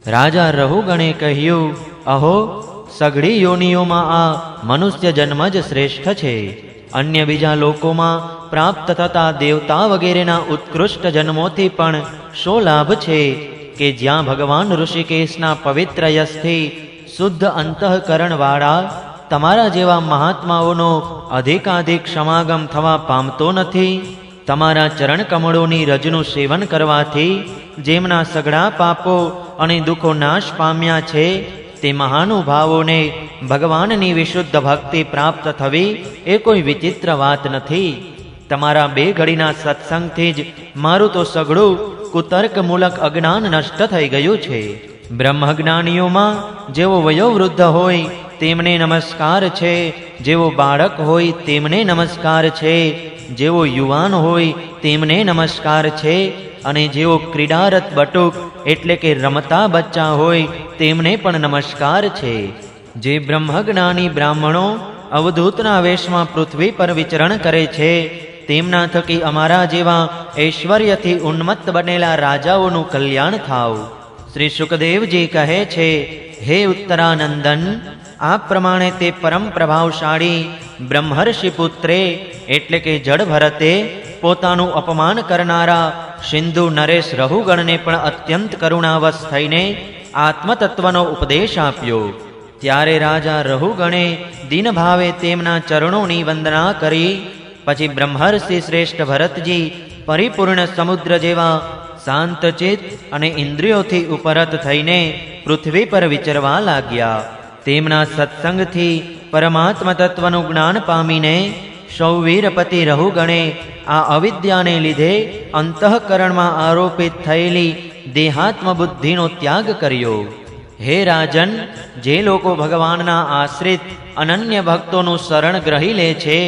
રાજા રહુગણે કહ્યું, અહો, સઘળી યોનિઓમાં આ મનુષ્ય જન્મ જ શ્રેષ્ઠ છે. અન્ય બીજા લોકોમાં પ્રાપ્ત થતા દેવતા વગેરેના ઉત્કૃષ્ટ જન્મોથી પણ શો લાભ છે કે જ્યાં ભગવાન ઋષિકેશના પવિત્ર યશથી શુદ્ધ અંતઃકરણવાળા તમારા જેવા મહાત્માઓનો અધિકાધિક સમાગમ થવા પામતો નથી. તમારા ચરણ કમળોની રજનું સેવન કરવાથી જેમના સઘળા પાપો અને દુઃખો નાશ પામ્યા છે તે મહાનુભાવોને ભગવાનની વિશુદ્ધ ભક્તિ પ્રાપ્ત થવી એ કોઈ વિચિત્ર વાત નથી. તમારા 2 ઘડીના સત્સંગથી જ મારું તો સઘળું કુતર્કમૂલક અજ્ઞાન નષ્ટ થઈ ગયું છે. બ્રહ્મજ્ઞાનીઓમાં જેવો વયોવૃદ્ધ હોય તેમને નમસ્કાર છે, જેવો બાળક હોય તેમને નમસ્કાર છે, જેવો યુવાન હોય તેમને નમસ્કાર છે, અને જેઓ ક્રીડારત બટુક એટલે કે રમતા બચ્ચા હોય તેમને પણ નમસ્કાર છે. જે બ્રહ્મજ્ઞાની બ્રાહ્મણો અવધૂતના વેશમાં પૃથ્વી પર વિચરણ કરે છે તેમના થકી અમારા જેવા ઐશ્વર્યથી ઉન્મત્ત બનેલા રાજાઓનું કલ્યાણ થાવ. શ્રી સુખદેવજી કહે છે, હે ઉત્તરાનંદન, આ પ્રમાણે તે પરમ પ્રભાવશાળી બ્રહ્મર્ષિ પુત્રે એટલે કે જડ ભરતે પોતાનું અપમાન કરનારા સિંધુ નરેશ રહુગણને પણ અત્યંત કરુણાવશ થઈને આત્મતત્વનો ઉપદેશ આપ્યો. ત્યારે રાજા રહુગણે દીનભાવે તેમના ચરણોની વંદના કરી પછી બ્રહ્મર્ષિ શ્રેષ્ઠ ભરતજી પરિપૂર્ણ સમુદ્ર જેવા શાંતચિત અને ઇન્દ્રિયોથી ઉપરત થઈને પૃથ્વી પર વિચરવા લાગ્યા. તેમના સત્સંગથી પરમાત્મા તત્વનું જ્ઞાન પામીને સૌવીરપતિ રહુગણે આ અવિદ્યાને લીધે અંતઃકરણમાં આરોપિત થયેલી દેહાત્મ બુદ્ધિનો ત્યાગ કર્યો. હે રાજન, જે લોકો ભગવાનના આશ્રિત અનન્ય ભક્તોનું શરણ ગ્રહી લે છે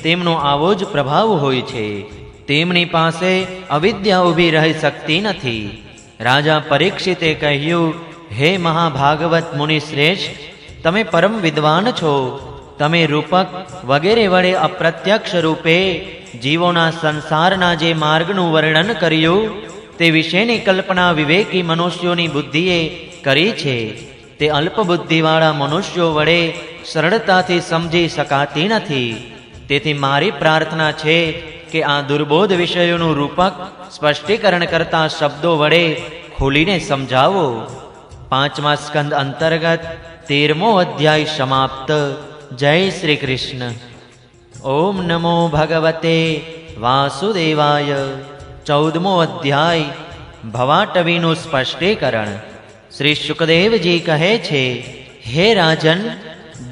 તેમનો આવો જ પ્રભાવ હોય છે. તેમની પાસે અવિદ્યા ઊભી રહી શકતી નથી. રાજા પરીક્ષિતે કહ્યું, હે મહાભાગવત મુનિ શ્રેષ્ઠ, તમે પરમ વિદ્વાન છો. તમે રૂપક વગેરે વડે અપ્રત્યક્ષ રૂપે જીવોના સંસારના જે માર્ગનું વર્ણન કર્યું તે વિશેની કલ્પના વિવેકી મનુષ્યોની બુદ્ધિએ કરી છે. તે અલ્પબુદ્ધિવાળા મનુષ્યો વડે સરળતાથી સમજી શકાતી નથી. તેથી મારી પ્રાર્થના છે કે આ દુર્બોધ વિષયોનું રૂપક સ્પષ્ટીકરણ કરતા શબ્દો વડે ખોલીને સમજાવો. 5મા સ્કંદ અંતર્ગત 13મો અધ્યાય સમાપ્ત. જય શ્રી કૃષ્ણ. ઓમ નમો ભગવતે વાસુદેવાય. 14મો અધ્યાય ભવાટવીનું સ્પષ્ટીકરણ. શ્રી સુખદેવજી કહે છે, હે રાજન,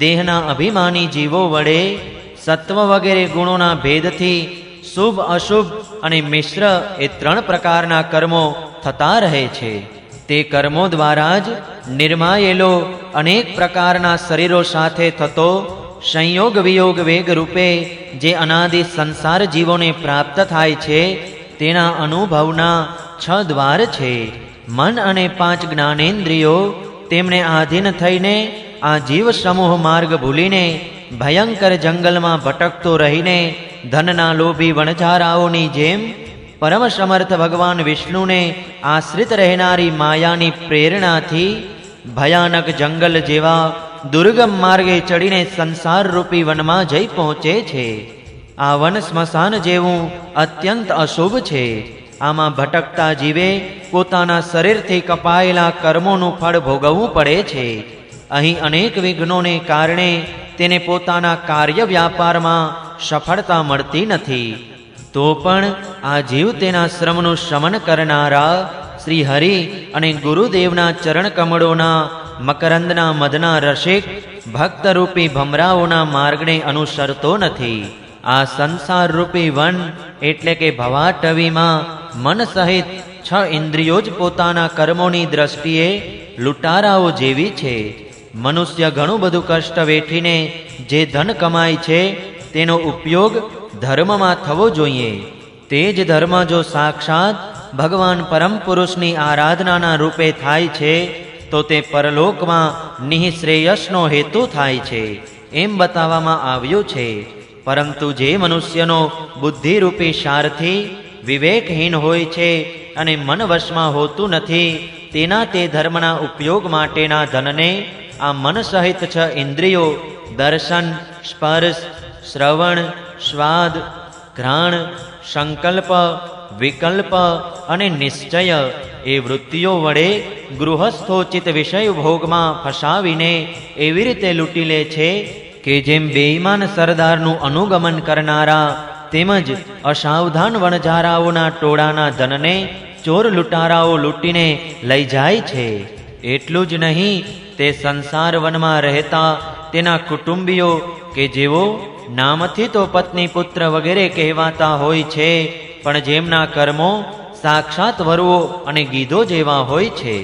દેહના અભિમાની જીવો વડે સત્વ વગેરે ગુણોના ભેદથી શુભ અશુભ અને મિશ્ર એ 3 પ્રકારના કર્મો થતા રહે છે. તે કર્મો દ્વારા જ નિર્માયેલો અનેક પ્રકારના શરીરો સાથે થતો સંયોગ વિયોગ વેગ રૂપે જે અનાદિ સંસાર જીવોને પ્રાપ્ત થાય છે તેના અનુભવના 6 દ્વાર છે. મન અને 5 જ્ઞાનેન્દ્રિયો તેમને આધીન થઈને આ જીવ સમૂહ માર્ગ ભૂલીને ભયંકર જંગલમાં ભટકતો રહીને ધનના લોભી વણઝારાઓની જેમ પરમ સમર્થ ભગવાન વિષ્ણુને આશ્રિત રહેનારી માયાની પ્રેરણાથી ભયાનક જંગલ જેવા દુર્ગમ માર્ગે ચડીને સંસાર રૂપી વનમાં જઈ પહોંચે છે. આ વન સ્મશાન જેવું અત્યંત અશુભ છે. આમાં ભટકતા જીવે પોતાના શરીરથી કપાયેલા કર્મોનું ફળ ભોગવવું પડે છે. અહીં અનેક વિઘ્નોને કારણે તેને પોતાના કાર્ય વ્યાપારમાં સફળતા મળતી નથી. તો પણ આ જીવ તેના શ્રમનું શમન કરનારા શ્રી હરિ અને ગુરુદેવના ચરણ કમળોના મકરંદના મધના રસિક ભક્તરૂપી ભમરાઓના માર્ગને અનુસરતો નથી. આ સંસાર રૂપી વન એટલે કે ભવાટવીમાં મન સહિત 6 ઇન્દ્રિયો જ પોતાના કર્મોની દ્રષ્ટિએ લૂંટારાઓ જેવી છે. મનુષ્ય ઘણું બધું કષ્ટ વેઠીને જે ધન કમાય છે તેનો ઉપયોગ ધર્મમાં થવો જોઈએ. તે જ ધર્મ જો સાક્ષાત ભગવાન પરમ પુરુષની આરાધનાના રૂપે થાય છે તો તે પરલોકમાં નિઃશ્રેયસનો હેતુ થાય છે એમ બતાવવામાં આવ્યું છે. પરંતુ જે મનુષ્યનો બુદ્ધિરૂપી સારથી વિવેકહીન હોય છે અને મન વશમાં હોતું નથી તેના તે ધર્મના ઉપયોગ માટેના ધનને આ મન સહિત 6 ઇન્દ્રિયો દર્શન, સ્પર્શ, શ્રવણ, સ્વાદ, ઘ્રાણ, સંકલ્પ, વિકલ્પ અને નિશ્ચય એ વૃત્તિઓ વડે ગૃહસ્થોચિત વિષય ભોગમાં ફસાવીને એવી રીતે લૂંટી લે છે કે જેમ બેઈમાન સરદારનું અનુગમન કરનારા તેમજ અસાવધાન વણઝારાઓના ટોળાના ધનને ચોર લૂંટારાઓ લૂંટીને લઈ જાય છે. એટલું જ નહીં, તે સંસાર વનમાં રહેતા તેના કુટુંબીઓ કે જેઓ નામથી તો પત્ની પુત્ર વગેરે કહેવાતા હોય છે, પણ જેમના કર્મો સાક્ષાત વરુઓ અને ગીધો જેવા હોય છે,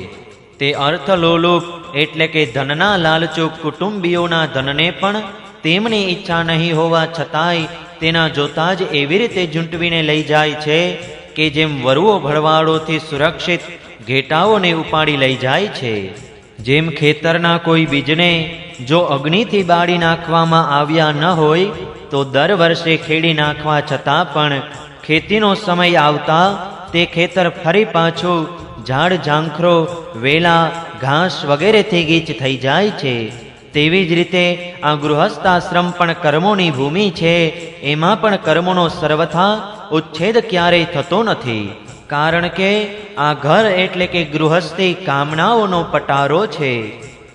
તે અર્થલોલુપ એટલે કે ધનના લાલચુક કુટુંબીઓના ધનને પણ તેમની ઈચ્છા નહીં હોવા છતાંય તેના જોતા જ એવી રીતે ઝૂંટવીને લઈ જાય છે કે જેમ વરુઓ ભરવાડોથી સુરક્ષિત ઘેટાઓને ઉપાડી લઈ જાય છે. જેમ ખેતરના કોઈ બીજને જો અગ્નિથી બાળી નાખવામાં આવ્યા ન હોય તો દર વર્ષે ખેડી નાખવા છતાં પણ ખેતીનો સમય આવતા તે ખેતર ફરી પાછું ઝાડ ઝાંખરો, વેલા, ઘાસ વગેરેથી ગીચ થઈ જાય છે, તેવી જ રીતે આ ગૃહસ્થાશ્રમ પણ કર્મોની ભૂમિ છે. એમાં પણ કર્મોનો સર્વથા ઉચ્છેદ ક્યારેય થતો નથી, કારણ કે આ ઘર એટલે કે ગૃહસ્થી કામનાઓનો પટારો છે.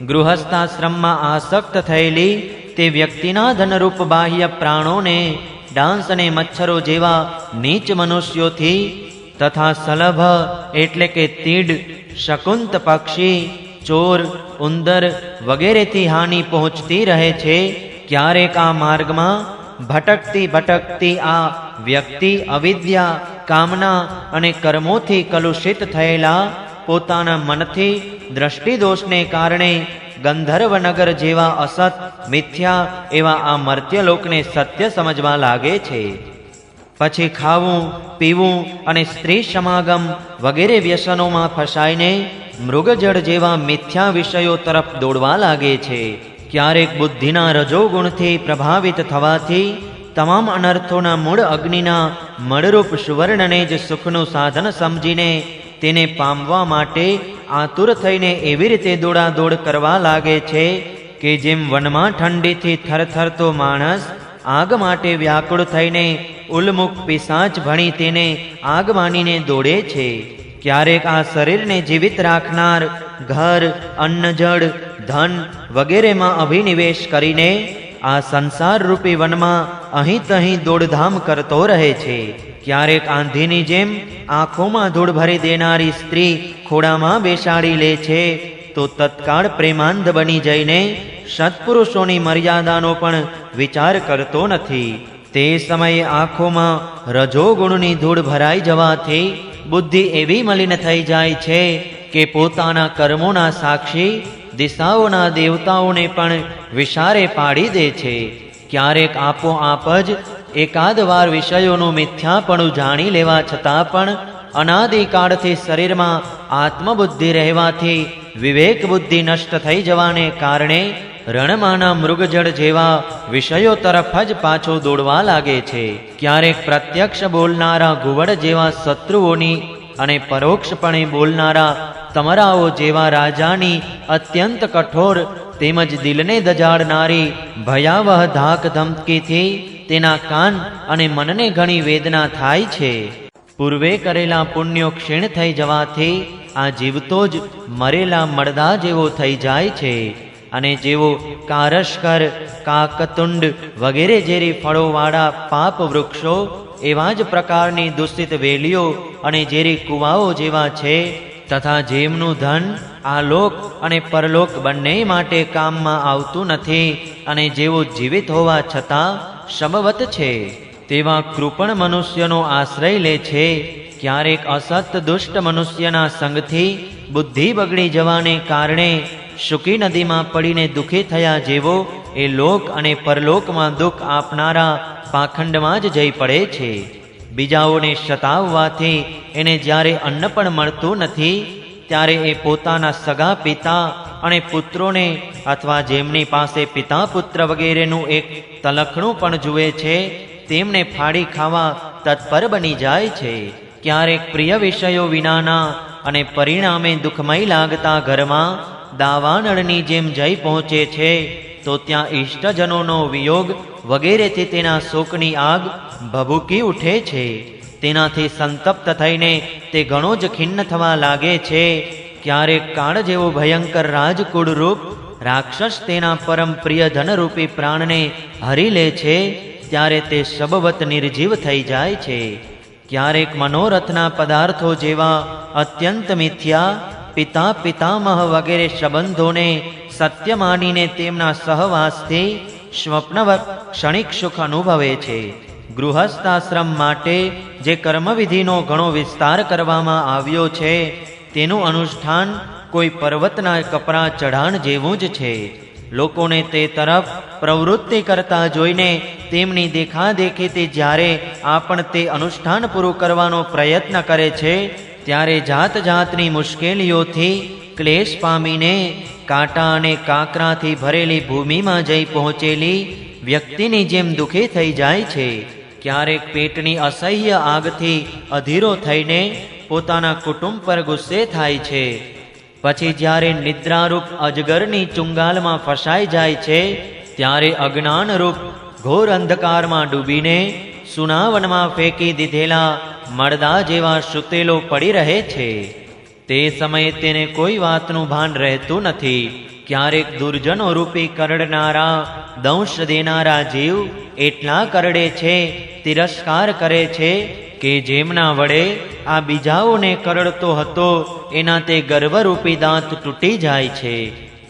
ગૃહસ્થાશ્રમમાં આસક્ત થયેલી તે વ્યક્તિના ધનરૂપ બાહ્ય પ્રાણોને ડાંસ અને મચ્છરો જેવા નીચ મનુષ્યોથી તથા સલભ એટલે કે તીડ, શકુંત પક્ષી, ચોર, ઉંદર વગેરેથી હાનિ પહોંચતી રહે છે. ક્યારેક આ માર્ગમાં ભટકતી આ વ્યક્તિ અવિદ્યા, કામના અને કર્મોથી કલુષિત થયેલા પોતાના મનથી દ્રષ્ટિદોષને કારણે ગંધર્વનગર જેવા અસત, મિથ્યા એવા આ મર્ત્યલોકને સત્ય સમજવા લાગે છે. પછી ખાવું, પીવું અને સ્ત્રી સમાગમ વગેરે વ્યસનોમાં ફસાઈને મૃગજળ જેવા મિથ્યા વિષયો તરફ દોડવા લાગે છે. ક્યારેક બુદ્ધિના રજોગુણથી પ્રભાવિત થવાથી તમામ અનર્થોના મૂળ અગ્નિના મળરૂપ સુવર્ણને જ સુખનું સાધન સમજીને તેને પામવા માટે આતુર થઈને એવી રીતે દોડાદોડ કરવા લાગે છે કે જેમ વનમાં ઠંડીથી થરથરતો માણસ આગ માટે વ્યાકુળ થઈને ઉલ્મુખ પિશાચ ભણી તેને આગ માનીને દોડે છે. ક્યારેક આ શરીરને જીવિત રાખનાર ઘર, અન્ન, જળ, ધન વગેરેમાં અભિનિવેશ કરીને આ સંસાર રૂપી વનમાં અહીં તહીં દોડધામ કરતો રહે છે. ક્યારેક આંધીની જેમ આંખોમાં ધૂળ ભરી દેનારી સ્ત્રી ખોળામાં બેસાડી લે છે તો તત્કાળ પ્રેમાંધ બની જઈને સત્પુરુષોની મર્યાદાનો પણ વિચાર કરતો નથી. તે સમયે આંખોમાં રજોગુણની ધૂળ ભરાઈ જવાથી બુદ્ધિ એવી મલિન થઈ જાય છે કે પોતાના કર્મોના સાક્ષી દિશાઓના દેવતાઓને પણ વિચારે પાડી દે છે. ક્યારેક આપોઆપ જ એકાદ વાર વિષયોનું મિથ્યાપણું જાણી લેવા છતાં પણ અનાદિકાળથી શરીરમાં આત્મબુદ્ધિ રહેવાથી વિવેક બુદ્ધિ નષ્ટ થઈ જવાને કારણે રણમાના મૃગજળ જેવા વિષયો તરફ જ પાછો દોડવા લાગે છે. ક્યારેક પ્રત્યક્ષ બોલનારા ઘુવડ જેવા શત્રુઓની અને પરોક્ષપણે બોલનારા તમરાઓ જેવા રાજાની અત્યંત કઠોર તેમજ દિલને દજાડનારી ભયાવહ ધાક ધમકીથી તેના કાન અને મનને ઘણી વેદના થાય છે. પૂર્વે કરેલા પુણ્યો ક્ષીણ થઈ જવાથી આ જીવતો જ મરેલા મડદા જેવો થઈ જાય છે અને જેવો કારસ્કર, કાકતુંડ વગેરે જેરી ફળોવાળા પાપ વૃક્ષો એવા જ પ્રકારની દૂષિત વેલીઓ અને ઝેરી કુવાઓ જેવા છે તથા જેમનું ધન આ લોક અને પરલોક બંને માટે કામમાં આવતું નથી અને જેઓ જીવિત હોવા છતાં શબવત છે તેવા કૃપણ મનુષ્યનો આશ્રય લે છે. ક્યારેક અસત દુષ્ટ મનુષ્યના સંગથી બુદ્ધિ બગડી જવાને કારણે શુકી નદીમાં પડીને દુઃખી થયા જેવો એ લોક અને પરલોકમાં દુઃખ આપનારા પાખંડમાં જ જઈ પડે છે. બીજાઓને સતાવવાથી એને જ્યારે અન્ન પણ મળતું નથી ત્યારે એ પોતાના સગા પિતા અને પુત્રોને અથવા જેમની પાસે પિતા પુત્ર વગેરેનું એક તલખણું પણ જુએ છે તેમને ફાડી ખાવા તત્પર બની જાય છે. ક્યારેક પ્રિય વિષયો વિનાના અને પરિણામે દુઃખમય લાગતા ઘરમાં દાવાનળની જેમ જઈ પહોંચે છે, તો ત્યાં ઇષ્ટજનોનો વિયોગ વગેરેથી તેના શોકની આગ ભભૂકી ઉઠે છે. તેનાથી સંતપ્ત થઈને તે ઘણો જ ખિન્ન થવા લાગે છે. ક્યારેક કાળ જેવો ભયંકર રાજકુળરૂપ રાક્ષસ તેના પરમ પ્રિય ધનરૂપી પ્રાણને હરી લે છે, ત્યારે તે શબવત નિર્જીવ થઈ જાય છે. ક્યારેક મનોરથના પદાર્થો જેવા અત્યંત મિથ્યા પિતા પિતામહ વગેરે સંબંધોને સત્ય માનીને તેમના સહવાસથી સ્વપ્નવત ક્ષણિક સુખ અનુભવે છે. ગૃહસ્થાશ્રમ માટે જે કર્મવિધિનો ઘણો વિસ્તાર કરવામાં આવ્યો છે, તેનું અનુષ્ઠાન કોઈ પર્વતના કપરા ચઢાણ જેવું જ છે. લોકોને તે તરફ પ્રવૃત્તિ કરતા જોઈને તેમની દેખાદેખીથી જ્યારે આપણ તે અનુષ્ઠાન પૂરું કરવાનો પ્રયત્ન કરે છે, ત્યારે જાત જાતની મુશ્કેલીઓથી ક્લેશ પામીને કાંટા અને કાંકરાથી ભરેલી ભૂમિમાં જઈ પહોંચેલી વ્યક્તિની જેમ દુઃખી થઈ જાય છે. ક્યારેક પેટની અસહ્ય આગથી અધીરો થઈને પોતાના કુટુંબ પર ગુસ્સે થાય છે. પછી જ્યારે નિદ્રારૂપ અજગરની ચુંગાલમાં ફસાઈ જાય છે, ત્યારે અજ્ઞાનરૂપ ઘોર અંધકારમાં ડૂબીને સુનાવનમાં ફેંકી દીધેલા મળદા જેવા સુતેલો પડી રહે છે. તે સમયે તેને કોઈ વાતનું ભાન રહેતું નથી. ક્યારેક દુર્જનો રૂપી કરડનારા દંશ દેનારા જીવ એટલા કરડે છે, તિરસ્કાર કરે છે કે જેમના વડે આ બીજાઓને કરડતો હતો એના તે ગર્વરૂપી દાંત તૂટી જાય છે.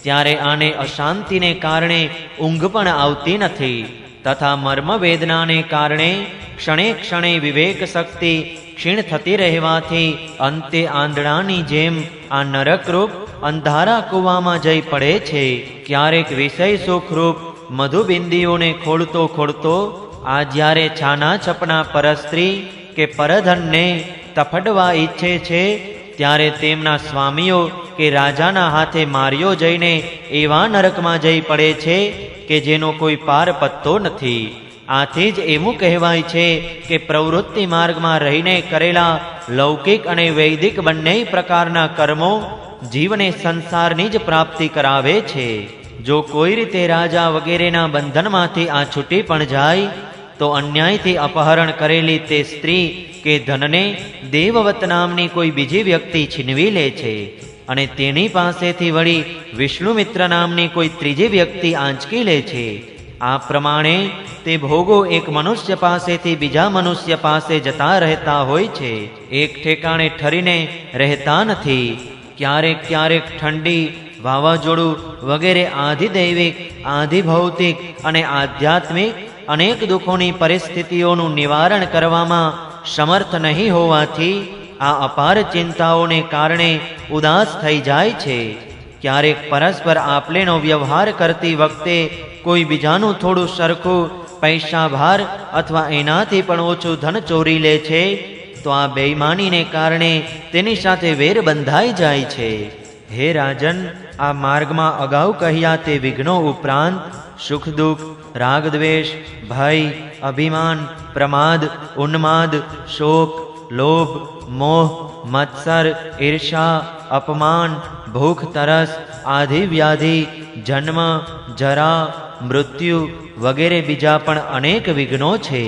ત્યારે આને અશાંતિને કારણે ઊંઘ પણ આવતી નથી, તથા મર્મ વેદનાને કારણે ક્ષણે ક્ષણે વિવેક શક્તિ ક્ષીણ થતી રહેવાથી અંતે આંધળાની જેમ આ નરકરૂપ અંધારા કૂવામાં જઈ પડે છે. ક્યારેક વિષય સુખરૂપ મધુબિંદીઓને ખોળતો ખોળતો આ જ્યારે છાના છપના પરસ્ત્રી કે પરધનને તફડવા ઈચ્છે છે, ત્યારે તેમના સ્વામીઓ કે રાજાના હાથે માર્યો જઈને એવા નરકમાં જઈ પડે છે કે જેનો કોઈ પાર પત્તો નથી. આથી જ એવું કહેવાય છે કે પ્રવૃત્તિ માર્ગમાં રહીને કરેલા લૌકિક અને વૈદિક બંને પ્રકારના કર્મો જીવને સંસારની જ પ્રાપ્તિ કરાવે છે. જો કોઈ રીતે રાજા વગેરેના બંધનમાંથી આ છૂટી પણ જાય, તો અન્યાયથી અપહરણ કરેલી તે સ્ત્રી કે ધનને દેવવત નામની કોઈ બીજી વ્યક્તિ છીનવી લે છે, અને તેની પાસેથી વળી વિષ્ણુમિત્ર નામની કોઈ ત્રીજી વ્યક્તિ આંચકી લે છે. આ પ્રમાણે તે ભોગો એક મનુષ્ય પાસેથી બીજા મનુષ્ય પાસે જતા રહેતા હોય છે, એક ઠેકાણે ઠરીને રહેતા નથી. ક્યારેક ક્યારેક ઠંડી, વાવાઝોડું વગેરે આધિદૈવિક, આધિભૌતિક અને આધ્યાત્મિક અનેક દુઃખોની પરિસ્થિતિઓનું નિવારણ કરવામાં સમર્થ નહીં હોવાથી આ અપાર ચિંતાઓને કારણે ઉદાસ થઈ જાય છે. ક્યારેક પરસ્પર આપલેનો વ્યવહાર કરતી વખતે કોઈ બીજાનું થોડું સરખું પૈસા ભાર અથવા એનાથી પણ ઓછું ધન ચોરી લે છે, તો આ બેઈમાનીને કારણે તેની સાથે વેર બંધાઈ જાય છે. હે રાજન, આ માર્ગમાં અગાઉ કહ્યા તે વિઘ્નો ઉપરાંત સુખ દુઃખ, રાગ દ્વેષ, ભય, અભિમાન, પ્રમાદ, ઉન્માદ, શોક, લોભ, મોહ, મત્સર, ઈર્ષા, અપમાન, ભૂખ તરસ, આધિ વ્યાધિ, જન્મ, જરા, મૃત્યુ વગેરે બીજા પણ અનેક વિઘ્નો છે.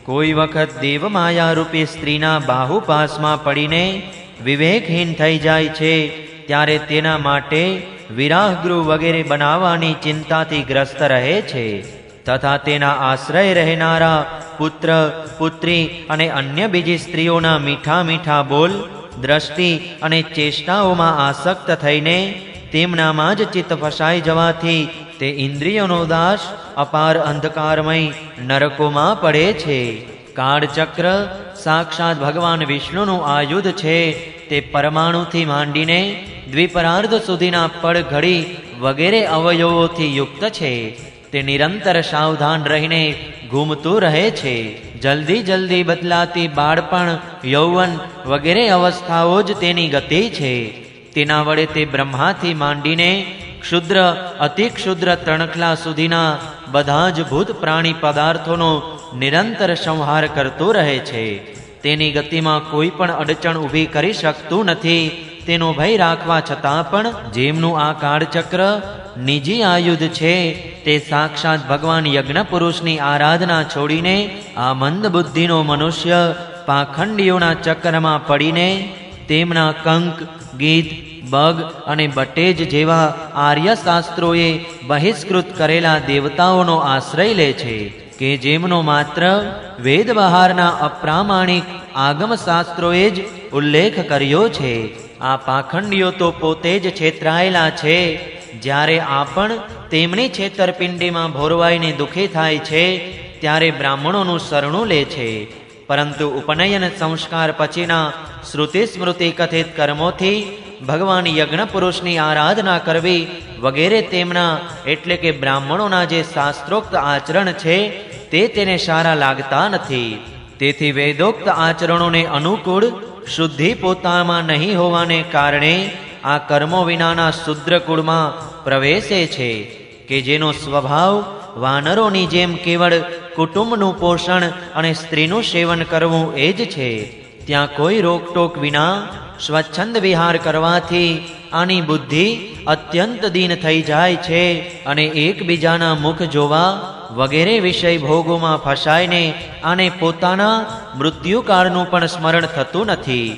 કોઈ વખત દેવમાયારૂપી સ્ત્રીના બાહુપાસમાં પડીને વિવેકહીન થઈ જાય છે, ત્યારે તેના માટે વિરાહગૃહ વગેરે બનાવવાની ચિંતાથી ગ્રસ્ત રહે છે, તથા તેના આશ્રય રહેનારા પુત્ર, પુત્રી અને અન્ય બીજી સ્ત્રીઓના મીઠા મીઠા બોલ, દ્રષ્ટિ અને ચેષ્ટાઓમાં આસક્ત થઈને તેમનામાં જ ચિત્ત ફસાઈ જવાથી તે ઇન્દ્રિયોનો દાસ અપાર અંધકારમય નરકોમાં પડે છે. કાળચક્ર સાક્ષાત ભગવાન વિષ્ણુનું આયુધ છે. તે પરમાણુથી માંડીને દ્વિપરાર્ધ સુધીના પળ ઘડી વગેરે અવયવોથી યુક્ત છે. તે નિરંતર સાવધાન રહીને ઘૂમતું રહે છે. જલ્દી જલ્દી બદલાતી બાળપણ, યૌવન વગેરે અવસ્થાઓ જ તેની ગતિ છે. તેના વડે તે બ્રહ્માથી માંડીને ક્ષુદ્ર, અતિ ક્ષુદ્ર તણખલા સુધીના બધા જ ભૂત પ્રાણી પદાર્થોનો નિરંતર સંહાર કરતો રહે છે. તેની ગતિમાં કોઈ પણ અડચણ ઊભી કરી શકતું નથી. તેનો ભય રાખવા છતાં પણ જેમનું આ કાળચક્ર નિજી આયુધ છે, તે સાક્ષાત ભગવાન યજ્ઞ પુરુષની આરાધના છોડીને આ મંદ બુદ્ધિનો મનુષ્ય પાખંડીઓના ચક્રમાં પડીને તેમના કંક, ગીત, બગ અને બટેજ જેવા આર્ય શાસ્ત્રોએ બહિષ્કૃત કરેલા દેવતાઓનો આશ્રય લે છે, કે જેમનો માત્ર વેદ બહારના અપ્રામાણિક આગમ શાસ્ત્રોએ જ ઉલ્લેખ કર્યો છે. આ પાખંડીઓ તો પોતે જ છેતરાયેલા છે. જ્યારે આપણ તેમની છેતરપિંડીમાં ભોરવાઈને દુઃખી થાય છે, ત્યારે બ્રાહ્મણોનું શરણું લે છે. પરંતુ ઉપનયન સંસ્કાર પછીના શ્રુતિ સ્મૃતિ કથિત કર્મોથી ભગવાન યજ્ઞ પુરુષની આરાધના કરવી વગેરે તેમના એટલે કે બ્રાહ્મણોના જે શાસ્ત્રોક્ત આચરણ છે, તે તેને સારા લાગતા નથી. તેથી વેદોક્ત આચરણોને અનુકૂળ શુદ્ધિ પોતામાં નહીં હોવાને કારણે આ કર્મો વિનાના શુદ્ર કુળમાં પ્રવેશે છે, કે જેનો સ્વભાવ વાનરોની જેમ કેવળ કુટુંબનું પોષણ અને સ્ત્રીનું સેવન કરવું એ જ છે. ત્યાં કોઈ રોકટોક વિના સ્વચ્છંદ વિહાર કરવાથી આની બુદ્ધિ અત્યંત દીન થઈ જાય છે અને એકબીજાના મુખ જોવા વગેરે વિષય ભોગોમાં ફસાઈને આને પોતાના મૃત્યુકાળનું પણ સ્મરણ થતું નથી.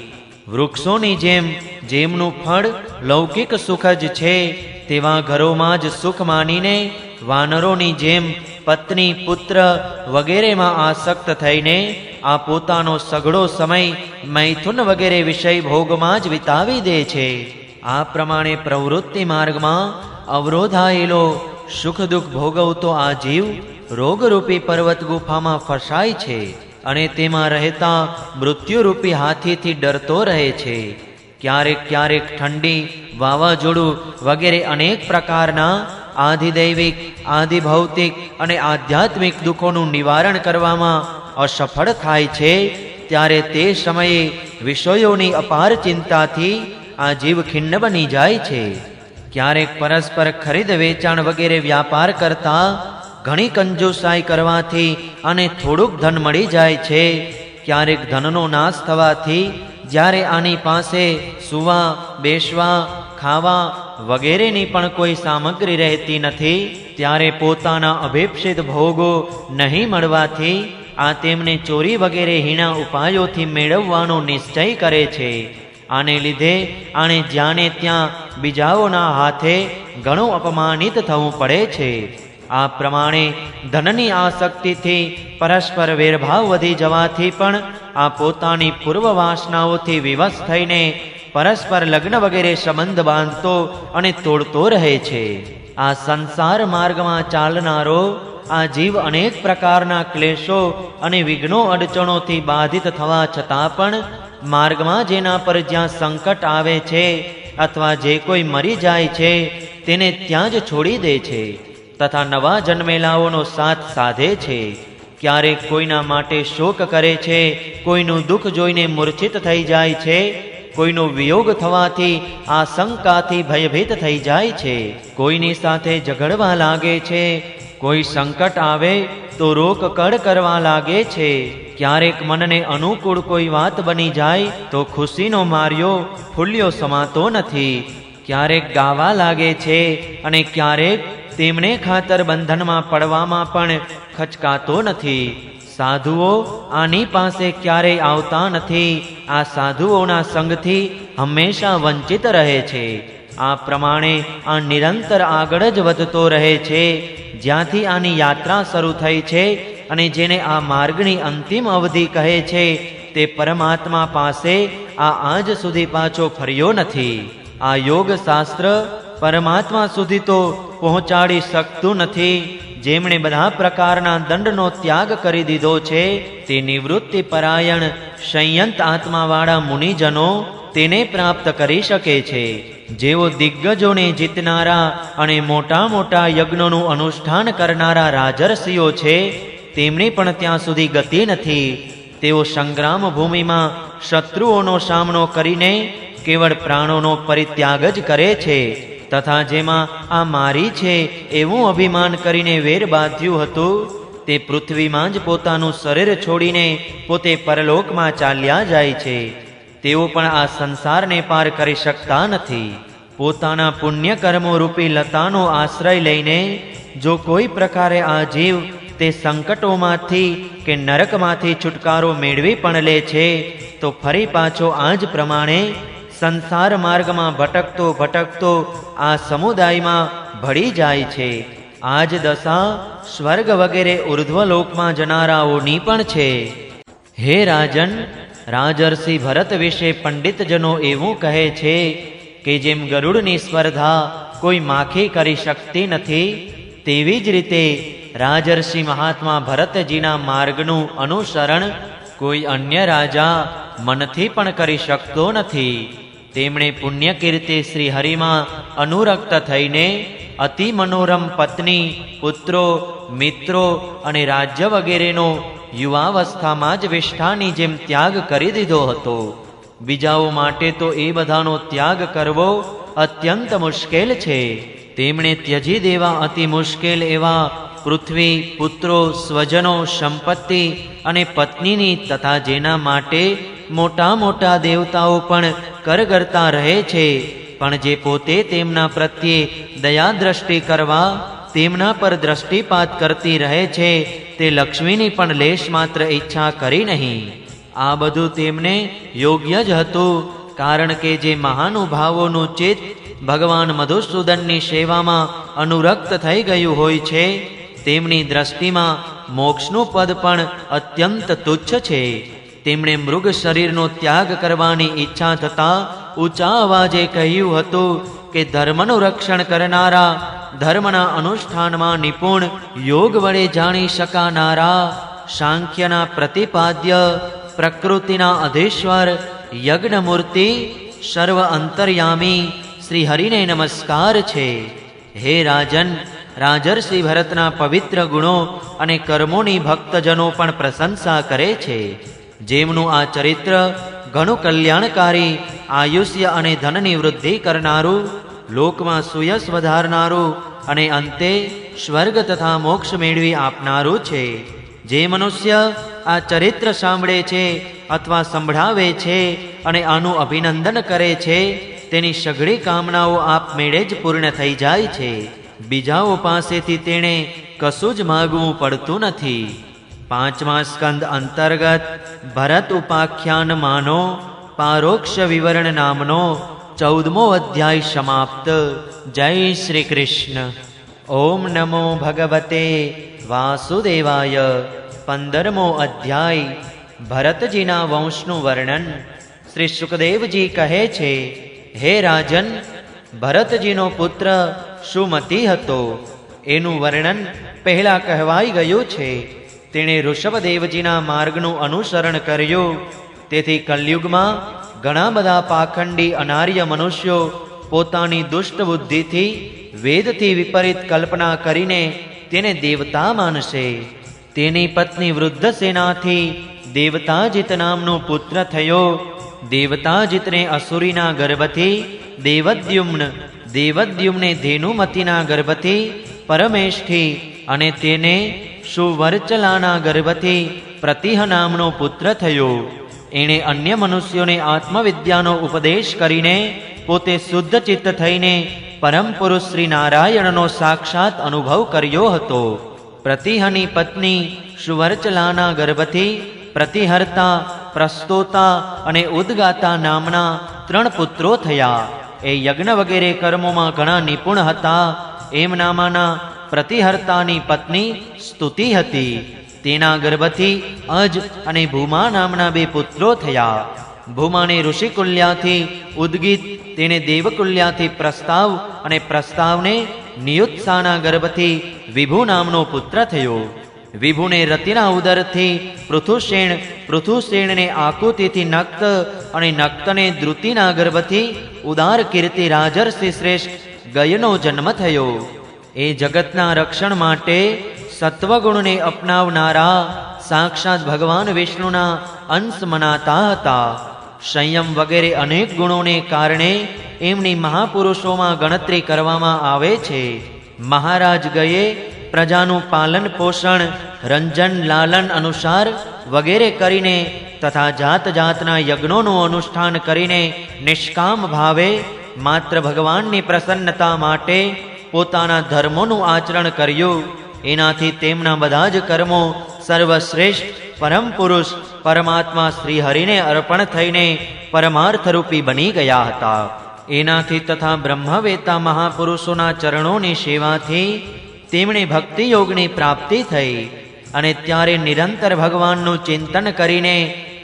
વૃક્ષોની જેમ જેમનું ફળ લૌકિક સુખ જ છે, તેવા ઘરોમાં જ સુખ માનીને વાનરોની જેમ પત્ની, પુત્ર વગેરેમાં આસક્ત થઈને આ પોતાનો સઘળો સમય મૈથુન વગેરે વિષય ભોગમાં જ વિતાવી દે છે. આ પ્રમાણે પ્રવૃત્તિ માર્ગમાં અવરોધાયેલો સુખ દુઃખ ભોગવતો આ જીવ રોગરૂપી પર્વત ગુફામાં ફસાય છે અને તેમાં રહેતા મૃત્યુરૂપી હાથીથી ડરતો રહે છે. ક્યારેક ક્યારેક ઠંડી, વાવાઝોડું વગેરે અનેક પ્રકારના આધિદૈવિક, આધિભૌતિક અને આધ્યાત્મિક દુઃખોનું નિવારણ કરવામાં અસફળ થાય છે. ત્યારે તે સમયે વિષયોની અપાર ચિંતાથી આ જીવ ખિન્ન બની જાય છે. ક્યારેક પરસ્પર ખરીદ વેચાણ વગેરે વ્યાપાર કરતા ઘણી કંજૂસાઈ કરવાથી અને થોડુંક ધન મળી જાય છે. ક્યારેક ધનનો નાશ થવાથી જ્યારે આની પાસે સૂવા, બેસવા, ખાવા વગેરેની પણ કોઈ સામગ્રી રહેતી નથી, ત્યારે પોતાના અભિપ્સિત ભોગો નહીં મળવાથી આ તેમને ચોરી વગેરે હીણા ઉપાયોથી મેળવવાનો નિશ્ચય કરે છે. આને લીધે આણે જ્યાંને ત્યાં બીજાઓના હાથે ઘણું અપમાનિત થવું પડે છે. આ પ્રમાણે ધનની આસક્તિથી પરસ્પર વેરભાવ વધી જવાથી પણ આ પોતાની પૂર્વ વાસનાઓથી વિવશ થઈને પરસ્પર લગ્ન વગેરે સંબંધ બાંધતો અને તોડતો રહે છે. આ સંસાર માર્ગમાં ચાલનારો આ જીવ અનેક પ્રકારના ક્લેશો અને વિઘ્નો અડચણોથી બાધિત થવા છતાં પણ માર્ગમાં જેના પર જ્યાં સંકટ આવે છે અથવા જે કોઈ મરી જાય છે તેને ત્યાં જ છોડી દે છે તથા નવા જન્મેલાઓનો સાથ સાધે છે. ક્યારેક કોઈના માટે શોક કરે છે, કોઈનું દુઃખ જોઈને મૂર્છિત થઈ જાય છે, કોઈનો વિયોગ થવાથી આશંકાથી ભયભીત થઈ જાય છે, કોઈની સાથે ઝઘડવા લાગે છે, કોઈ સંકટ આવે તો રોક કડ કરવા લાગે છે. ક્યારેક મનને અનુકૂળ કોઈ વાત બની જાય તો ખુશીનો માર્યો ફૂલ્યો સમાતો નથી. ક્યારેક ગાવા લાગે છે અને ક્યારેક તેમને ખાતર બંધનમાં પડવામાં પણ ખચકાતો નથી. સાધુઓ આની પાસે ક્યારેય આવતા નથી. આ સાધુઓના સંગથી હંમેશા વંચિત રહે છે. આ પ્રમાણે આ નિરંતર આગળ જ વધતો રહે છે. જ્યાંથી આની યાત્રા શરૂ થઈ છે અને જેને આ માર્ગની અંતિમ અવધિ કહે છે તે પરમાત્મા પાસે આ આજ સુધી પાછો ફર્યો નથી. આ યોગ શાસ્ત્ર પરમાત્મા સુધી તો પહોંચાડી શકતું નથી. જેમણે બધા પ્રકારના દંડનો ત્યાગ કરી દીધો છે તે નિવૃત્તિ પરાયણ સંયંત આત્માવાળા મુનિજનો તેને પ્રાપ્ત કરી શકે છે. જેઓ દિગ્ગજોને જીતનારા અને મોટા મોટા યજ્ઞોનું અનુષ્ઠાન કરનારા રાજર્ષિઓ છે તેમની પણ ત્યાં સુધી ગતિ નથી. તેઓ સંગ્રામ ભૂમિમાં શત્રુઓનો સામનો કરીને કેવળ પ્રાણોનો પરિત્યાગ જ કરે છે તથા જેમાં આ મારી છે એવું અભિમાન કરીને વેર બાંધ્યું હતું તે પૃથ્વીમાં જ પોતાનું શરીર છોડીને પોતે પરલોકમાં ચાલ્યા જાય છે. તેઓ પણ આ સંસારને પાર કરી શકતા નથી. પોતાના પુણ્ય કર્મો રૂપી લતાનો આશ્રય લઈને જો કોઈ પ્રકારે આ જીવ તે સંકટોમાંથી કે નરકમાંથી છુટકારો મેળવી પણ લે છે તો ફરી પાછો આ જ પ્રમાણે સંસાર માર્ગમાં ભટકતો ભટકતો આ સમુદાયમાં ભળી જાય છે. આ જ દશા સ્વર્ગ વગેરે ઉર્ધ્વલોકમાં જનારાઓની પણ છે. હે રાજન, રાજર્ષિ ભરત વિશે પંડિતજનો એવું કહે છે કે જેમ ગરુડની સ્પર્ધા કોઈ માખી કરી શકતી નથી, તેવી જ રીતે રાજર્ષિ મહાત્મા ભરતજીના માર્ગનું અનુસરણ કોઈ અન્ય રાજા મનથી પણ કરી શકતો નથી. તેમણે પુણ્ય કીર્તિ શ્રી હરિમાં અનુરક્ત થઈને અતિ મનોરમ પત્ની, પુત્રો, મિત્રો અને રાજ્ય વગેરેનો યુવાવસ્થામાં જ વિષ્ઠાની જેમ ત્યાગ કરી દીધો હતો. બીજાઓ માટે તો એ બધાનો ત્યાગ કરવો અત્યંત મુશ્કેલ છે. તેમણે ત્યજી દેવા અતિ મુશ્કેલ એવા પૃથ્વી, પુત્રો, સ્વજનો, સંપત્તિ અને પત્નીની તથા જેના માટે મોટા મોટા દેવતાઓ પણ કરગરતા રહે છે, પણ જે પોતે તેમના પ્રત્યે દયા દ્રષ્ટિ કરવા તેમના પર દ્રષ્ટિપાત કરતી રહે છે, તે લક્ષ્મીની પણ લેશ માત્ર ઈચ્છા કરી નહીં. આ બધું તેમને યોગ્ય જ હતું, કારણ કે જે મહાનુભાવોનું ચિત્ત ભગવાન મધુસૂદનની સેવામાં અનુરક્ત થઈ ગયું હોય છે, તેમની દ્રષ્ટિમાં મોક્ષનું પદ પણ અત્યંત તુચ્છ છે. તેમણે મૃગ શરીરનો ત્યાગ કરવાની ઈચ્છા થતાં ઊંચા અવાજે કહ્યું હતું કે ધર્મનું રક્ષણ કરનારા, ધર્મના અનુષ્ઠાનમાં નિપુણ, યોગ વડે જાણી શકાનારા, સાંખ્યના પ્રતિપાદ્ય, પ્રકૃતિના અધીશ્વર, યજ્ઞમૂર્તિ, સર્વ અંતર્યામી શ્રી હરિને નમસ્કાર છે. હે રાજન, રાજર્ષિ ભરતના પવિત્ર ગુણો અને કર્મોની ભક્તજનો પણ પ્રશંસા કરે છે. જેમનું આ ચરિત્ર ઘણું કલ્યાણકારી, આયુષ્ય અને ધનની વૃદ્ધિ કરનારું, લોકમાં સુયશ વધારનારું અને અંતે સ્વર્ગ તથા મોક્ષ મેળવી આપનારું છે. જે મનુષ્ય આ ચરિત્ર સાંભળે છે અથવા સંભળાવે છે અને આનું અભિનંદન કરે છે, તેની સઘળી કામનાઓ આપમેળે જ પૂર્ણ થઈ જાય છે. બીજાઓ પાસેથી તેણે કશું જ માગવું પડતું નથી. 5મા સ્કંદ અંતર્ગત ભરત ઉપાખ્યાન માનો પારોક્ષ વિવરણ નામનો 14મો અધ્યાય સમાપ્ત. જય શ્રી કૃષ્ણ. ઓમ નમો ભગવતે વાસુદેવાય. 15મો અધ્યાય ભરતજીના વંશનું વર્ણન. શ્રી સુખદેવજી કહે છે, હે રાજન, ભરતજીનો પુત્ર સુમતિ હતો. એનું વર્ણન પહેલા કહેવાઈ ગયું છે. તેણે ઋષભદેવજીના માર્ગનું અનુસરણ કર્યું. તેથી કલયુગમાં ઘણા બધા પાખંડી અનાર્ય મનુષ્યો પોતાની દુષ્ટ બુદ્ધિથી વેદથી વિપરીત કલ્પના કરીને તેને દેવતા માનશે. તેની પત્ની વૃદ્ધસેનાથી દેવતાજીત નામનો પુત્ર થયો. દેવતાજીતને અસુરીના ગર્ભથી દેવદ્યુમ્ન, દેવદ્યુમ્ને ધેનુમતીના ગર્ભથી પરમેષ્ઠી અને તેને સુવર્ચલાના ગર્ભથી પ્રતિહ નામનો પુત્ર થયો. એણે અન્ય મનુષ્યોને આત્મવિદ્યાનો ઉપદેશ કરીને પોતે શુદ્ધ ચિત્ત થઈને પરમ પુરુષ શ્રી નારાયણનો સાક્ષાત અનુભવ કર્યો હતો. પ્રતિહની પત્ની સુવર્ચલાના ગર્ભથી પ્રતિહર્તા, પ્રસ્તોતા અને ઉદ્ગાતા નામના 3 પુત્રો થયા. એ યજ્ઞ વગેરે કર્મોમાં ઘણા નિપુણ હતા. એમનામાંના પ્રતિહર્તાની પત્ની સ્તુતિ હતી. તેના ગર્ભથી અજ અને ભૂમા નામના 2 પુત્રો થયા. ભૂમાને ઋષિકુલ્યાથી ઉદ્ગીત, તેને દેવકુલ્યાથી પ્રસ્તાવ અને પ્રસ્તાવને નિયુત્સાના ગર્ભથી વિભુ નામનો પુત્ર થયો. વિભુને રતિના ઉદરથી પૃથુસેન, પૃથુસેનને આકુતિથી નક્ત અને નક્તને દ્રુતિના ગર્ભથી ઉદાર કીર્તિ રાજર્ષિ શ્રેષ્ઠ ગયનો જન્મ થયો. એ જગતના રક્ષણ માટે સત્વગુણને અપનાવનારા સાક્ષાત ભગવાન વિષ્ણુના અંશ મનાતા હતા. સંયમ વગેરે અનેક ગુણોને કારણે એમની મહાપુરુષોમાં ગણતરી કરવામાં આવે છે. મહારાજ ગયે પ્રજાનું પાલન પોષણ રંજન લાલન અનુસાર વગેરે કરીને તથા જાત જાતના યજ્ઞોનું અનુષ્ઠાન કરીને નિષ્કામ ભાવે માત્ર ભગવાનની પ્રસન્નતા માટે પોતાના ધર્મોનું આચરણ કર્યું. એનાથી તેમના બધા જ કર્મો સર્વશ્રેષ્ઠ પરમ પુરુષ પરમાત્મા શ્રી હરિને અર્પણ થઈને પરમાર્થરૂપી બની ગયા હતા. એનાથી તથા બ્રહ્મવેતા મહાપુરુષોના ચરણોની સેવાથી તેમણે ભક્તિ યોગની પ્રાપ્તિ થઈ. અને ત્યારે નિરંતર ભગવાનનું ચિંતન કરીને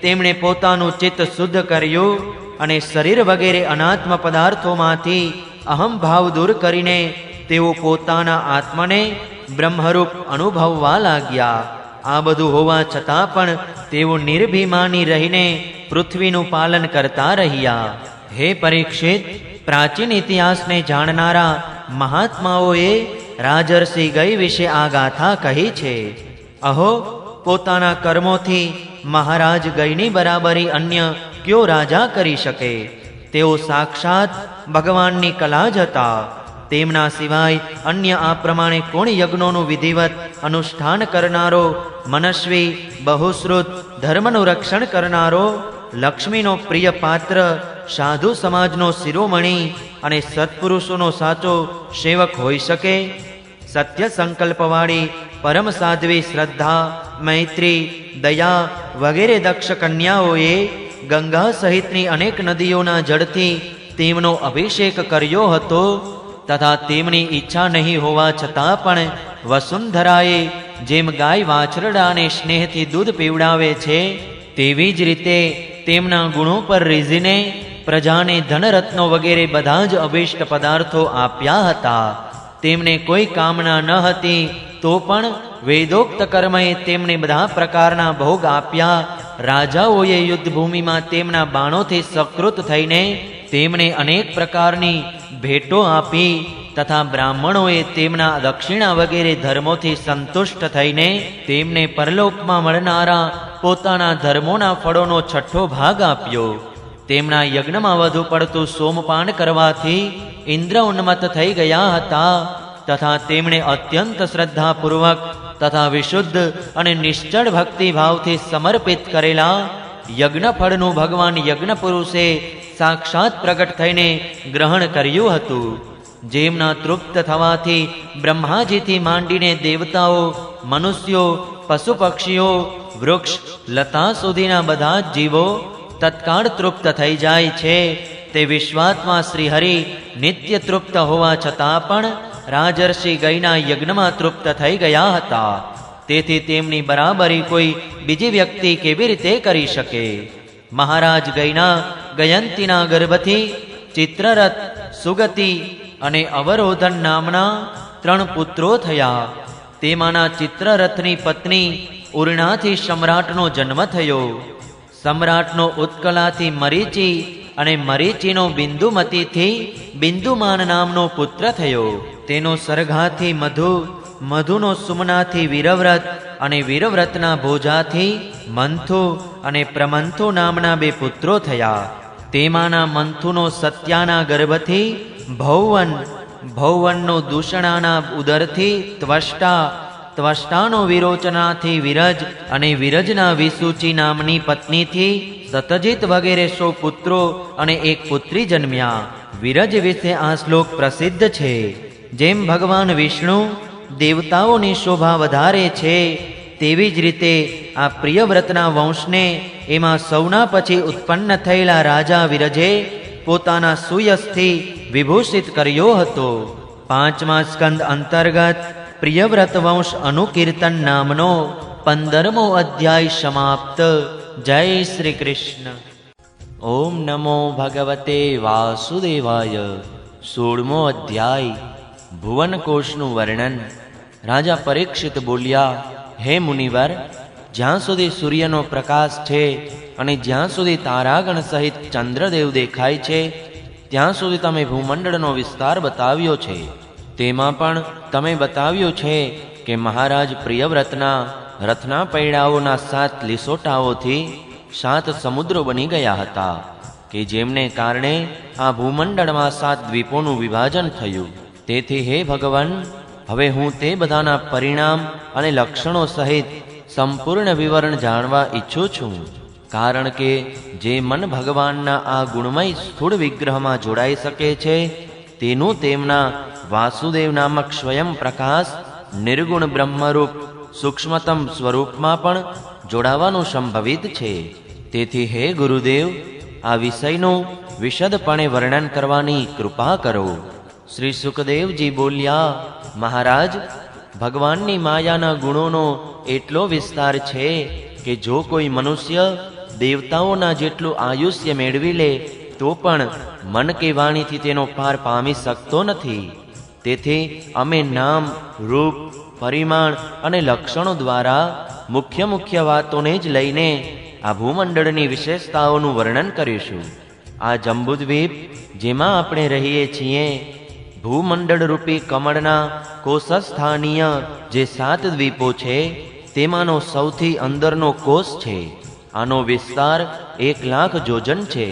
તેમણે પોતાનું ચિત્ત શુદ્ધ કર્યું અને શરીર વગેરે અનાત્મ પદાર્થોમાંથી અહંભાવ દૂર કરીને તેઓ પોતાના આત્માને બ્રહ્મરૂપ અનુભવવા લાગ્યા. આ બધું હોવા છતાં પણ તેઓ નિર્ભિમાની રહીને પૃથ્વીનું પાલન કરતા રહ્યા. હે પરીક્ષિત, પ્રાચીન ઇતિહાસને જાણનારા મહાત્માઓએ રાજર્ષિ ગઈ વિશે આ ગાથા કહી છે. અહો, પોતાના કર્મોથી મહારાજ ગઈની બરાબરી અન્ય કયો રાજા કરી શકે? તેઓ સાક્ષાત ભગવાનની કલા જ હતા. તેમના સિવાય અન્ય આ પ્રમાણે કોણ યજ્ઞોનું વિધિવત અનુષ્ઠાન કરનારો, મનસ્વી, બહુશ્રુત, ધર્મનું રક્ષણ કરનારો, લક્ષ્મીનો પ્રિય પાત્ર, સાધુ સમાજનો શિરોમણી અને સત્પુરુષોનો સાચો સેવક હોઈ શકે? સત્ય સંકલ્પવાળી પરમ સાધ્વી શ્રદ્ધા, મૈત્રી, દયા વગેરે દક્ષ કન્યાઓએ ગંગા સહિતની અનેક નદીઓના જળથી તેમનો અભિષેક કર્યો હતો. તથા તેમની ઈચ્છા નહીં હોવા છતાં પણ વસુંધરાએ જેમ ગાય વાછરડાને સ્નેહથી દૂધ પીવડાવે છે તેવી જ રીતે તેમના ગુણો પર રીઝીને પ્રજાને ધનરત્નો વગેરે બધા જ અભિષ્ટ પદાર્થો આપ્યા હતા. તેમને કોઈ કામના ન હતી તો પણ વેદોક્ત કર્મએ તેમને બધા પ્રકારના ભોગ આપ્યા. રાજાઓએ યુદ્ધભૂમિમાં તેમના બાણોથી સકૃત થઈને તેમને અનેક પ્રકારની ભેટો આપી તથા બ્રાહ્મણોએ તેમના દક્ષિણા વગેરે ધર્મોથી સંતુષ્ટ થઈને તેમને પરલોકમાં મળનારા પોતાના ધર્મોના ફળોનો છઠ્ઠો ભાગ આપ્યો. તેમના યજ્ઞમાં વધુ પડતું સોમપાન કરવાથી ઇન્દ્ર ઉન્મત્ત થઈ ગયા હતા. તથા તેમણે અત્યંત શ્રદ્ધાપૂર્વક તથા વિશુદ્ધ અને નિશ્ચળ ભક્તિભાવથી સમર્પિત કરેલા યજ્ઞફળનું ભગવાન યજ્ઞ પુરુષે સાક્ષાત પ્રગટ થઈને ગ્રહણ કર્યું હતું. જેમના તૃપ્ત થવાથી બ્રહ્માજીથી માંડીને દેવતાઓ, મનુષ્યો, પશુ પક્ષીઓ, વૃક્ષ, લતા સુધીના બધા જ જીવો તત્કાળ તૃપ્ત થઈ જાય છે. તે વિશ્વાત્મા શ્રી હરિ નિત્ય તૃપ્ત હોવા છતાં પણ રાજર્ષિ ગઈના યજ્ઞમાં તૃપ્ત થઈ ગયા હતા. તેથી તેમની બરાબરી કોઈ બીજી વ્યક્તિ કેવી રીતે કરી શકે? મહારાજ ગઈના ગયંતીના ગર્ભથી ચિત્રરથ, સુગતિ અને અવરોધન નામના 3 પુત્રો થયા. તેમાંના ચિત્રરથની પત્ની ઉર્ણાથી સમ્રાટનો જન્મ થયો. સમ્રાટનો ઉત્કલાથી મરીચી અને મરીચીનો બિંદુમતીથી બિંદુમાન નામનો પુત્ર થયો. તેનો સરઘાથી મધુ, મધુનો સુમનાથી વીરવ્રત અને વીરવ્રતના ભોજાથી મંથુ અને પ્રમંથુ નામના 2 પુત્રો થયા. તેમાંના મંથુનો સત્યાના ગર્ભથી ભૌવન, ભૌવનનો દૂષણાના ઉદરથી ત્વષ્ટા, ત્વષ્ટાનો વિરોચનાથી વિરજ અને વિરજના વિસૂચી નામની પત્નીથી સતજીત વગેરે 100 પુત્રો અને 1 પુત્રી જન્મ્યા. વિરજ વિશે આ શ્લોક પ્રસિદ્ધ છે. જેમ ભગવાન વિષ્ણુ દેવતાઓની શોભા વધારે છે તેવી જ રીતે આ પ્રિયવ્રતના વંશને એમાં સૌના પછી ઉત્પન્ન થયેલા રાજા વિરજે પોતાના સુયશથી વિભૂષિત કર્યો હતો. 5મા સ્કંદ અંતર્ગત પ્રિયવ્રત વંશ અનુકીર્તન નામનો 15મો અધ્યાય સમાપ્ત. જય શ્રી કૃષ્ણ. ઓમ નમો ભગવતે વાસુદેવાય. 16મો અધ્યાય ભુવનકોશનું વર્ણન. રાજા પરીક્ષિત બોલ્યા, હે મુનિવર, જ્યાં સુધી સૂર્યનો પ્રકાશ છે અને જ્યાં સુધી તારાગણ સહિત ચંદ્રદેવ દેખાય છે ત્યાં સુધી તમે ભૂમંડળનો વિસ્તાર બતાવ્યો છે. તેમાં પણ તમે બતાવ્યું છે કે મહારાજ પ્રિયવ્રતના રથના પૈડાઓના 7 લીસોટાઓથી 7 સમુદ્રો બની ગયા હતા કે જેમને કારણે આ ભૂમંડળમાં 7 દ્વીપોનું વિભાજન થયું. તેથી હે ભગવાન, હવે હું તે બધાના પરિણામ અને લક્ષણો સહિત સંપૂર્ણ વિવરણ જાણવા ઈચ્છું છું. કારણ કે જે મન ભગવાનના આ ગુણમય સ્થૂળ વિગ્રહમાં જોડાઈ શકે છે તેનું તેમના વાસુદેવ નામક સ્વયં પ્રકાશ નિર્ગુણ બ્રહ્મરૂપ સૂક્ષ્મતમ સ્વરૂપમાં પણ જોડાવાનું સંભવિત છે. તેથી હે ગુરુદેવ, આ વિષયનું વિશદપણે વર્ણન કરવાની કૃપા કરો. શ્રી સુખદેવજી બોલ્યા, મહારાજ, ભગવાનની માયાના ગુણોનો એટલો વિસ્તાર છે કે જો કોઈ મનુષ્ય દેવતાઓના જેટલું આયુષ્ય મેળવી લે તો પણ મન કે વાણીથી તેનો પાર પામી શકતો નથી. તેથી અમે નામ, રૂપ, પરિમાણ અને લક્ષણો દ્વારા મુખ્ય વાતોને જ લઈને આ ભૂમંડળની વિશેષતાઓનું વર્ણન કરીશું. આ જંબુદ્વીપ જેમાં આપણે રહીએ છીએ, ભૂમંડળ રૂપી કમળના કોષસ્થાનીય જે 7 દ્વીપો છે તેમાંનો સૌથી અંદરનો કોષ છે. આનો વિસ્તાર 1,00,000 જોજન છે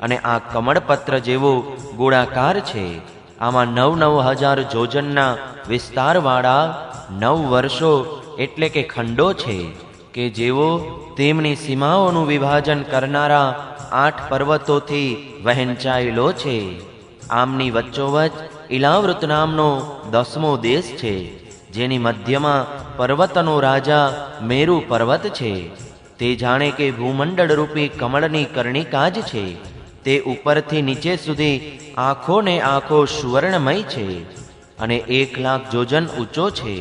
અને આ કમળપત્ર જેવો ગોળાકાર છે. આમાં 9,000 જોજનના વિસ્તારવાળા 9 વર્ષો એટલે કે ખંડો છે કે જેવો તેમની સીમાઓનું વિભાજન કરનારા 8 પર્વતોથી વહેંચાયેલો છે. આમની વચ્ચોવચ્ચ ઇલાવૃત નામનો 10મો દેશ છે, જેની મધ્યમાં પર્વતનો રાજા મેરુ પર્વત છે. તે જાણે કે ભૂમંડળ રૂપી કમળની કર્ણિકા જ છે. તે ઉપરથી નીચે સુધી આખો ને આખો સુવર્ણમય છે અને 1,00,000 જોજન ઊંચો છે.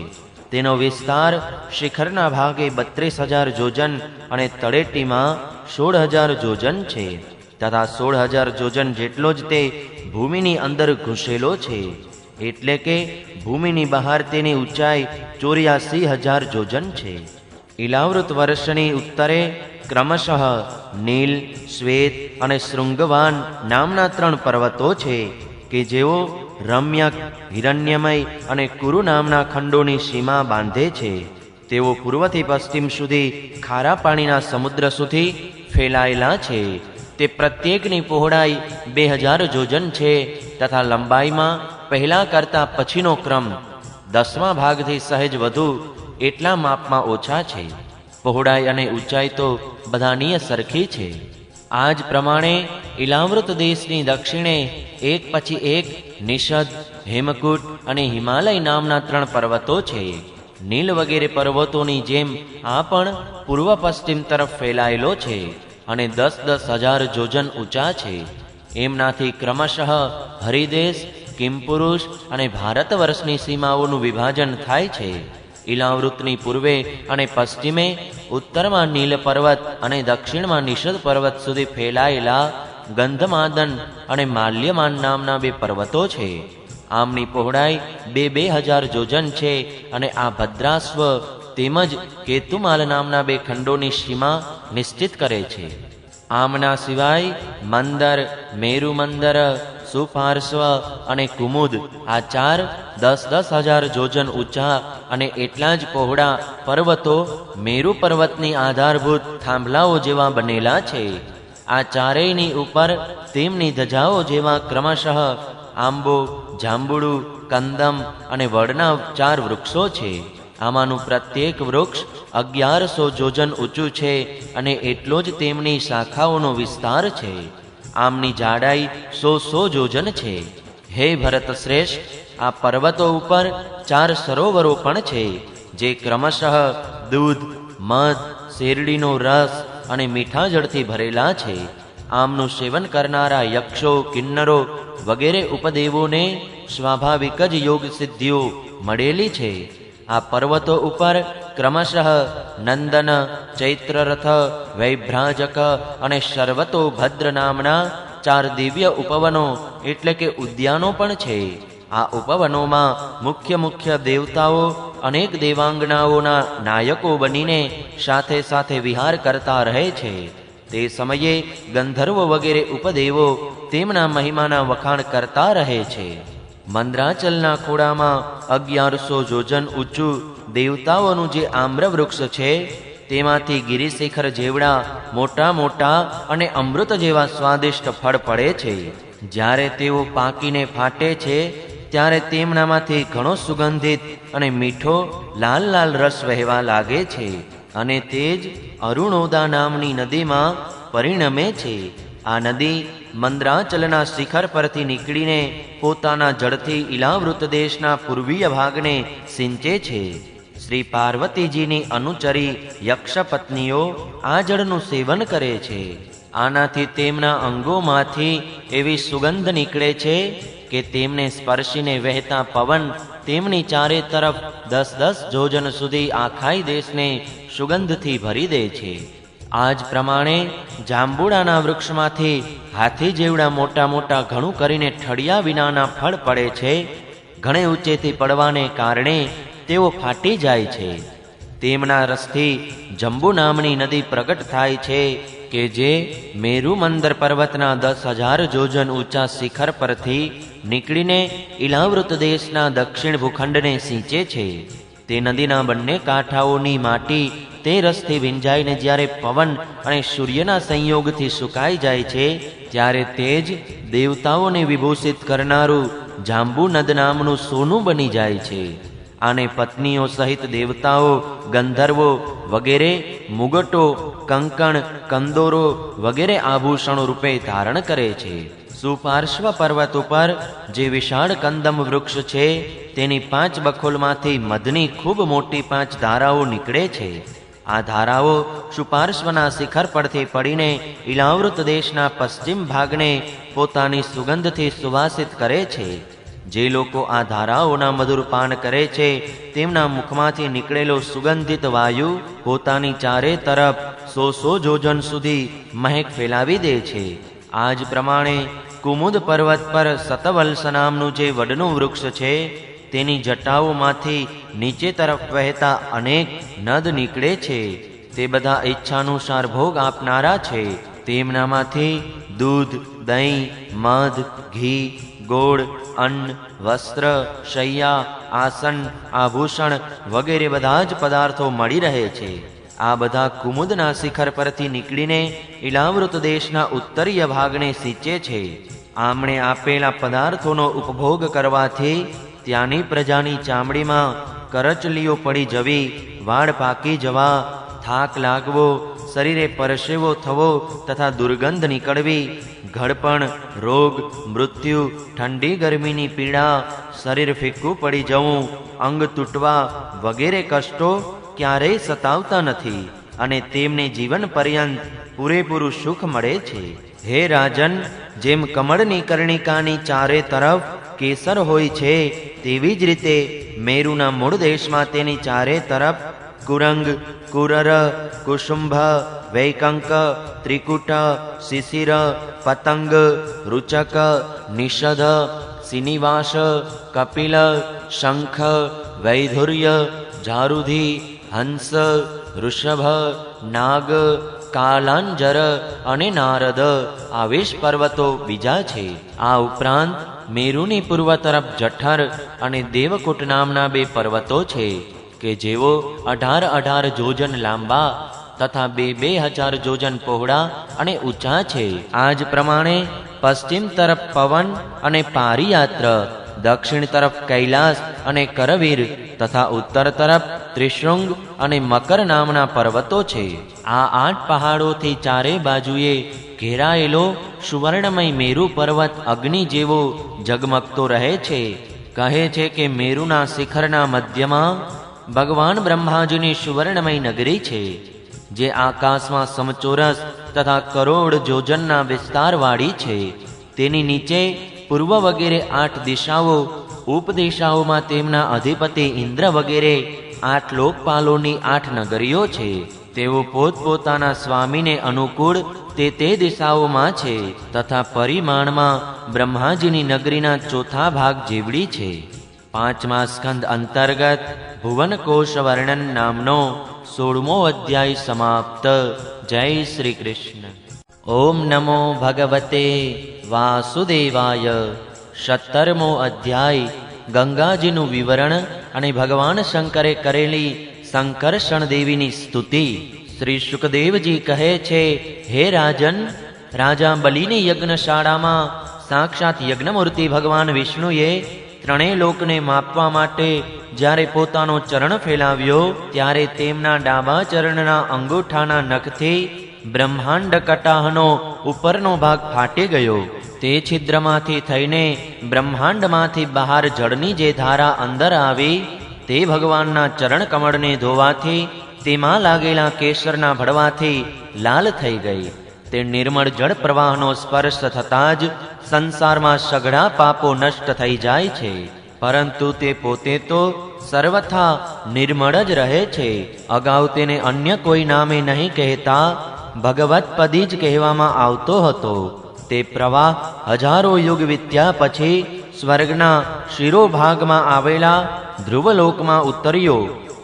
તેનો વિસ્તાર શિખરના ભાગે 32,000 જોજન અને તળેટીમાં 16,000 જોજન છે તથા 16,000 જોજન જેટલો જ તે ભૂમિની અંદર ઘૂસેલો છે. એટલે કે ભૂમિની બહાર તેની ઊંચાઈ 84,000 જોજન છે. ઇલાવૃત વર્ષની ઉત્તરે ક્રમશઃ નીલ, શ્વેત અને શૃંગવાન નામના 3 પર્વતો છે કે જેઓ રમ્યક, હિરણ્યમય અને કુરુ નામના ખંડોની સીમા બાંધે છે. તેઓ પૂર્વથી પશ્ચિમ સુધી ખારા પાણીના સમુદ્ર સુધી ફેલાયેલા છે. તે પ્રત્યેકની પહોળાઈ 2,000 જોજન છે તથા લંબાઈમાં પહેલા કરતા પછીનો ક્રમ 10મા ભાગથી સહેજ વધુ એટલા માપમાં ઓછા છે. પહોળાઈ અને ઊંચાઈ તો બધાનીય સરખી છે. આ જ પ્રમાણે ઇલાવૃત દેશની દક્ષિણે એક પછી એક નિષદ, હેમકૂટ અને હિમાલય નામના 3 પર્વતો છે. નીલ વગેરે પર્વતોની જેમ આ પણ પૂર્વ પશ્ચિમ તરફ ફેલાયેલો છે અને 10,000 જોજન ઊંચા છે. એમનાથી ક્રમશઃ હરિદેશ, કિમપુરુષ અને ભારત વર્ષની સીમાઓનું વિભાજન થાય છે. ઇલાવૃતની પૂર્વે અને પશ્ચિમે ઉત્તરમાં નીલ પર્વત અને દક્ષિણમાં નિષદ પર્વત સુધી ફેલાયેલા ગંધમાદન અને માલ્યમાન નામના 2 પર્વતો છે. આમની પહોળાઈ 2,000 જોજન છે અને આ ભદ્રાશ્વ તેમજ કેતુમાલ નામના 2 ખંડોની સીમા નિશ્ચિત કરે છે. આમના સિવાય મંદર, મેરુ મંદર, સુપાર્શ્વ અને કુમુદ આ 4 10,000 જોજન ઊંચા અને એટલા જ પહોળા પર્વતો મેરુ પર્વતની આધારભૂત થાંભલાઓ જેવા બનેલા છે. આ ચારેયની ઉપર તેમની ધજાઓ જેવા ક્રમશઃ આંબો, જાંબુડું, કંદમ અને વડના 4 વૃક્ષો છે. આમાંનું પ્રત્યેક વૃક્ષ 1,100 જોજન ઊંચું છે અને એટલો જ તેમની શાખાઓનો વિસ્તાર છે. આમની જાડાઈ 100 જોજન છે. હે ભરત શ્રેષ્ઠ, આ પર્વતો ઉપર 4 સરોવરો પણ છે, જે ક્રમશઃ દૂધ, મધ, શેરડીનો રસ અને મીઠા જળથી ભરેલા છે. આમનું સેવન કરનારા યક્ષો, કિન્નરો વગેરે ઉપદેવોને સ્વાભાવિક જ યોગ સિદ્ધિઓ મળેલી છે. આ પર્વતો ઉપર ક્રમશઃ નંદન, ચૈત્રરથ, વૈભ્રાજક અને સર્વતો ભદ્ર નામના 4 દિવ્ય ઉપવનો એટલે કે ઉદ્યાનો પણ છે. આ ઉપવનોમાં મુખ્ય દેવતાઓ અનેક દેવાંગનાઓના નાયકો બનીને સાથે સાથે વિહાર કરતા રહે છે. તે સમયે ગંધર્વો વગેરે ઉપદેવો તેમના મહિમાના વખાણ કરતા રહે છે. મંદ્રાચલના ખોળામાં 1,100 જોજન ઊંચું દેવતાઓનું જે આમ્રવૃક્ષ છે તેમાંથી ગિરિશિખર જેવડા મોટા અને અમૃત જેવા સ્વાદિષ્ટ ફળ પડે છે. જ્યારે તેઓ પાકીને ફાટે છે ત્યારે તેમનામાંથી ઘણો સુગંધિત અને મીઠો લાલ લાલ રસ વહેવા લાગે છે અને તે જ અરુણોદા નામની નદીમાં પરિણમે છે. આ નદી મંદ્રાચલના શિખર પરથી નીકળીને પોતાના જળથી ઇલાવૃત દેશના પૂર્વીય ભાગને સિંચે છે. શ્રી પાર્વતીજીની અનુચરી યક્ષપત્નીઓ આ જળનું સેવન કરે છે. આનાથી તેમના અંગોમાંથી એવી સુગંધ નીકળે છે કે તેમને સ્પર્શીને વહેતા પવન તેમની ચારે તરફ 10-10 જોજન સુધી આખાય દેશને સુગંધથી ભરી દે છે. આ જ પ્રમાણે જાંબુડાના વૃક્ષમાંથી હાથી જેવડા મોટા મોટા ઘણું કરીને ઠળિયા વિનાના ફળ પડે છે. ઘણે ઊંચેથી પડવાને કારણે તેઓ ફાટી જાય છે. તેમના રસથી જંબુ નામની નદી પ્રગટ થાય છે કે જે મેરુ મંદર પર્વતના 10,000 જોજન ઊંચા શિખર પરથી નીકળીને ઇલાવૃત દેશના દક્ષિણ ભૂખંડને સિંચે છે. તે નદીના બંને કાંઠાઓની માટી તે રસથી વિંજાઈને જ્યારે પવન અને સૂર્યના સંયોગથી સુકાઈ જાય છે ત્યારે તે જ દેવતાઓને વિભૂષિત કરનારું જાંબુનદ નામનું સોનું બની જાય છે. આને પત્નીઓ સહિત દેવતાઓ, ગંધર્વો વગેરે મુગટો, કંકણ, કંદોરો વગેરે આભૂષણો રૂપે ધારણ કરે છે. સુપાર્શ્વ પર્વત ઉપર જે વિશાળ કંદમ વૃક્ષ છે તેની 5 બખોલમાંથી મધની ખૂબ મોટી 5 ધારાઓ નીકળે છે. આ ધારાઓ સુપાર્શ્વના શિખર પરથી પડીને ઇલાવૃત દેશના પશ્ચિમ ભાગને પોતાની સુગંધથી સુવાસિત કરે છે. જે લોકો આ ધારાઓના મધુર પાન કરે છે તેમના મુખમાંથી નીકળેલો સુગંધિત વાયુ પોતાની ચારે તરફ 100 જોજન સુધી મહેક ફેલાવી દે છે. આ જ પ્રમાણે કુમુદ પર્વત પર સતવલ્સ નામનું જે વડનું વૃક્ષ છે તેની જટાઓમાંથી નીચે તરફ વહેતા અનેક નદ નીકળે છે. તે બધા ઈચ્છાનુસાર ભોગ આપનારા છે. તેમનામાંથી દૂધ, દહીં, મધ, ઘી, ગોળ, અન્ન, વસ્ત્ર, શૈયા, આસન, આભૂષણ વગેરે બધા જ પદાર્થો મળી રહે છે. આ બધા કુમુદના શિખર પરથી નીકળીને ઇલાવૃત દેશના ઉત્તરીય ભાગને સિંચે છે. આમણે આપેલા પદાર્થોનો ઉપભોગ કરવાથી ત્યાંની પ્રજાની ચામડીમાં કરચલીઓ પડી જવી, વાળ પાકી જવા, થાક લાગવો, શરીરે પરસેવો થવો તથા દુર્ગંધ નીકળવી, ઘડપણ, રોગ, મૃત્યુ, ઠંડી ગરમીની પીડા, શરીર ફીક્કું પડી જવું, અંગ તૂટવા વગેરે કષ્ટો ક્યારેય સતાવતા નથી અને તેમને જીવન પર્યંત પૂરેપૂરું સુખ મળે છે. હે રાજન, જેમ કમળની કર્ણિકાની ચારે તરફ કેસર હોય છે તેવી જ રીતે મેરુના મૂળ દેશમાં તેની ચારે તરફ કુરંગ, કુરર, કુસુંભ, વૈકંક, ત્રિકુટ, શિશિર, પતંગ, રૂચક, નિષધ, સિનિવાસ, કપિલ, શંખ, વૈધુર્ય, જારુધિ, હંસ, ઋષભ, નાગ, કાલાંજર અને નારદ આ 20 પર્વતો બીજા છે. આ ઉપરાંત મેરુની પૂર્વ તરફ જઠર અને દેવકૂટ નામના 2 પર્વતો છે કે જેઓ 18 જોજન લાંબા તથા 2,000 જોજન પહોળા અને ઊંચા છે. આ જ પ્રમાણે પશ્ચિમ તરફ પવન અને પારિયાત્ર, દક્ષિણ તરફ કૈલાસ અને કરવીર તથા ઉત્તર તરફ ત્રિશૃંગ અને મકર નામના પર્વતો છે. આ 8 પહાડોથી ચારે બાજુએ ઘેરાયેલો સુવર્ણમય મેરુ પર્વત અગ્નિ જેવો ઝગમગતો રહે છે. કહે છે કે મેરુના શિખરના મધ્યમાં ભગવાન બ્રહ્માજીની સુવર્ણમય નગરી છે જે આકાશમાં સમચોરસ તથા કરોડ જોજનના વિસ્તારવાળી છે. તેની નીચે પૂર્વ વગેરે 8 દિશાઓ, ઉપદિશાઓમાં તેમના અધિપતિ ઇન્દ્ર વગેરે 8 લોકપાલોની 8 નગરીઓ છે. તેઓ પોતપોતાના સ્વામીને અનુકૂળ તે દિશાઓમાં છે તથા પરિમાણમાં બ્રહ્માજીની નગરીના ચોથા ભાગ જેવડી છે. 5મા સ્કંદ અંતર્ગત ભુવનકોશ વર્ણન નામનો 16મો અધ્યાય સમાપ્ત. જય શ્રી કૃષ્ણ. ઓમ નમો ભગવતે વાસુદેવાય. 17મો અધ્યાય ગંગાજીનું વિવરણ અને ભગવાન શંકરે કરેલી સંકર્ષણ દેવીની સ્તુતિ. શ્રી શુકદેવજી કહે છે, હે રાજન, રાજા બલિની યજ્ઞશાળામાં સાક્ષાત યજ્ઞમૂર્તિ ભગવાન વિષ્ણુએ ત્રણેય લોકને માપવા માટે જ્યારે પોતાનો ચરણ ફેલાવ્યો ત્યારે તેમના ડાબા ચરણના અંગૂઠાના નખથી બ્રહ્માંડ કટાહનો ઉપરનો ભાગ ફાટી ગયો. તે છિદ્રમાંથી થઈને બ્રહ્માંડમાંથી બહાર જળની જે ધારા અંદર આવી તે ભગવાનના ચરણ કમળને ધોવાથી તેમાં લાગેલા કેસરના ભળવાથી લાલ થઈ ગઈ. તે નિર્મળ જળ પ્રવાહનો સ્પર્શ થતાં જ સંસારમાં સઘળા પાપો નષ્ટ થઈ જાય છે. પરંતુ તે પોતે તો સર્વથા નિર્મળ જ રહે છે. અગાઉ તેને અન્ય કોઈ નામે નહીં કહેતા ભગવત પદી જ કહેવામાં આવતો હતો. તે પ્રવાહ હજારો યુગ વીત્યા પછી સ્વર્ગના શિરોભાગમાં આવેલા ધ્રુવલોકમાં ઉતર્યો,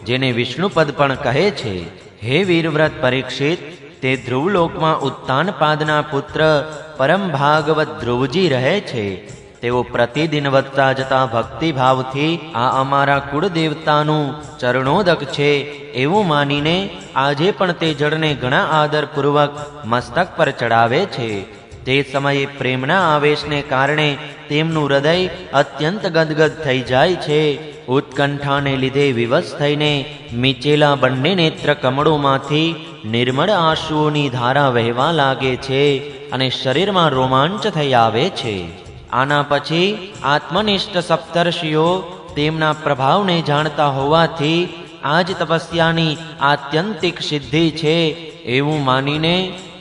જેને વિષ્ણુપદ પણ કહે છે. હે વીરવ્રત પરીક્ષિત, તે ધ્રુવલોકમાં ઉત્તાનપાદના પુત્ર પરમ ભાગવત ધ્રુવજી રહે છે. તેઓ પ્રતિદિન વધતા જતા ભક્તિભાવથી આ અમારા કુળદેવતાનું ચરણોદક છે એવું માનીને આજે પણ તે જળને ઘણા આદરપૂર્વક મસ્તક પર ચડાવે છે. તે સમયે પ્રેમના આવેશને કારણે તેમનું હૃદય અત્યંત ગદગદ થઈ જાય છે. ઉત્કંઠાને લીધે વિવશ થઈને મીચેલા બંને નેત્ર કમળોમાંથી નિર્મળ આંસુઓની ધારા વહેવા લાગે છે અને શરીરમાં રોમાંચ થઈ આવે છે. આના પછી આત્મનિષ્ઠ સપ્તર્ષિઓ તેમના પ્રભાવને જાણતા હોવાથી આજ તપસ્યાની આત્યંતિક સિદ્ધિ છે એવું માનીને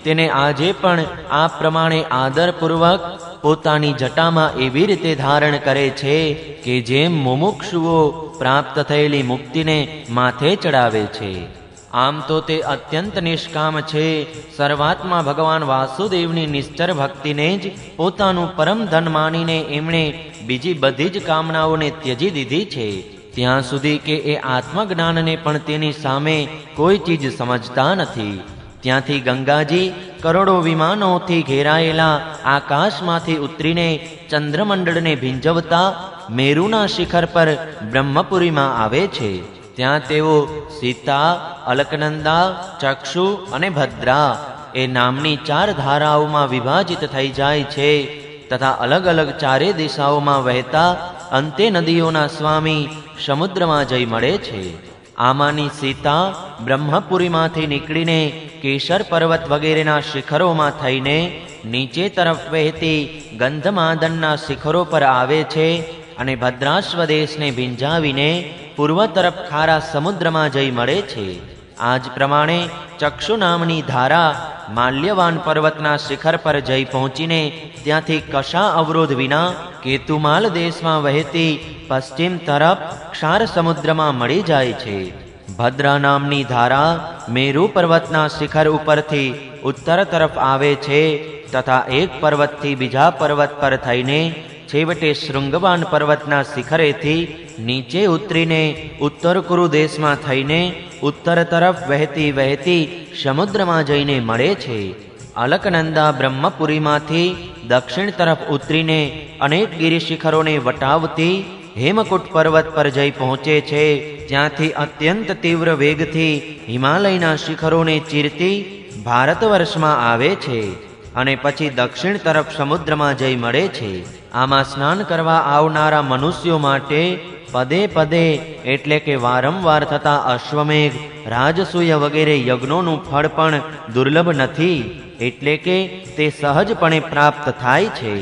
તેને આજે પણ આ પ્રમાણે આદરપૂર્વક પોતાની જટામાં એવી રીતે ધારણ કરે છે કે જેમ મુમુક્ષુઓ પ્રાપ્ત થયેલી મુક્તિને માથે ચડાવે છે. આમ તો તે અત્યંત નિષ્કામ છે. સર્વાત્મા ભગવાન વાસુદેવની નિશ્ચર ભક્તિને જ પોતાનું પરમ ધન માનીને એમણે બીજી બધી જ કામનાઓને ત્યજી દીધી છે. ત્યાં સુધી કે એ આત્મજ્ઞાનને પણ તેની સામે કોઈ ચીજ સમજતા નથી. ત્યાંથી ગંગાજી કરોડો વિમાનોથી ઘેરાયેલા આકાશમાંથી ઉતરીને ચંદ્રમંડળને ભીંજવતા મેરુના શિખર પર બ્રહ્મપુરીમાં આવે છે. ત્યાં તેઓ સીતા, અલકનંદા, ચક્ષુ અને ભદ્રા એ નામની 4 ધારાઓમાં વિભાજિત થઈ જાય છે તથા અલગ અલગ 4 દિશાઓમાં વહેતા અંતે નદીઓના સ્વામી સમુદ્રમાં જઈ મળે છે. આમાંની સીતા બ્રહ્મપુરીમાંથી નીકળીને કેસર પર્વત વગેરેના શિખરોમાં થઈને નીચે તરફ વહેતી ગંધમાદનના શિખરો પર આવે છે અને ભદ્રાશ્વદેશને ભીંજાવીને પૂર્વ તરફ ખારા સમુદ્રમાં જઈ મળે છે. આ જ પ્રમાણે ચક્ષુ નામની ધારા માલ્યવાન પર્વતના શિખર પર જઈ પહોંચીને ત્યાંથી કશા અવરોધ વિના કેતુમાલ દેશમાં વહેતી પશ્ચિમ તરફ ક્ષાર સમુદ્રમાં મળી જાય છે. ભદ્રા નામની ધારા મેરુ પર્વતના શિખર ઉપરથી ઉત્તર તરફ આવે છે તથા એક પર્વતથી બીજા પર્વત પર થઈને છેવટે શૃંગવાન પર્વતના શિખરેથી નીચે ઉતરીને ઉત્તર કુરુ દેશમાં થઈને ઉત્તર તરફ વહેતી વહેતી સમુદ્રમાં જઈને મળે છે. અલકનંદા બ્રહ્મપુરીમાંથી દક્ષિણ તરફ ઉતરીને અનેક ગિરિશિખરોને વટાવતી હેમકુટ પર્વત પર જઈ પહોંચે છે. ત્યાંથી અત્યંત તીવ્ર વેગથી હિમાલયના શિખરોને ચીરતી ભારત વર્ષમાં આવે છે અને પછી દક્ષિણ તરફ સમુદ્રમાં જઈ મળે છે. આમાં સ્નાન કરવા આવનારા મનુષ્યો માટે પદે પદે એટલે કે વારંવાર થતા અશ્વમેઘ, રાજસૂય વગેરે યજ્ઞોનું ફળ પણ દુર્લભ નથી, એટલે કે તે સહજપણે પ્રાપ્ત થાય છે.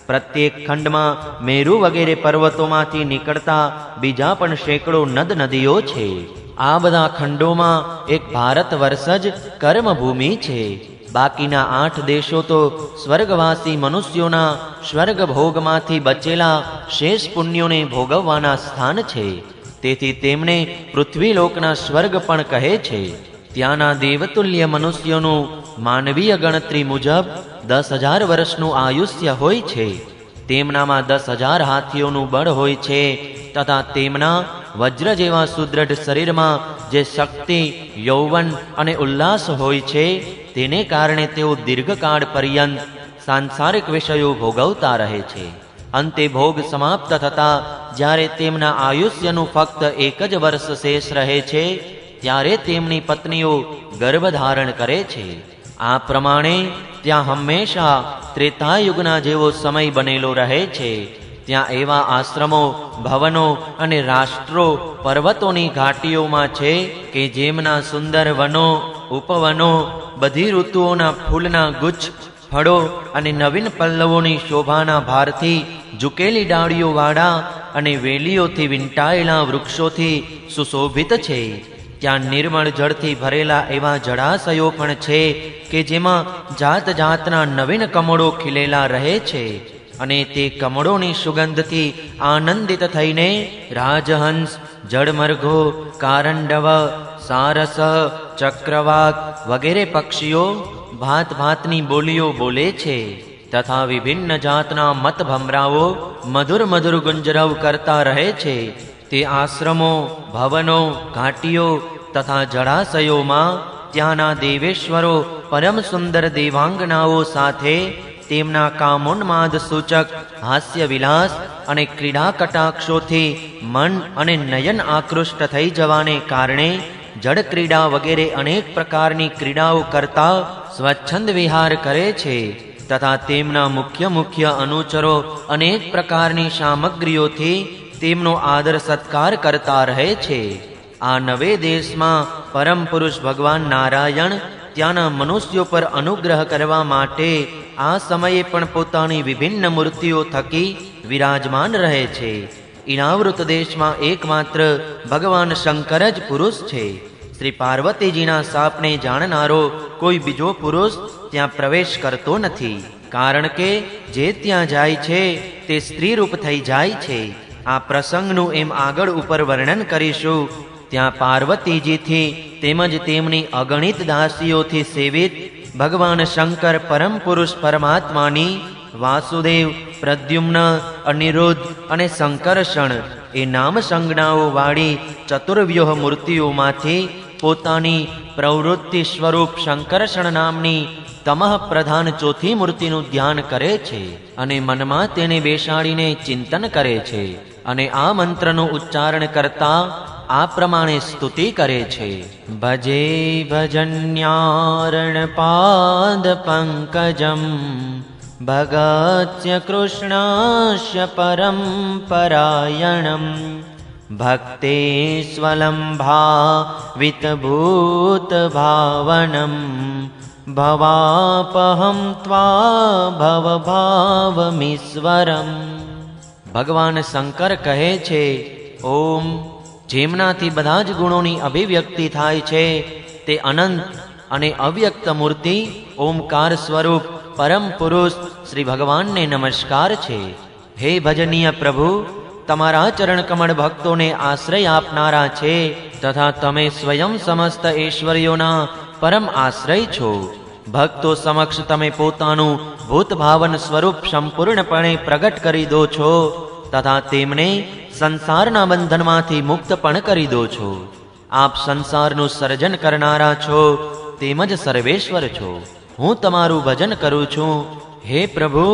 પ્રત્યેક ખંડમાં મેરુ વગેરે પર્વતોમાંથી નીકળતા બીજા પણ સેંકડો નદ નદીઓ છે. આ બધા ખંડોમાં એક ભારત વર્ષ જ કર્મભૂમિ છે. બાકીના 8 દેશો તો સ્વર્ગવાસી મનુષ્યોના સ્વર્ગ ભોગમાંથી બચેલા શેષ પુણ્યોને ભોગવવાના સ્થાન છે. તેથી તેમને પૃથ્વીલોકના સ્વર્ગ પણ કહે છે. ત્યાંના દેવતુલ્ય મનુષ્યોનું માનવીય ગણતરી મુજબ 10,000 વર્ષનું આયુષ્ય હોય છે. તેમનામાં 10,000 હાથીઓનું બળ હોય છે તથા તેમના વજ્ર જેવા સુદૃઢ શરીરમાં જે શક્તિ, યૌવન અને ઉલ્લાસ હોય છે તેને કારણે તેઓ દીર્ઘકાળ પર્યંત સાંસારિક વિષયો ભોગવતા રહે છે. અંતે ભોગ સમાપ્ત થતા જ્યારે તેમના આયુષ્યનું ફક્ત 1 જ વર્ષ શેષ રહે છે ત્યારે તેમની પત્નીઓ ગર્ભધારણ કરે છે. આ પ્રમાણે ત્યાં હંમેશા ત્રેતાયુગના જેવો સમય બનેલો રહે છે. ત્યાં એવા આશ્રમો, ભવનો અને રાષ્ટ્રો પર્વતોની ઘાટીઓમાં છે કે જેમના સુંદર વનો, ઉપવનો, બધી ઋતુઓના ફૂલના ગુચ્છ, ફળો અને નવીન પલ્લવોની શોભાના ભારથી ઝૂકેલી ડાળીઓવાળા અને વેલીઓથી વીંટાયેલા વૃક્ષોથી સુશોભિત છે. ત્યાં નિર્મળ જળથી ભરેલા એવા જળાશયો પણ છે કે જેમાં જાત જાતના નવીન કમળો ખીલેલા રહે છે અને તે કમળોની સુગંધથી આનંદિત થઈને રાજહંસ, જળમર્ઘો, કારંડવ, સારસ, ચક્રવાક વગેરે પક્ષીઓ ભાત ભાતની બોલીઓ બોલે છે તથા વિભિન્ન જાતના મત ભમરાઓ મધુર મધુર ગુંજરાવ કરતા રહે છે. તે આશ્રમો, ભવનો, ઘાટીઓ તથા જળાશયોમાં ત્યાંના દેવેશ્વરો પરમ સુંદર દેવાંગનાઓ સાથે તેમના કામોન્માદ સૂચક હાસ્ય વિલાસ અને ક્રીડા કટાક્ષોથી મન અને નયન આકૃષ્ટ થઈ જવાને કારણે જળ ક્રીડા વગેરે અનેક પ્રકારની ક્રીડાઓ કરતા સ્વચ્છંદ વિહાર કરે છે તથા તેમના મુખ્ય અનુચરો અનેક પ્રકારની સામગ્રીઓથી તેમનો આદર સત્કાર કરતા રહે છે. આ નવે દેશમાં પરમ પુરુષ ભગવાન નારાયણ ત્યાંના મનુષ્યો પર અનુગ્રહ કરવા માટે આ સમયે પણ પોતાની વિભિન્ન મૂર્તિઓ થકી વિરાજમાન રહે છે. ઇનાવૃત દેશમાં એકમાત્ર ભગવાન શંકર જ પુરુષ છે. શ્રી પાર્વતીજીના શાપને જાણનારો કોઈ બીજો પુરુષ ત્યાં પ્રવેશ કરતો નથી, કારણ કે જે ત્યાં જાય છે તે સ્ત્રીરૂપ થઈ જાય છે. આ પ્રસંગનું એમ આગળ ઉપર વર્ણન કરીશું. ત્યાં પાર્વતીજીથી તેમજ તેમની અગણિત દાસીઓથી સેવિત ભગવાન શંકર પરમ પુરુષ પરમાત્માની વાસુદેવ, પ્રદ્યુમ્ન, અનિરુદ્ધ અને સંકર્ષણ એ નામ સંજ્ઞાઓ વાળી ચતુર્વ્યુહ મૂર્તિઓમાંથી પોતાની પ્રવૃત્તિ સ્વરૂપ સંકર્ષણ નામની તમઃ પ્રધાન ચોથી મૂર્તિનું ધ્યાન કરે છે અને મનમાં તેને બેસાડીને ચિંતન કરે છે અને આ મંત્રનું ઉચ્ચારણ કરતા આ પ્રમાણે સ્તુતિ કરે છે. ભજે ભજન્યારણ પાદ પંકજમ ભગત્ય કૃષ્ણસ્ય પરમ પરાયણમ ભક્તેસ્વલંભા વિતભૂત ભાવનમ ભવાપહમ ત્વા ભવભાવમીશ્વરમ. ભગવાન શંકર કહે છે, ઓમ, જેમનાથી બધા જ ગુણોની અભિવ્યક્તિ થાય છે તે અનંત અને અવ્યક્ત મૂર્તિ ઓમકાર સ્વરૂપ પરમ પુરુષ શ્રી ભગવાનને નમસ્કાર છે. હે ભજનીય પ્રભુ, તમારા ચરણ કમળ ભક્તોને આશ્રય આપનારા છે તથા તમે સ્વયં સમસ્ત ઐશ્વર્યોના પરમ આશ્રય છો. ભક્તો સમક્ષ તમે પોતાનું ભૂતભાવન સ્વરૂપ સંપૂર્ણપણે પ્રગટ કરી દો છો તથા તેમને સંસારના બંધનમાંથી મુક્ત પણ કરી દો છો. આપ સંસારનું સર્જન કરનારા છો તેમજ સર્વેશ્વર છો. હું તમારું ભજન કરું છું. હે પ્રભુ,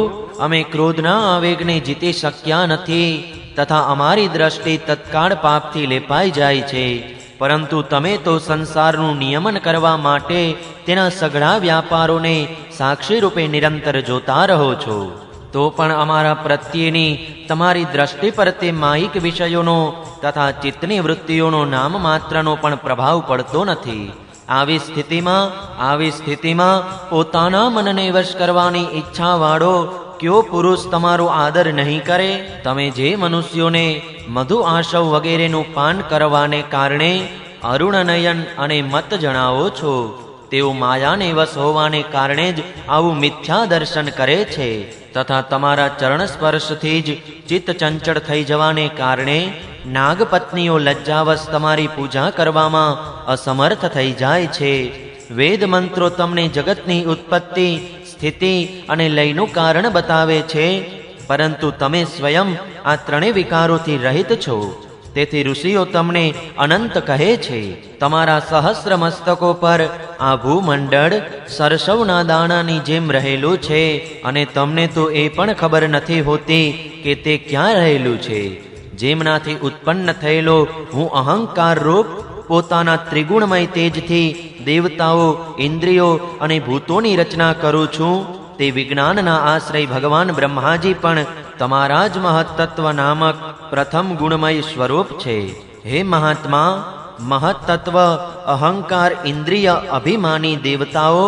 અમે ક્રોધના આવેગને જીતી શક્યા નથી તથા અમારી દ્રષ્ટિ તત્કાળ પાપથી લેપાઈ જાય છે, પરંતુ તમે તો સંસારનું નિયમન કરવા માટે તેના સઘળા વ્યાપારોને સાક્ષી રૂપે નિરંતર જોતા રહો છો. તો પણ અમારા પ્રત્યેની તમારી દ્રષ્ટિ પર તે માયિક વિષયોનો તથા ચિત્તની વૃત્તિઓનો નામ માત્રનો પણ પ્રભાવ પડતો નથી. આવી સ્થિતિમાં પોતાના મનને વશ કરવાની ઈચ્છાવાળો કયો પુરુષ તમારો આદર નહીં કરે? તમે જે મનુષ્યોને મધુ આશવ વગેરેનું પાન કરવાને કારણે અરુણનયન અને મત જણાવો છો, તેઓ માયાને વશ હોવાને કારણે જ આવું મિથ્યા દર્શન કરે છે તથા તમારા ચરણ સ્પર્શથી જ ચિત્ત ચંચળ થઈ જવાને કારણે નાગપત્નીઓ લજ્જાવશ તમારી પૂજા કરવામાં અસમર્થ થઈ જાય છે. વેદ મંત્રો તમને જગતની ઉત્પત્તિ, સ્થિતિ અને લયનું કારણ બતાવે છે, પરંતુ તમે સ્વયં આ ત્રણેય વિકારોથી રહિત છો. તેથી ઋષિઓ તમને અનંત કહે છે. તમારા સહસ્ર મસ્તકો પર આ ભૂમંડળ સરસવના દાણાની જેમ રહેલું છે અને તમને તો એ પણ ખબર નથી હોતી કે તે ક્યાં રહેલું છે. જેમનાથી ઉત્પન્ન થયેલો હું અહંકાર રૂપ પોતાના ત્રિગુણમય તેજથી દેવતાઓ, ઇન્દ્રિયો અને ભૂતોની રચના કરું છું, તે વિજ્ઞાનના આશ્રય ભગવાન બ્રહ્માજી પણ તમારા જ મહત્તત્વ નામક પ્રથમ ગુણમય સ્વરૂપ છે. હે મહાત્મા, મહત્તત્વ, અહંકાર, ઇન્દ્રિય, અભિમાની દેવતાઓ,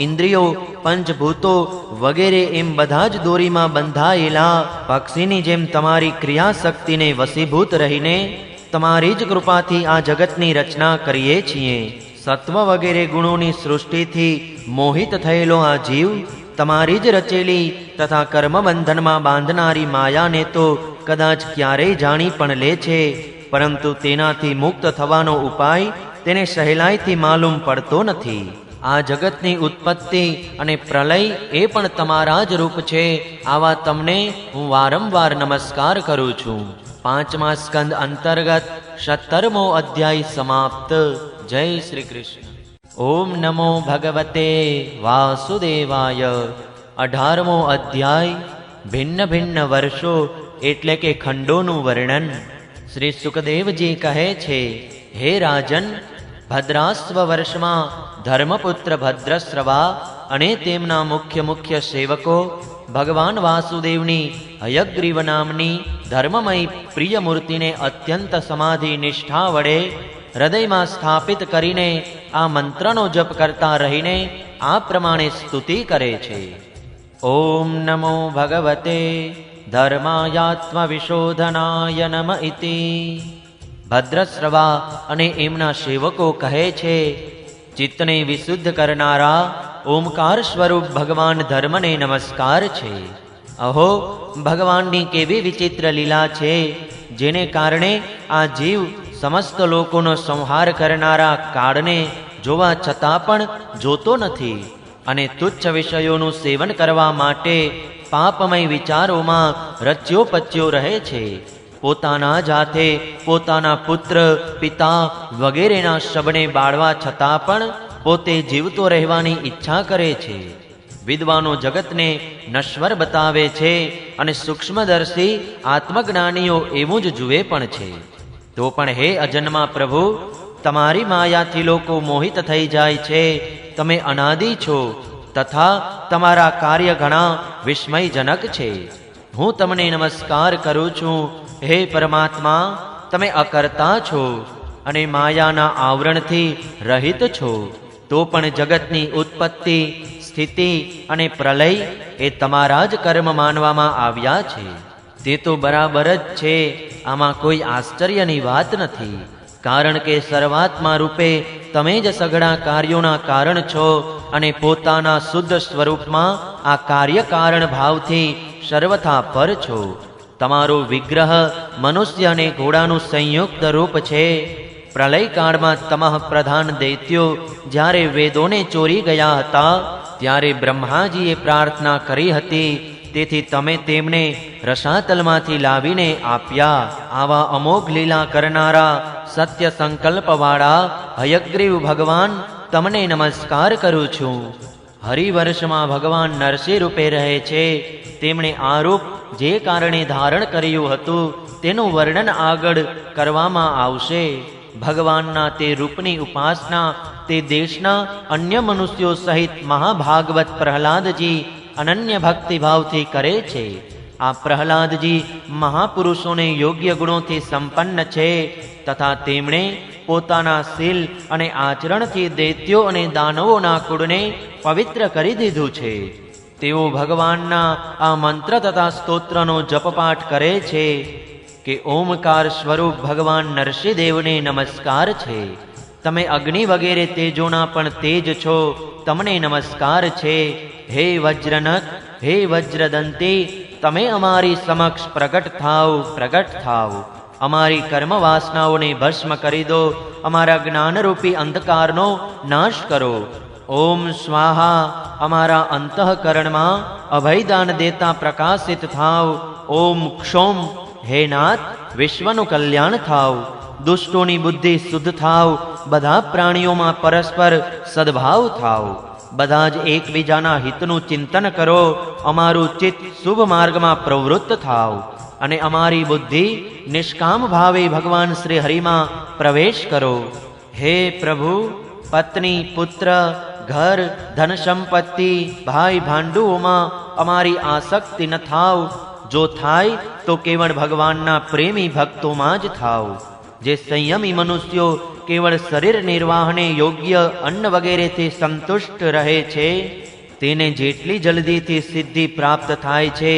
ઇન્દ્રિયો, પંચભૂતો વગેરે એમ બધા જ દોરીમાં બંધાયેલા પક્ષીની જેમ તમારી ક્રિયાશક્તિને વશીભૂત રહીને તમારી જ કૃપાથી આ જગતની રચના કરીએ છીએ. સત્વ વગેરે ગુણોની સૃષ્ટિથી મોહિત થયેલો આ જીવ તમારી જ રચેલી તથા કર્મબંધનમાં બાંધનારી માયાને તો કદાચ ક્યારેય જાણી પણ લે છે, પરંતુ તેનાથી મુક્ત થવાનો ઉપાય તેને સહેલાઈથી માલુમ પડતો નથી. આ જગતની ઉત્પત્તિ અને પ્રલય એ પણ તમારા જ રૂપ છે. આવા તમને હું વારંવાર નમસ્કાર કરું છું. 5મા સ્કંદ અંતર્ગત 17મો અધ્યાય સમાપ્ત. જય શ્રી કૃષ્ણ. ઓમ નમો ભગવતે વાસુદેવાય. 18મો અધ્યાય ભિન્ન ભિન્ન વર્ષો એટલે કે ખંડોનું વર્ણન. શ્રી સુખદેવજી કહે છે, હે રાજન, ભદ્રાસ્વ વર્ષમાં ધર્મપુત્ર ભદ્રશ્રવા અને તેમના મુખ્ય સેવકો ભગવાન વાસુદેવની હયગ્રીવ નામની ધર્મમય પ્રિય મૂર્તિને અત્યંત સમાધિ નિષ્ઠા વડે હૃદયમાં સ્થાપિત કરીને આ મંત્રનો જપ કરતા રહીને આ પ્રમાણે સ્તુતિ કરે છે. ઓમ નમો ભગવતે ધર્માયાત્મવિશોધનાય નમ ઇતિ. ભદ્રશ્રવા અને એમના સેવકો કહે છે, ચિત્તને વિશુદ્ધ કરનારા ઓમકાર સ્વરૂપ ભગવાન ધર્મને નમસ્કાર છે. અહો, ભગવાનની કેવી વિચિત્ર લીલા છે, જેને કારણે આ જીવ સમસ્ત લોકોનો સંહાર કરનારા કાળને જોવા છતાં પણ જોતો નથી અને તુચ્છ વિષયોનું સેવન કરવા માટે પાપમય વિચારોમાં રચ્યો પચ્યો રહે છે. પોતાના જ હાથે પોતાના પુત્ર, પિતા વગેરેના શબને બાળવા છતાં પણ પોતે જીવતો રહેવાની ઈચ્છા કરે છે. વિદ્વાનો જગતને નશ્વર બતાવે છે અને સૂક્ષ્મદર્શી આત્મજ્ઞાનીઓ એવું જ જુએ પણ છે. તો પણ હે અજન્મા પ્રભુ, તમારી માયાથી લોકો મોહિત થઈ જાય છે. તમે અનાદિ છો તથા તમારા કાર્ય ઘણા વિસ્મયજનક છે. હું તમને નમસ્કાર કરું છું. હે પરમાત્મા, તમે અકર્તા છો અને માયાના આવરણથી રહિત છો. તો પણ જગતની ઉત્પત્તિ, સ્થિતિ અને પ્રલય એ તમારા જ કર્મ માનવામાં આવ્યા છે. તે તો બરાબર જ છે. આમાં કોઈ આશ્ચર્યની વાત નથી, કારણ કે સર્વાત્મા રૂપે તમે જ સઘળા કાર્યોના કારણ છો અને પોતાના શુદ્ધ સ્વરૂપમાં આ કાર્ય કારણ ભાવથી સર્વથા પર છો. તમારો વિગ્રહ મનુષ્ય અને ઘોડાનું સંયુક્ત રૂપ છે. પ્રલયકાળમાં તમઃ પ્રધાન દૈત્યો જ્યારે વેદોને ચોરી ગયા હતા ત્યારે બ્રહ્માજીએ પ્રાર્થના કરી હતી, તેથી તમે તેમને રસાતલમાંથી લાવીને આપ્યા. આવા અમોઘ લીલા કરનારા સત્ય સંકલ્પવાળા હયગ્રીવ ભગવાન, તમને નમસ્કાર કરું છું. હરિવર્ષમાં ભગવાન નરસિંહ રૂપે રહે છે. તેમણે આ રૂપ જે કારણે ધારણ કર્યું હતું તેનું વર્ણન આગળ કરવામાં આવશે. ભગવાનના તે રૂપની ઉપાસના તે દેશના અન્ય મનુષ્યો સહિત મહાભાગવત પ્રહલાદજી અનન્ય ભક્તિભાવથી કરે છે. આ પ્રહલાદજી મહાપુરુષોને યોગ્ય ગુણોથી સંપન્ન છે તથા તેમણે પોતાના શીલ અને આચરણથી દૈત્યો અને દાનવોના કુળને પવિત્ર કરી દીધું છે. તેઓ ભગવાનના આ મંત્ર તથા સ્તોત્રનો જપપાઠ કરે છે કે ઓમકાર સ્વરૂપ ભગવાન નરસિંહદેવને નમસ્કાર છે. તમે અગ્નિ વગેરે તેજોના પણ તેજ છો, તમને નમસ્કાર છે. હે વજ્રનક, હે વજ્રદંતી, તમે અમારી સમક્ષ પ્રગટ થાવ. અમારી કર્મ વાસનાઓને ભસ્મ કરી દો. અમારા જ્ઞાનરૂપી અંધકારનો નાશ કરો. ઓમ સ્વાહા, અમારા અંતઃકરણમાં અભયદાન દેતા પ્રકાશિત થાવ. ઓમ ક્ષોમ, હે નાથ, વિશ્વનું કલ્યાણ થાવ. દુષ્ટોની બુદ્ધિ શુદ્ધ થાવ. બધા પ્રાણીઓમાં પરસ્પર સદભાવ થાવ. બધા જ એકબીજાના હિતનું ચિંતન કરો. અમારું ચિત્ત શુભ માર્ગમાં પ્રવૃત્ત થાવ અને અમારી બુદ્ધિ નિષ્કામ ભાવે ભગવાન શ્રી હરિમાં પ્રવેશ કરો. હે પ્રભુ, પત્ની, પુત્ર, ઘર, ધન સંપત્તિ, ભાઈ ભાંડુઓમાં અમારી આસક્તિ ન થાવ. જો થાય તો કેવળ ભગવાનના પ્રેમી ભક્તોમાં જ થાવ. જે સંયમી મનુષ્યો કેવળ શરીર નિર્વાહને યોગ્ય અન્ન વગેરેથી સંતુષ્ટ રહે છે, તેને જેટલી જલ્દીથી સિદ્ધિ પ્રાપ્ત થાય છે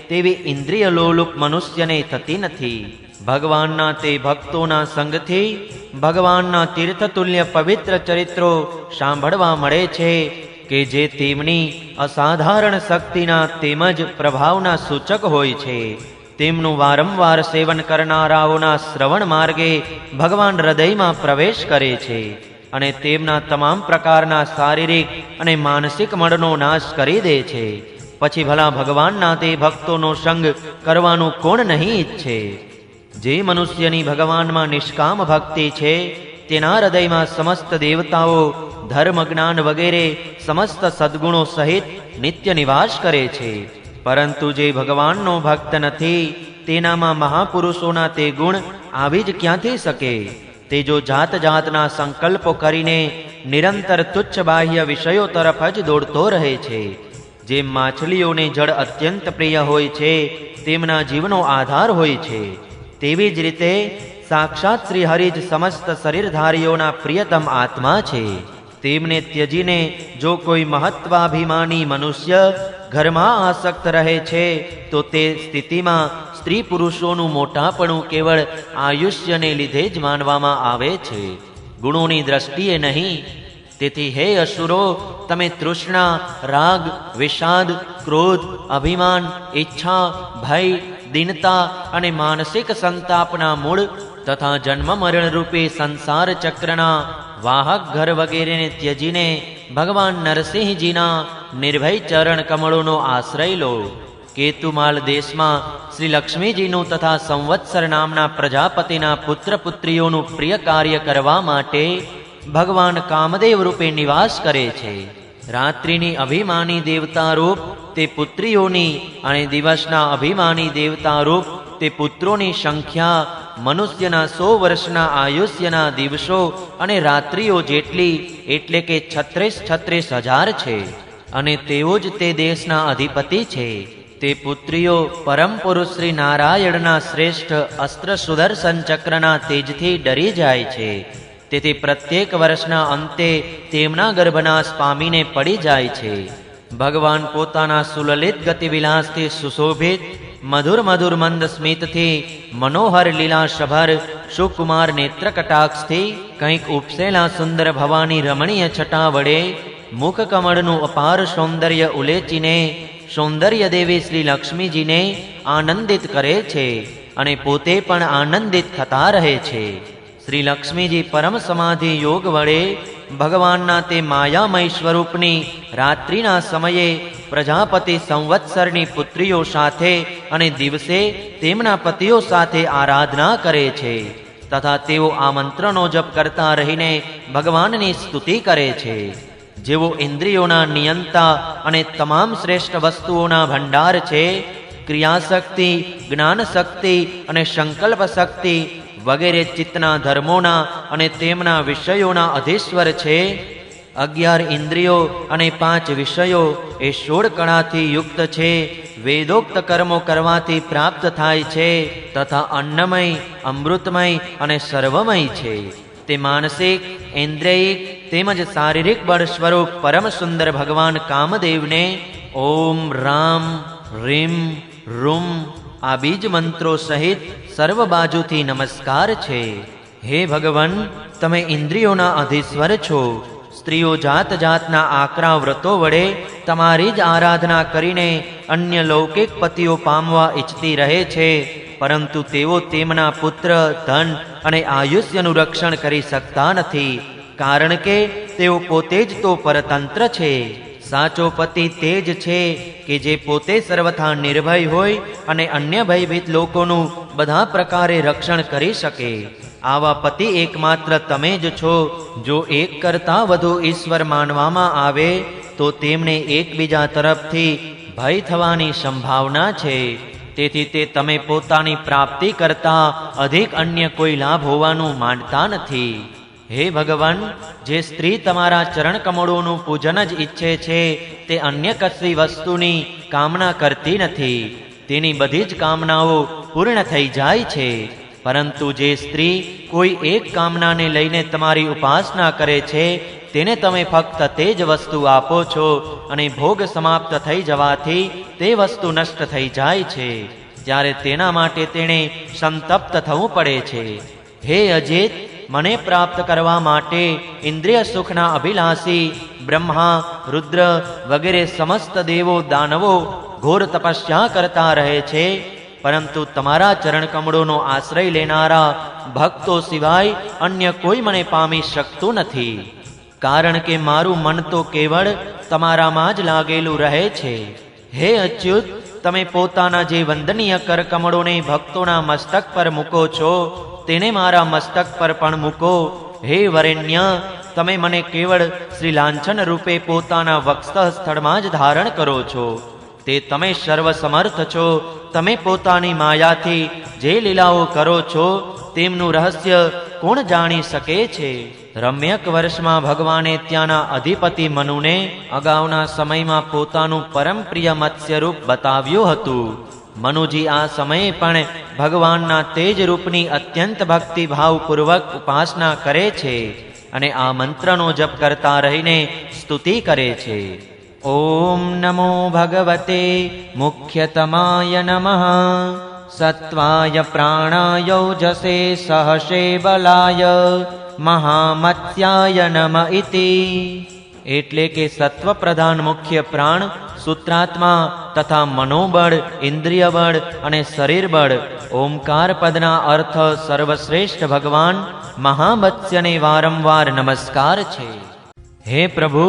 તેવી ઇન્દ્રિય લોલુપ મનુષ્યને થતી નથી. ભગવાનના તે ભક્તોના સંગથી ભગવાનના તીર્થતુલ્ય પવિત્ર ચરિત્રો સાંભળવા મળે છે કે જે તેમની અસાધારણ શક્તિના તેમજ પ્રભાવના સૂચક હોય છે. તેમનું વારંવાર સેવન કરનારાઓના શ્રવણ માર્ગે ભગવાન હૃદયમાં પ્રવેશ કરે છે અને તેમના તમામ પ્રકારના શારીરિક અને માનસિક મળનો નાશ કરી દે છે. પછી ભલા ભગવાનના તે ભક્તોનો સંગ કરવાનું કોણ નહીં ઈચ્છે? જે મનુષ્યની ભગવાનમાં નિષ્કામ ભક્તિ છે તેના હૃદયમાં સમસ્ત દેવતાઓ ધર્મ જ્ઞાન વગેરે સમસ્ત સદ્ગુણો સહિત નિત્ય નિવાસ કરે છે. પરંતુ જે ભગવાનનો ભક્ત નથી તેનામાં મહાપુરુષોના તે ગુણ આવી જ ક્યાંથી શકે? તે જો જાત જાતના સંકલ્પો કરીને નિરંતર તુચ્છ બાહ્ય વિષયો તરફ જ દોડતો રહે છે. જેમ માછલીઓને જળ અત્યંત પ્રિય હોય છે, તેમના જીવનો આધાર હોય છે, તેવી જ રીતે સાક્ષાત શ્રી હરિ જ સમસ્ત શરીરધારીઓના પ્રિયતમ આત્મા છે. તેમને ત્યજીને જો કોઈ મહત્વાભિમાની મનુષ્ય ઘરમાં આસક્ત રહે છે તો તે સ્થિતિમાં સ્ત્રી પુરુષોનું મોટાપણું કેવળ આયુષ્યને લીધે જ માનવામાં આવે છે, ગુણોની દ્રષ્ટિએ નહીં. તેથી હે અસુરો, તમે તૃષ્ણા, રાગ, વિષાદ, ક્રોધ, અભિમાન, ઈચ્છા, ભય, દીનતા અને માનસિક સંતાપના મૂળ તથા જન્મ મરણ રૂપી સંસાર ચક્રના વાહક ઘર વગેરેને ત્યજીને ભગવાન નરસિંહજીના નિર્ભય ચરણ કમળોનો આશ્રય લો. કેતુમાલ દેશમાં શ્રી લક્ષ્મીજીનું તથા સંવત્સર નામના પ્રજાપતિના પુત્ર પુત્રીઓનું પ્રિય કાર્ય કરવા માટે ભગવાન કામદેવ રૂપે નિવાસ કરે છે. રાત્રિની અભિમાની દેવતા રૂપ તે પુત્રીઓની અને દિવસના અભિમાની દેવતા રૂપ તે પુત્રોની સંખ્યા મનુષ્યના 100 વર્ષના આયુષ્યના દિવસો અને રાત્રિઓ જેટલી એટલે કે 36,000 છે. અને તેઓ જ તે દેશના અધિપતિ છે. તે પુત્રીઓ પરમ પુરુષ શ્રી નારાયણના શ્રેષ્ઠ અસ્ત્ર સુદર્શન ચક્રના તેજથી ડરી જાય છે. તેથી પ્રત્યેક વર્ષના અંતે તેમના ગર્ભનાશ પામીને પડી જાય છે. ભગવાન પોતાના સુલલિત ગતિવિલાસથી સુશોભિત મધુર મધુર મંદ સ્મિતથી મનોહર લીલાશભર સુકુમાર નેત્ર કટાક્ષથી કંઈક ઉપસેલા સુંદર ભવાની રમણીય છટા વડે મુખ કમળનું અપાર સૌંદર્ય ઉલેચીને સૌંદર્ય દેવી શ્રી લક્ષ્મીજીને આનંદિત કરે છે અને પોતે પણ આનંદિત થતા રહે છે. શ્રી લક્ષ્મીજી પરમ સમાધિ યોગ વડે ભગવાનના તે માયામય સ્વરૂપની રાત્રિના સમયે પ્રજાપતિ સંવત્સરની પુત્રીઓ સાથે અને દિવસે તેમના પતિઓ સાથે આરાધના કરે છે તથા તેઓ આ મંત્રનો જપ કરતા રહીને ભગવાનની સ્તુતિ કરે છે. જેઓ ઇન્દ્રિયોના નિયંતા અને તમામ શ્રેષ્ઠ વસ્તુઓના ભંડાર છે, ક્રિયાશક્તિ, જ્ઞાનશક્તિ અને સંકલ્પ શક્તિ વગેરે ચિત્તના ધર્મોના અને તેમના વિષયોના અધીશ્વર છે. 11 ઇન્દ્રિયો અને 5 વિષયો એ 16 કળાથી યુક્ત છે. વેદોક્ત કર્મો કરવાથી પ્રાપ્ત થાય છે તથા અન્નમય, અમૃતમય અને સર્વમય છે. તે માનસિક, ઇન્દ્રિયિક તેમજ શારીરિક બળ સ્વરૂપ પરમ સુંદર ભગવાન કામદેવને ઓમ રામ રીમ રૂમ આ બીજ મંત્રો સહિત સર્વ બાજુથી નમસ્કાર છે. હે ભગવાન, તમે ઇન્દ્રિયોના અધીશ્વર છો. સ્ત્રીઓ જાત જાતના આકરા વ્રતો વડે તમારી જ આરાધના કરીને અન્ય લૌકિક પતિઓ પામવા ઈચ્છતી રહે છે, પરંતુ તેઓ તેમના પુત્ર, ધન અને આયુષ્યનું રક્ષણ કરી શકતા નથી, કારણ કે તેઓ પોતે જ તો પરતંત્ર છે. સાચો પતિ તે જ છે કે જે પોતે સર્વથા નિર્ભય હોય અને અન્ય ભયભીત લોકોનું બધા પ્રકારે રક્ષણ કરી શકે. આવા પતિ એકમાત્ર તમે જ છો. જો એક કરતાં વધુ ઈશ્વર માનવામાં આવે તો તેમને એકબીજા તરફથી ભય થવાની સંભાવના છે. તેથી તે તમે પોતાની પ્રાપ્તિ કરતાં અધિક અન્ય કોઈ લાભ હોવાનું માનતા નથી. હે ભગવાન, જે સ્ત્રી તમારા ચરણ કમળોનું પૂજન જ ઈચ્છે છે તે અન્ય કશી વસ્તુની કામના કરતી નથી. તેની બધી જ કામનાઓ પૂર્ણ થઈ જાય છે. પરંતુ જે સ્ત્રી કોઈ એક કામનાને લઈને તમારી ઉપાસના કરે છે, તેને તમે ફક્ત તે જ વસ્તુ આપો છો અને ભોગ સમાપ્ત થઈ જવાથી તે વસ્તુ નષ્ટ થઈ જાય છે, ત્યારે તેના માટે તેણે સંતપ્ત થવું પડે છે. હે અજિત, મને પ્રાપ્ત કરવા માટે ઇન્દ્રિય સુખના અભિલાષી બ્રહ્મા, રુદ્ર વગેરે સમસ્ત દેવો દાનવો ઘોર તપસ્યા કરતા રહે છે, પરંતુ તમારા ચરણ કમળોનો આશ્રય લેનારા ભક્તો સિવાય અન્ય કોઈ મને પામી શકતું નથી. કારણ કે મારું મન તો કેવળ તમારામાં જ લાગેલું રહે છે. હે અચ્યુત, તમે પોતાના જે વંદનીય કરકમળોને ભક્તોના મસ્તક પર મૂકો છો, તેને મારા મસ્તક પર પણ મૂકો. હે વરેણ્ય, તમે મને કેવળ શ્રી લાંછન રૂપે પોતાના વક્ષસ્થ સ્થળમાં જ ધારણ કરો છો. તે તમે સર્વસમર્થ છો. તમે પોતાની માયાથી જે લીલાઓ કરો છો તેમનું રહસ્ય કોણ જાણી શકે છે? રમ્યક વર્ષમાં ભગવાને ત્યાંના અધિપતિ મનુને અગાઉના સમયમાં પોતાનું પરમ પ્રિય મત્સ્યરૂપ બતાવ્યું હતું. મનુજી આ સમયે પણ ભગવાનના તેજ રૂપની અત્યંત ભક્તિભાવપૂર્વક ઉપાસના કરે છે અને આ મંત્રનો જપ કરતા રહીને સ્તુતિ કરે છે. ઓમ નમો ભગવતે મુખ્યતમાય નમઃ સત્વાય પ્રાણાય ઓજસે સહસે બલાય મહામત્સ્યાય નમ ઇતિ. એટલે કે સત્વ પ્રધાન મુખ્ય પ્રાણ, સૂત્રાત્મા તથા મનોબળ, ઇન્દ્રિય બળ અને શરીર બળ, ઓમકાર પદના અર્થ સર્વશ્રેષ્ઠ ભગવાન મહામત્સ્યને વારંવાર નમસ્કાર છે. હે પ્રભુ,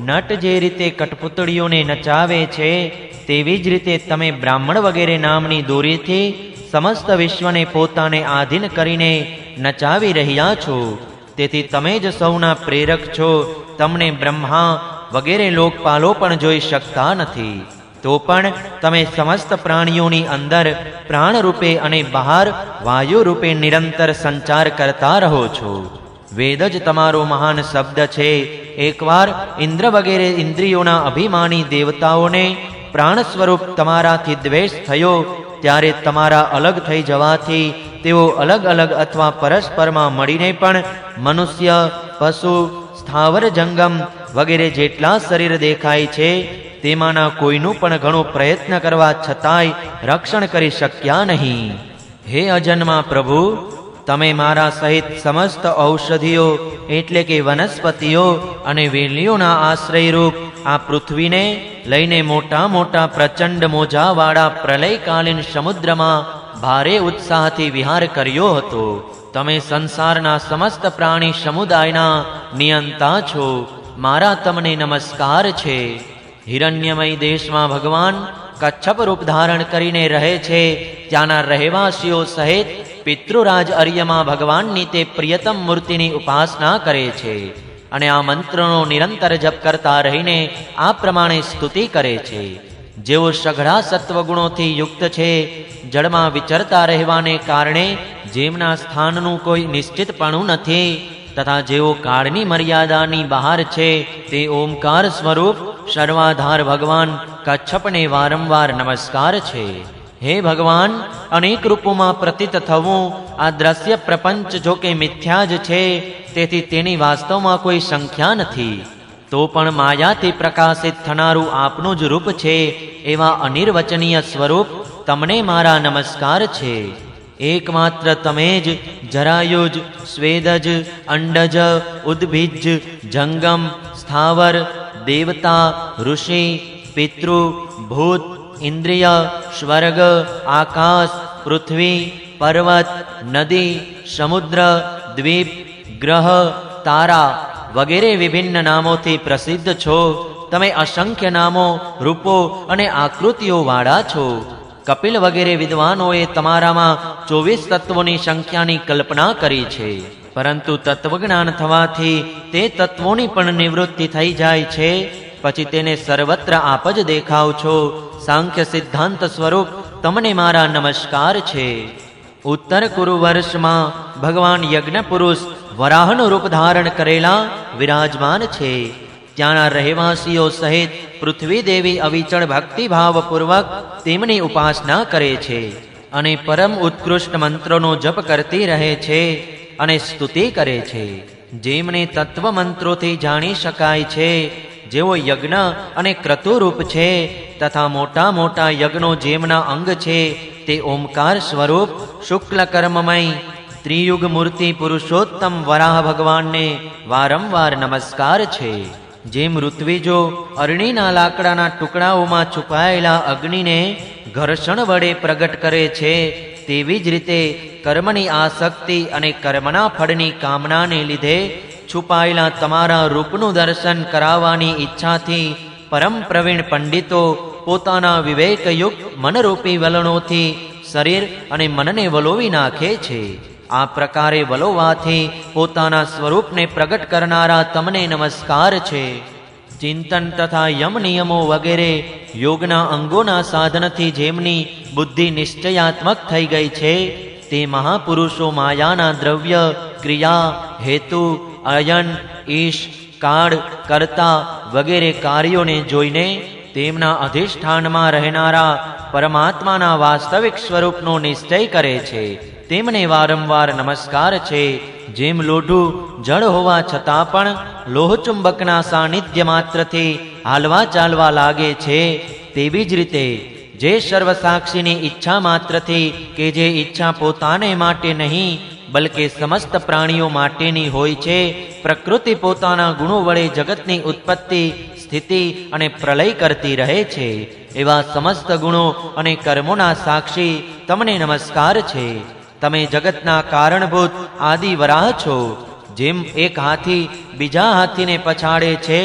નટ જે રીતે કઠપુતળીઓને નચાવે છે, તેવી જ રીતે તમે બ્રાહ્મણ વગેરે નામની દોરીથી સમસ્ત વિશ્વને પોતાને આધીન કરીને નચાવી રહ્યા છો. તેથી તમે જ સૌના પ્રેરક છો. તમને બ્રહ્મા વગેરે લોકપાલો પણ જોઈ શકતા નથી, તો પણ તમે સમસ્ત પ્રાણીઓની અંદર પ્રાણ રૂપે અને બહાર વાયુ રૂપે નિરંતર સંચાર કરતા રહો છો. વેદ જ તમારો મહાન શબ્દ છે. એકવાર ઇન્દ્ર વગેરે ઇન્દ્રિયોના અભિમાની દેવતાઓને પ્રાણ સ્વરૂપ તમારાથી દ્વેષ થયો, ત્યારે તમારા અલગ થઈ જવાથી તેઓ અલગ અલગ અથવા પરસ્પરમાં મળીને પણ મનુષ્ય, પશુ, સ્થાવર જંગમ વગેરે જેટલા શરીર દેખાય છે તેમાંના કોઈનું પણ ઘણો પ્રયત્ન કરવા છતાંય રક્ષણ કરી શક્યા નહીં. હે અજન્મા પ્રભુ, તમે મારા સહિત સમસ્ત ઔષધિઓ એટલે કે વનસ્પતિઓ અને વેલીઓના આશ્રયરૂપ આ પૃથ્વીને લઈને મોટા મોટા પ્રચંડ મોજાવાળા પ્રલયકાલીન સમુદ્રમાં ભારે ઉત્સાહથી વિહાર કર્યો હતો. તમે સંસારના સમસ્ત પ્રાણી સમુદાયના નિયંતા છો. મારા તમને નમસ્કાર છે. હિરણ્યમય દેશમાં ભગવાન કચ્છપ રૂપ ધારણ કરીને રહે છે. ત્યાંના રહેવાસીઓ સહિત પિતૃરાજ અર્યમાં ભગવાનની તે પ્રિયતમ મૂર્તિની ઉપાસના કરે છે અને આ મંત્રનો નિરંતર જપ કરતા રહીને આ પ્રમાણે સ્તુતિ કરે છે. જેઓ સઘળા સત્વગુણોથી યુક્ત છે, જળમાં વિચરતા રહેવાને કારણે જેમના સ્થાનનું કોઈ નિશ્ચિતપણું નથી, તથા જેઓ કાળની મર્યાદાની બહાર છે, તે ઓમકાર સ્વરૂપ સર્વાધાર ભગવાન કચ્છપને વારંવાર નમસ્કાર છે. હે ભગવાન, અનેક રૂપોમાં પ્રતીત થવું આ દ્રશ્ય પ્રપંચ જો કે મિથ્યા જ છે, તેથી તેની વાસ્તવમાં કોઈ સંખ્યા નથી, તો પણ માયાથી પ્રકાશિત થનારું આપનું જ રૂપ છે. એવા અનિર્વચનીય સ્વરૂપ તમને મારા નમસ્કાર છે. એકમાત્ર તમે જ જરાયુજ, સ્વેદજ, અંડજ, ઉદ્ભિજ, જંગમ, સ્થાવર, દેવતા, ઋષિ, પિતૃ, ભૂત, ઇન્દ્રિય, સ્વર્ગ, આકાશ, પૃથ્વી, પર્વત, નદી, સમુદ્ર, દ્વીપ, ગ્રહ, તારા વગેરે વિભિન્ન નામોથી પ્રસિદ્ધ છો. તમે અસંખ્ય નામો, રૂપો અને આકૃતિઓ વાળા છો. કપિલ વગેરે વિદ્વાનોએ તમારામાં 24 તત્વોની સંખ્યાની કલ્પના કરી છે, પરંતુ તત્વજ્ઞાન થવાથી તે તત્વોની પણ નિવૃત્તિ થઈ જાય છે. પછી તેને સર્વત્ર આપ જ દેખાવ છો. સાંખ્ય સિદ્ધાંત સ્વરૂપ તમને મારા નમસ્કાર છે. ઉત્તર કુરુ વર્ષમાં ભગવાન યજ્ઞ પુરુષ વરાહનું રૂપ ધારણ કરેલા વિરાજમાન છે. ત્યાંના રહેવાસીઓ સહિત પૃથ્વી દેવી અવિચળ ભક્તિભાવપૂર્વક તેમની ઉપાસના કરે છે અને પરમ ઉત્કૃષ્ટ મંત્રોનો જપ કરતી રહે છે અને સ્તુતિ કરે છે. જેમને તત્વ મંત્રોથી જાણી શકાય છે, જેઓ યજ્ઞ અને ક્રતુરૂપ છે તથા મોટા મોટા યજ્ઞો જેમના અંગ છે, તે ઓમકાર સ્વરૂપ શુક્લ કર્મમય ત્રિયુગ મૂર્તિ પુરુષોત્તમ વરાહ ભગવાનને વારંવાર નમસ્કાર છે. જેમ ઋત્વિજો અરણીના લાકડાના ટુકડાઓમાં છુપાયેલા અગ્નિને ઘર્ષણ વડે પ્રગટ કરે છે, તેવી જ રીતે કર્મની આસક્તિ અને કર્મના ફળની કામનાને લીધે છુપાયેલા તમારા રૂપનું દર્શન કરાવવાની ઈચ્છાથી પરમ પ્રવીણ પંડિતો પોતાના વિવેકયુક્ત મનરૂપી વલણોથી શરીર અને મનને વલોવી નાખે છે. આ પ્રકારે વલોવાથી પોતાના સ્વરૂપને પ્રગટ કરનારા તમને નમસ્કાર છે. ચિંતન તથા યમ નિયમો વગેરે યોગના અંગોના સાધનથી જેમની બુદ્ધિ નિશ્ચયાત્મક થઈ ગઈ છે, તે મહાપુરુષો માયાના દ્રવ્ય, ક્રિયા, હેતુ, અયન, ઈશ, કાળ, કર્તા વગેરે કાર્યોને જોઈને તેમના અધિષ્ઠાનમાં રહેનારા પરમાત્માના વાસ્તવિક સ્વરૂપનો નિશ્ચય કરે છે. તેમને વારંવાર નમસ્કાર છે. જેમ લોઢું જળ હોવા છતાં પણ લોહચુંબકના સાનિધ્ય માત્રથી હાલવા ચાલવા લાગે છે, તેવી જ રીતે જે સર્વસાક્ષીની ઈચ્છા માત્રથી કે જે ઈચ્છા પોતાને માટે નહીં બલકે સમસ્ત પ્રાણીઓ માટેની હોય છે, પ્રકૃતિ પોતાના ગુણો વડે જગતની ઉત્પત્તિ, સ્થિતિ અને પ્રલય કરતી રહે છે, એવા સમસ્ત ગુણો અને કર્મોના સાક્ષી તમને નમસ્કાર છે. તમે જગતના કારણભૂત આદિ વરાહ છો. જેમ એક હાથી બીજા હાથીને પછાડે છે,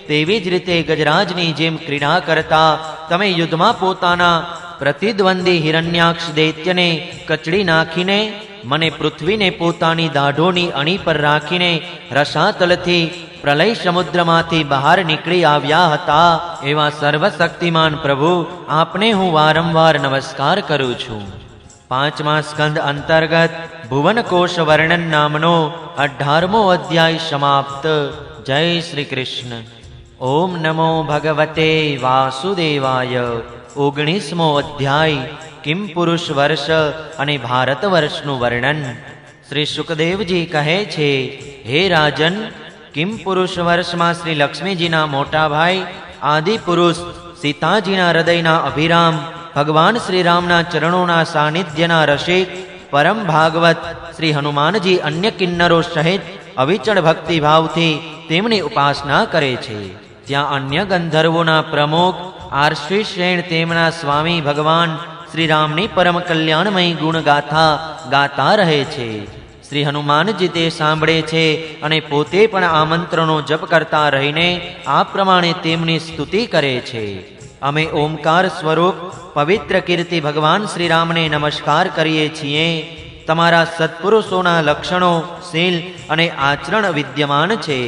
તેવી જ રીતે ગજરાજની જેમ ક્રીડા કરતા તમે યુદ્ધમાં પોતાના પ્રતિદ્વંદી હિરણ્યાક્ષ દૈત્યને કચડી નાખીને મને પૃથ્વીને પોતાની દાઢોની અણી પર રાખીને રસાતલથી પ્રલય સમુદ્રમાંથી બહાર નીકળી આવ્યા હતા, એવા સર્વશક્તિમાન પ્રભુ આપને હું વારંવાર નમસ્કાર કરું છું. 5મા સ્કંદ અંતર્ગત ભુવનકોશ વર્ણન નામનો 18મો અધ્યાય સમાપ્ત. જય શ્રી કૃષ્ણ. ઓમ નમો ભગવતે વાસુદેવાય. 19મો અધ્યાય કિમ પુરુષ વર્ષ અને ભારત વર્ષનું વર્ણન. શ્રી સુખદેવજી કહે છે, હે રાજન, કિમ પુરુષ વર્ષમાં શ્રી લક્ષ્મીજીના મોટા ભાઈ આદિ પુરુષ સીતાજીના હૃદયના અભિરામ ભગવાન શ્રી રામના ચરણોના સાનિધ્યના રસિક પરમ ભાગવત શ્રી હનુમાનજી અન્ય કિન્નરો સહિત અવિચળ ભક્તિભાવથી તેમની ઉપાસના કરે છે. ત્યાં અન્ય ગંધર્વોના પ્રમુખ આર્ષિશેણ તેમના સ્વામી ભગવાન શ્રી રામની પરમ કલ્યાણમય ગુણગાથા ગાતા રહે છે. શ્રી હનુમાનજી તે સાંભળે છે અને પોતે પણ આ મંત્રનો જપ કરતા રહીને આ પ્રમાણે તેમની સ્તુતિ કરે છે. અમે ઓમકાર સ્વરૂપ પવિત્ર કીર્તિ ભગવાન શ્રી રામને નમસ્કાર કરીએ છીએ. તમારા સત્પુરુષોના લક્ષણો, શીલ અને આચરણ વિદ્યમાન છે.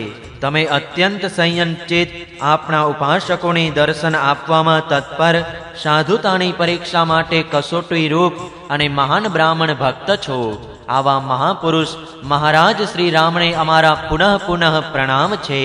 તમે અત્યંત સંયમચિત આપણા ઉપાસકોને દર્શન આપવામાં તત્પર, સાધુતાની પરીક્ષા માટે કસોટી રૂપ અને મહાન બ્રાહ્મણ ભક્ત છો. આવા મહાપુરુષ મહારાજ શ્રી રામને અમારા પુનઃ પુનઃ પ્રણામ છે.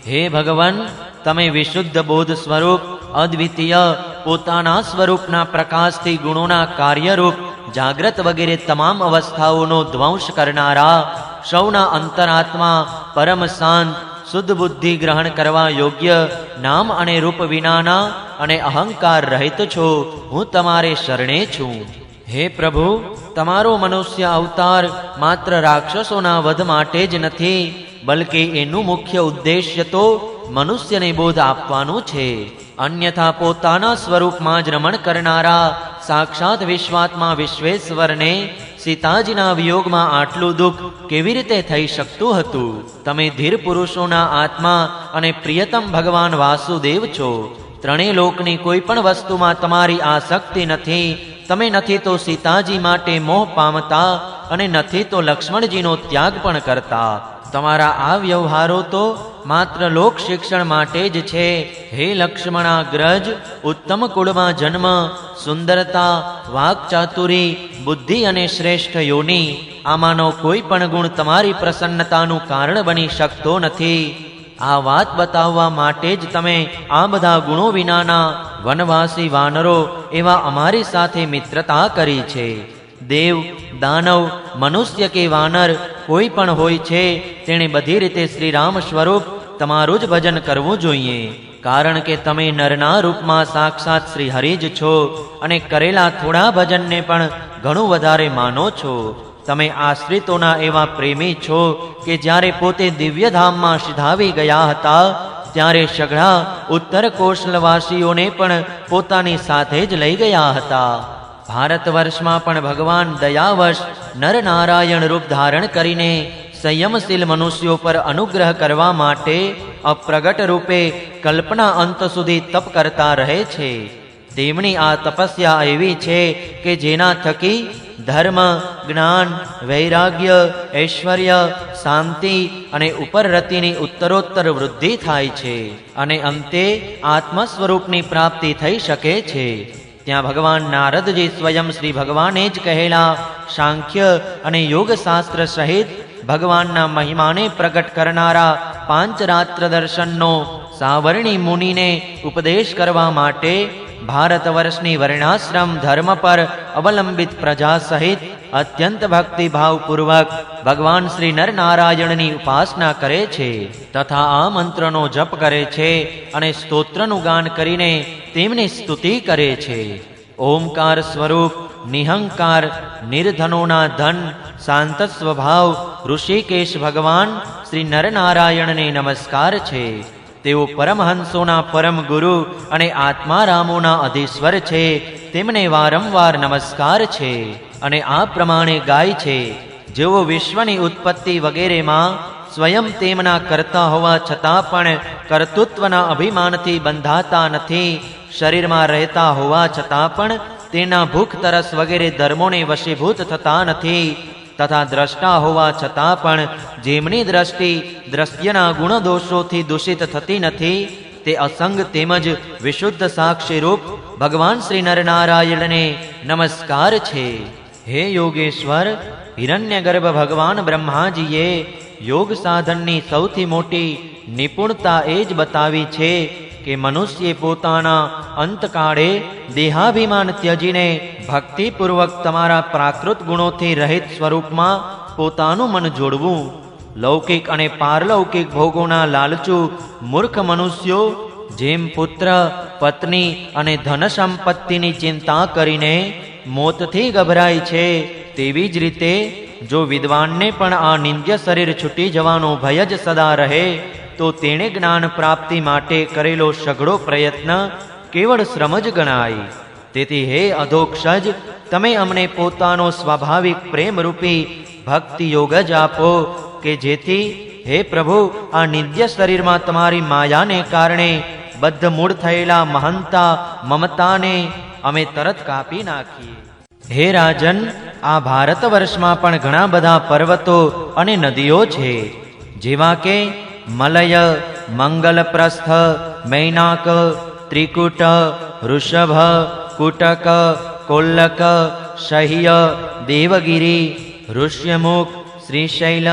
હે ભગવાન, તમે વિશુદ્ધ બોધ સ્વરૂપ, અદ્વિતીય, પોતાના સ્વરૂપના પ્રકાશથી ગુણોના કાર્યરૂપ, જાગ્રત વગેરે તમામ અવસ્થાઓનો ધ્વંસ કરનારા, સૌના અંતરાત્મા, પરમ શાંત, શુદ્ધ બુદ્ધિ ગ્રહણ કરવા યોગ્ય, નામ અને રૂપ વિનાના અને અહંકાર રહિત છો. હું તમારે શરણે છું. હે પ્રભુ, તમારો મનુષ્ય અવતાર માત્ર રાક્ષસોના વધ માટે જ નથી, બલકે એનું મુખ્ય ઉદ્દેશ્ય તો મનુષ્યને બોધ આપવાનું છે. અન્યથા પોતાના સ્વરૂપમાં જ રમણ કરનારા સાક્ષાત વિશ્વાત્મા વિશ્વેશ્વરને સીતાજીના વિયોગમાં આટલું દુઃખ કેવી રીતે થઈ શકતું હતું? તમે ધીર પુરુષોના આત્મા અને પ્રિયતમ ભગવાન વાસુદેવ છો. ત્રણેય લોકની કોઈ પણ વસ્તુમાં તમારી આસક્તિ નથી. તમે નથી તો સીતાજી માટે મોહ પામતા અને નથી તો લક્ષ્મણજીનો ત્યાગ પણ કરતા. તમારા આ વ્યવહારો તો માત્ર લોક શિક્ષણ માટે જ છે. હે લક્ષ્મણાગ્રજ, ઉત્તમ કુળમાં જન્મ, સુંદરતા, વાક્ચાતુરી, બુદ્ધિ અને શ્રેષ્ઠ યોની, આમાંનો કોઈ પણ ગુણ તમારી પ્રસન્નતાનું કારણ બની શકતો નથી. આ વાત બતાવવા માટે જ તમે આ બધા ગુણો વિનાના વનવાસી વાનરો એવા અમારી સાથે મિત્રતા કરી છે. દેવ, દાનવ, મનુષ્ય કે વાનર કોઈ પણ હોય છે તેણે બધી રીતે શ્રી રામ સ્વરૂપ તમારું જ ભજન કરવું જોઈએ. કારણ કે તમે નરના રૂપમાં સાક્ષાત શ્રી હરિ જ છો અને કરેલા થોડા ભજનને પણ ઘણું વધારે માનો છો. તમે આશ્રિતોના એવા પ્રેમી છો કે જ્યારે પોતે દિવ્યધામમાં સિધાવી ગયા હતા ત્યારે સઘળા ઉત્તર કોશલવાસીઓને પણ પોતાની સાથે જ લઈ ગયા હતા. ભારત વર્ષમાં પણ ભગવાન દયાવશ નરનારાયણ રૂપ ધારણ કરીને સંયમશીલ મનુષ્યો પર અનુગ્રહ કરવા માટે અપ્રગટ રૂપે કલ્પના અંત સુધી તપ કરતા રહે છે. તેમની આ તપસ્યા એવી છે કે જેના થકી ધર્મ, જ્ઞાન, વૈરાગ્ય, ઐશ્વર્ય, શાંતિ અને ઉપરરતિની ઉત્તરોત્તર વૃદ્ધિ થાય છે અને અંતે આત્મ સ્વરૂપની પ્રાપ્તિ થઈ શકે છે. ત્યાં ભગવાન નારદજી સ્વયં શ્રી ભગવાને જ કહેલા સાંખ્ય અને યોગ શાસ્ત્ર સહિત ભગવાનના મહિમાને પ્રગટ કરનારા પાંચરાત્ર દર્શનનો સાવર્ણી મુનિને ઉપદેશ કરવા માટે ભારત વર્ષની વર્ણાશ્રમ ધર્મ પર અવલંબિત પ્રજા સહિત અત્યંત ભક્તિભાવપૂર્વક ભગવાન શ્રી નરનારાયણની ઉપાસના કરે છે તથા આ મંત્રનો જપ કરે છે અને સ્તોત્રનું ગાન કરીને તેમની સ્તુતિ કરે છે. ઓમકાર સ્વરૂપ, નિહંકાર, નિર્ધનોના ધન, શાંત સ્વભાવ ઋષિકેશ ભગવાન શ્રી નરનારાયણને નમસ્કાર છે. તેઓ પરમહંસોના પરમ ગુરુ અને આત્મારામોના અધીશ્વર છે. તેમને વારંવાર નમસ્કાર છે અને આ પ્રમાણે ગાય છે. જેઓ વિશ્વની ઉત્પત્તિ વગેરેમાં સ્વયં તેમના કરતા હોવા છતાં પણ કર્તૃત્વના અભિમાનથી બંધાતા નથી, શરીરમાં રહેતા હોવા છતાં પણ તેના ભૂખ તરસ વગેરે ધર્મોને વશીભૂત થતા નથી તથા દ્રષ્ટા હોવા છતાં પણ જેમની દ્રષ્ટિ દ્રશ્યના ગુણદોષોથી દૂષિત થતી નથી તે અસંગ તેમજ વિશુદ્ધ સાક્ષીરૂપ ભગવાન શ્રી નરનારાયણને નમસ્કાર છે. હે યોગેશ્વર, હિરણ્યગર્ભ ભગવાન બ્રહ્માજીએ યોગ સાધનની સૌથી મોટી નિપુણતા એ જ બતાવી છે કે મનુષ્ય પોતાના અંતકાળે દેહાભિમાન ત્યજીને ભક્તિપૂર્વક તમારા પ્રાકૃત ગુણોથી રહિત સ્વરૂપમાં પોતાનું મન જોડવું. લૌકિક અને પારલૌકિક ભોગોના લાલચુ મૂર્ખ મનુષ્યો જેમ પુત્ર, પત્ની અને ધન સંપત્તિની ચિંતા કરીને મોતથી ગભરાય છે, તેવી જ રીતે જો વિદ્વાનને પણ આ નિંદ્ય શરીર છૂટી જવાનો ભય જ સદા રહે તો તેણે જ્ઞાન પ્રાપ્તિ માટે કરેલો સઘળો પ્રયત્ન કેવળ શ્રમ જ ગણાય. તેથી હે અધોક્ષજ, તમે અમને પોતાનો સ્વાભાવિક પ્રેમરૂપી ભક્તિ યોગ જ આપો કે જેથી હે પ્રભુ આ નિત્ય શરીરમાં તમારી માયાને કારણે બદ્ધ મૂળ થયેલા મહંતા મમતાને અમે તરત કાપી નાખીએ. હે રાજન, આ ભારત વર્ષમાં પણ ઘણા બધા પર્વતો અને નદીઓ છે, જેવા કે મલય, મંગલપ્રસ્થ, મૈનાક, ત્રિકૂટ, વૃષભ, કુટક, કોલ્લક, શહ્ય, દેવગિરી, ઋષ્યમુખ, શ્રીશૈલ,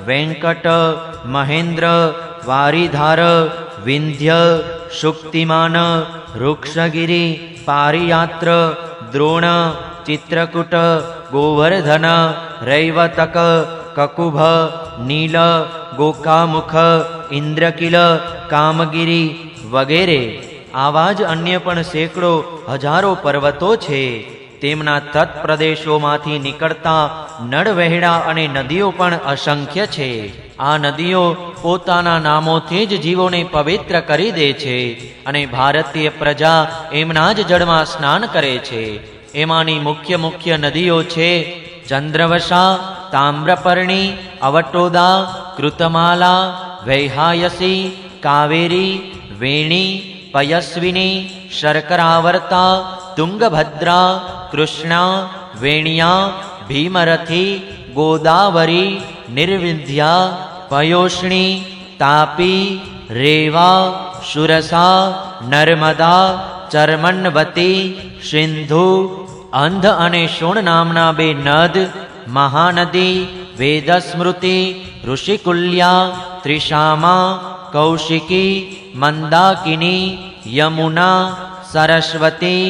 વેંકટ, મહેન્દ્ર, વારીધાર, વિંધ્ય, શુક્તિમાન, વૃક્ષગિરી, પારિયાત્ર, દ્રોણ, ચિત્રકૂટ, ગોવર્ધન, રૈવતક, કકુભ, નીલ, ગોકામુખ, ઇન્દ્રકિલ, કામગીરી વગેરે આવા જ અન્ય પણ સેંકડો હજારો પર્વતો છે. તેમના તત્પ્રદેશોમાંથી નીકળતા નળવહેડા અને નદીઓ પણ અસંખ્ય છે. આ નદીઓ પોતાના નામોથી જ જીવોને પવિત્ર કરી દે છે અને ભારતીય પ્રજા એમના જ જળમાં સ્નાન કરે છે. એમાંની મુખ્ય મુખ્ય નદીઓ છે ચંદ્રવશા, તામ્રપર્ણી, અવટોદા, કૃતમાલા, વૈહાયસી, કાવેરી, વેણી, પયસ્વિની, શર્કરાવર્તા, તુંગભદ્રા, કૃષ્ણા, વેણિયા, ભીમરથી, ગોદાવરી, નિર્વિંધ્યા, પયોષ્ણી, તાપી, રેવા, સુરસા, નર્મદા, ચર્મન્વતી, સિંધુ, અંધ અને શોણ નામના બે નદ, મહાનદી, વેદસ્મૃતિ, ઋષિકુલ્યા, ત્રિશામા, કૌશિકી, મંદાકિની, યમુના, સરસ્વતી,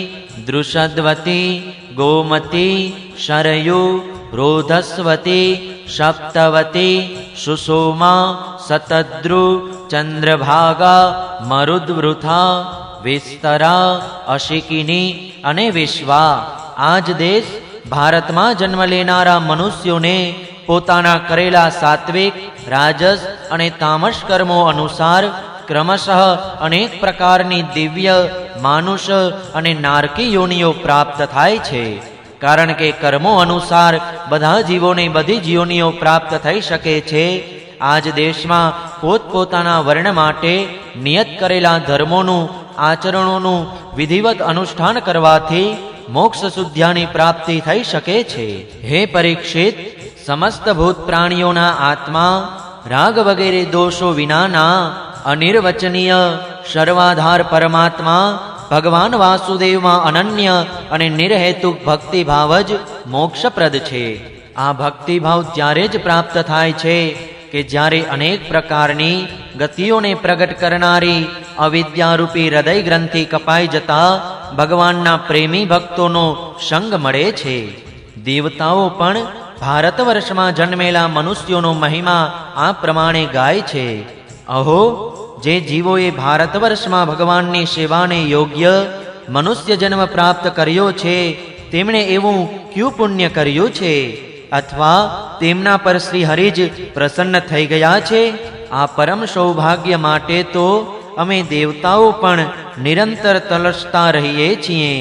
દૃષદ્વતી, ગોમતી, શરયુ, રોધસ્વતી, સપ્તવતી, સુષુમા, શતદ્રુ, ચંદ્રભાગા, મરુદ્વૃથા, વિસ્તરા, અશિકિની અને વિશ્વા. આ જ દેશ ભારતમાં જન્મ લેનારા મનુષ્યોને પોતાના કરેલા સાત્વિક, રાજસ અને તામસ કર્મો અનુસાર ક્રમશઃ અનેક પ્રકારની દિવ્ય, માનુષ અને નારકી યોનિઓ પ્રાપ્ત થાય છે. કારણ કે કર્મો અનુસાર બધા જીવોને બધી જ યોનિઓ પ્રાપ્ત થઈ શકે છે. આ જ દેશમાં પોતપોતાના વર્ણ માટે નિયત કરેલા ધર્મોનું, આચરણોનું વિધિવત અનુષ્ઠાન કરવાથી મોક્ષ શુદ્ધ્યાની પ્રાપ્તિ થઈ શકે છે. હે પરીક્ષિત, સમસ્ત ભૂત પ્રાણીઓના આત્મા રાગ વગેરે દોષો વિનાના અનિર્વચનીય સર્વાધાર પરમાત્મા ભગવાન વાસુદેવમાં અનન્ય અને નિર્હેતુક ભક્તિભાવ જ મોક્ષપ્રદ છે. આ ભક્તિભાવ ત્યારે જ પ્રાપ્ત થાય છે કે જ્યારે અનેક પ્રકારની ગતિઓને પ્રગટ કરનારી અવિદ્યારૂપી હૃદય ગ્રંથિ કપાઈ જતા ભગવાનના પ્રેમી ભક્તોનો સંગ મળે છે. દેવતાઓ પણ ભારત વર્ષમાં જન્મેલા મનુષ્યોનો મહિમા આ પ્રમાણે ગાય છે. અહો, જે જીવોએ ભારત વર્ષમાં ભગવાનની સેવાને યોગ્ય મનુષ્ય જન્મ પ્રાપ્ત કર્યો છે તેમણે એવું ક્યું પુણ્ય કર્યું છે? અથવા તેમના પર શ્રી હરિ જ પ્રસન્ન થઈ ગયા છે? આ પરમ સૌભાગ્ય માટે તો અમે દેવતાઓ પણ નિરંતર તલસતા રહીએ છીએ.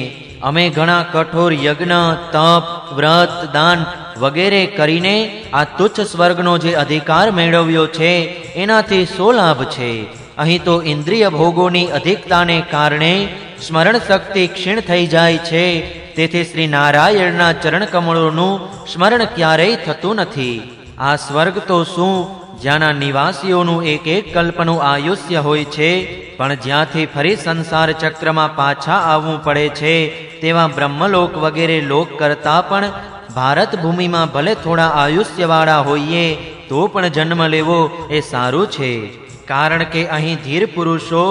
અમે ઘણા કઠોર યજ્ઞ, તપ, વ્રત, દાન વગેરે કરીને આ તુચ્છ સ્વર્ગનો જે અધિકાર મેળવ્યો છે એનાથી શો લાભ છે? અહીં તો ઇન્દ્રિય ભોગોની અધિકતાને કારણે સ્મરણ શક્તિ ક્ષીણ થઈ જાય છે. તેથી શ્રી નારાયણના ચરણ કમળોનું સ્મરણ ક્યારેય થતું નથી. આ સ્વર્ગ તો શું, જ્યાંના નિવાસીઓનું એક એક કલ્પનું આયુષ્ય હોય છે, પણ જ્યાંથી ફરી સંસાર ચક્રમાં પાછા આવવું પડે છે તેવા બ્રહ્મલોક વગેરે લોક કરતાં પણ ભારત ભૂમિમાં ભલે થોડા આયુષ્યવાળા હોઈએ તો પણ જન્મ લેવો એ સારું છે. કારણ કે અહીં ધીર પુરુષો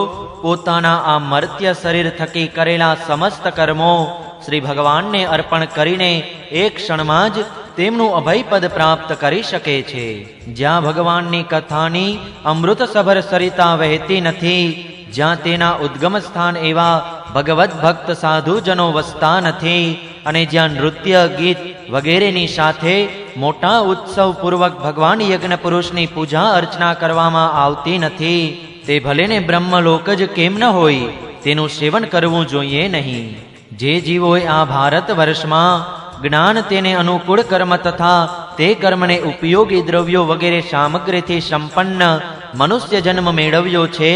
પોતાના આ મર્ત્ય શરીર થકી કરેલા સમસ્ત કર્મો શ્રી ભગવાનને અર્પણ કરીને એક ક્ષણમાં જ તેમનું અભયપદ પ્રાપ્ત કરી શકે છે. જ્યાં ભગવાનની કથાની અમૃતસભર સરિતા વહેતી નથી, જ્યાં તેના ઉદ્ગમ સ્થાન એવા ભગવદ્ ભક્ત સાધુજનો વસતા નથી, અને જ્યાં નૃત્ય, ગીત વગેરેની સાથે મોટા ઉત્સવ પૂર્વક ભગવાન યજ્ઞ પુરુષની પૂજા અર્ચના કરવામાં આવતી નથી, તે ભલેને બ્રહ્મલોક જ કેમ ન હોય, તેનું સેવન કરવું જોઈએ નહીં. જે જીવોએ આ ભારત વર્ષમાં જ્ઞાન, તેને અનુકૂળ કર્મ તથા તે કર્મને ઉપયોગી દ્રવ્યો વગેરે સામગ્રીથી સંપન્ન મનુષ્ય જન્મ મેળવ્યો છે,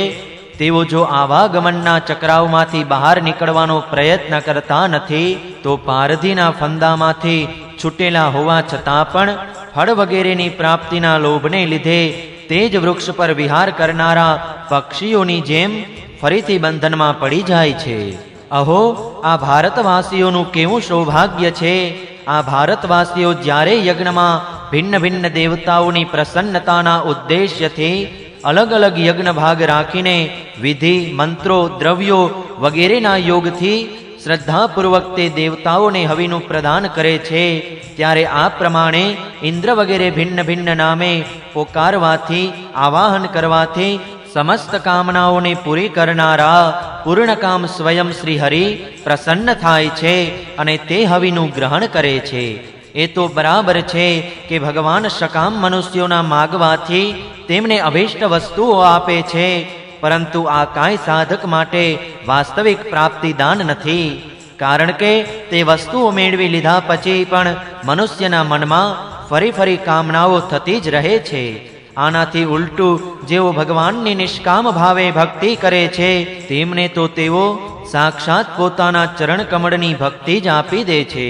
તેઓ જો આવાગમનના ચક્રાવમાંથી બહાર નીકળવાનો પ્રયત્ન કરતા નથી તો પારધીના ફંદામાંથી છૂટેલા હોવા છતાં પણ ફળ વગેરેની પ્રાપ્તિના લોભને લીધે તે જ વૃક્ષ પર વિહાર કરનારા પક્ષીઓની જેમ ફરીથી બંધનમાં પડી જાય છે. અહો, આ ભારતવાસીઓનું કેવું સૌભાગ્ય છે! આ ભારતવાસીઓ જ્યારે યજ્ઞમાં ભિન્ન ભિન્ન દેવતાઓની પ્રસન્નતાના ઉદ્દેશ્યથી અલગ અલગ યજ્ઞ ભાગ રાખીને વિધિ, મંત્રો, દ્રવ્યો વગેરેના યોગથી શ્રદ્ધાપૂર્વક તે દેવતાઓને હવિનું પ્રદાન કરે છે, ત્યારે આ પ્રમાણે ઇન્દ્ર વગેરે ભિન્ન ભિન્ન નામે પોકારવાથી, આવાહન કરવાથી સમસ્ત કામનાઓને પૂરી કરનારા પૂર્ણકામ સ્વયં શ્રી હરિ પ્રસન્ન થાય છે અને તે હવિનું ગ્રહણ કરે છે. એ તો બરાબર છે કે ભગવાન સકામ મનુષ્યોના માગવાથી તેમને અભિષ્ટ વસ્તુઓ આપે છે, પરંતુ આ કાંઈ સાધક માટે વાસ્તવિક પ્રાપ્તિદાન નથી. કારણ કે તે વસ્તુઓ મેળવી લીધા પછી પણ મનુષ્યના મનમાં ફરી ફરી કામનાઓ થતી જ રહે છે. આનાથી ઉલટું જેઓ ભગવાનની નિષ્કામ ભાવે ભક્તિ કરે છે તેમને તો તેઓ સાક્ષાત પોતાના ચરણ કમળની ભક્તિ જ આપી દે છે,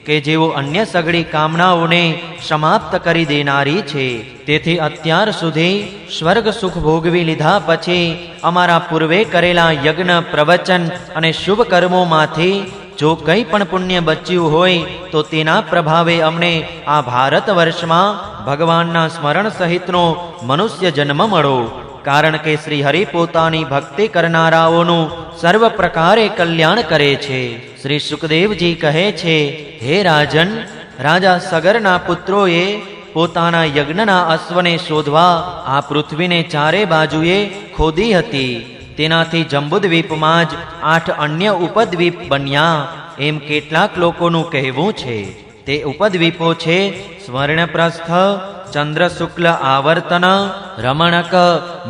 કે જેઓ અન્ય સઘળી કામનાઓને સમાપ્ત કરી દેનારી છે. તેથી અત્યાર સુધી સ્વર્ગ સુખ ભોગવી લીધા પછી અમારા પૂર્વે કરેલા યજ્ઞ, પ્રવચન અને શુભ કર્મોમાંથી જો કંઈ પણ પુણ્ય બચ્યું હોય તો તેના પ્રભાવે અમને આ ભારત વર્ષમાં ભગવાનના સ્મરણ સહિતનો મનુષ્ય જન્મ મળો. કારણ કે શ્રી હરિ પોતાની ભક્તિ કરનારાઓનું સર્વ પ્રકારે કલ્યાણ કરે છે. શ્રી સુખદેવજી કહે છે, હે રાજન, રાજા સગરના પુત્રોએ પોતાના યજ્ઞના અશ્વને શોધવા આ પૃથ્વીને ચારે બાજુએ ખોદી હતી. તેનાથી જંબુદ્વીપમાં જ 8 અન્ય ઉપદ્વીપ બન્યા એમ કેટલાક લોકોનું કહેવું છે. તે ઉપદ્વીપો છે સ્વર્ણપ્રસ્થ, ચંદ્ર શુક્લ આવર્તન, રમણક,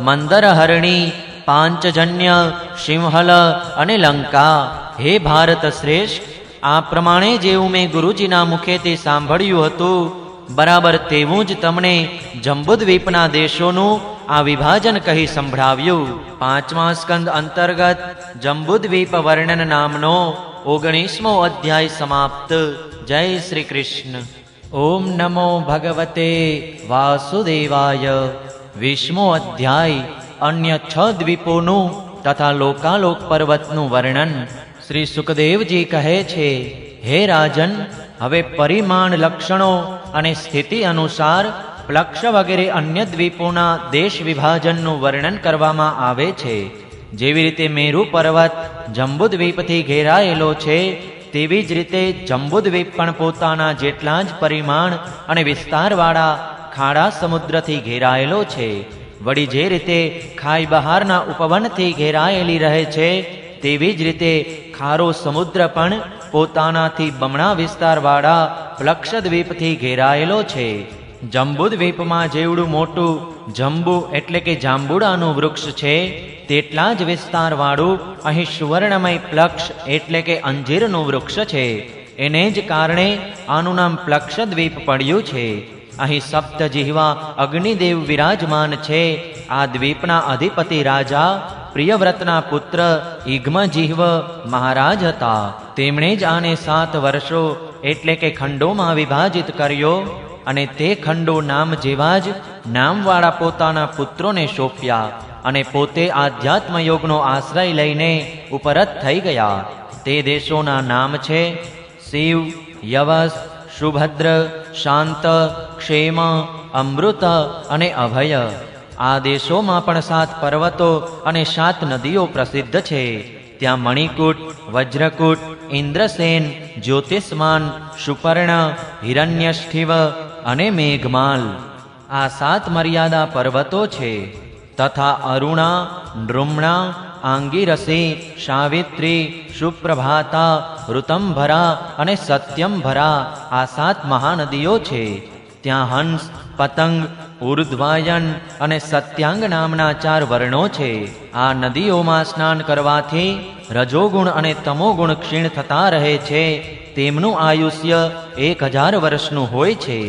મંદરહરણી, પાંચજન્ય, સિંહલ અને લંકા. હે ભારત શ્રેષ્ઠ, આ પ્રમાણે જેવું મેં ગુરુજીના મુખેથી સાંભળ્યું હતું, બરાબર તેવું જ તમને જંબુદ્વીપના દેશોનું આ વિભાજન કહી સંભળાવ્યું. 5મા સ્કંદ અંતર્ગત જંબુદ્વીપ વર્ણન નામનો 19મો અધ્યાય સમાપ્ત. જય શ્રી કૃષ્ણ. ઓમ નમો ભગવતે વાસુદેવાય. 20મો અધ્યાય અન્ય 6 દ્વીપોનું તથા લોકાલોક પર્વતનું વર્ણન. શ્રી સુખદેવજી કહે છે, હે રાજન, હવે પરિમાણ, લક્ષણો અને સ્થિતિ અનુસાર પ્લક્ષ વગેરે અન્ય દ્વીપોના દેશ વિભાજનનું વર્ણન કરવામાં આવે છે. જેવી રીતે મેરુ પર્વત જંબુદ્વીપથી ઘેરાયેલો છે, તેવી જ રીતે જંબુદ્વીપ પણ પોતાના જેટલા જ પરિમાણ અને વિસ્તારવાળા ખાડા સમુદ્રથી ઘેરાયેલો છે. વળી જે રીતે ખાઈ બહારના ઉપવનથી ઘેરાયેલી રહે છે, તેવી જ રીતે ખારો સમુદ્ર પણ પોતાનાથી બમણા વિસ્તારવાળા પ્લક્ષદ્વીપથી ઘેરાયેલો છે. જંબુદ્વીપમાં જેવડું મોટું જંબુ એટલે કે જાંબુડાનું વૃક્ષ છે, તેટલા જ વિસ્તારવાળું અહીં સુવર્ણમય પ્લક્ષ એટલે કે અંજીરનું વૃક્ષ છે. એને જ કારણે આનું નામ પ્લક્ષદ્વીપ પડ્યું છે. અહીં સપ્તજિહ્વા અગ્નિદેવ વિરાજમાન છે. આ દ્વીપના અધિપતિ રાજા પ્રિયવ્રતના પુત્ર ઇગ્મજિહ્વ મહારાજ હતા. તેમણે જ આને 7 વર્ષો એટલે કે ખંડોમાં વિભાજિત કર્યો અને તે ખંડો નામ જેવા જ નામવાળા પોતાના પુત્રોને સોંપ્યા અને પોતે આધ્યાત્મ યોગનો આશ્રય લઈને ઉપરત થઈ ગયા. તે દેશોના નામ છે શિવ, યવસ, સુભદ્ર, શાંત, ક્ષેમ, અમૃત અને અભય. આ દેશોમાં પણ 7 પર્વતો અને 7 નદીઓ પ્રસિદ્ધ છે. ત્યાં મણિકૂટ, વજ્રકૂટ, ઇન્દ્રસેન, જ્યોતિષ્માન, સુપર્ણ, હિરણ્યષ્ઠિવ અને મેઘમાલ આ 7 મર્યાદા પર્વતો છે. તથા અરુણા, નૃમ્ણા, આંગીરસી, સાવિત્રી, સુપ્રભાતા, ઋતંભરા અને સત્યંભરા આ 7 મહાનદીઓ છે. ત્યાં હંસ, પતંગ, ઉર્ધ્વાયન અને સત્યાંગ નામના 4 વર્ણો છે. આ નદીઓમાં સ્નાન કરવાથી રજોગુણ અને તમોગુણ ક્ષીણ થતા રહે છે. તેમનું આયુષ્ય 1000 વર્ષનું હોય છે.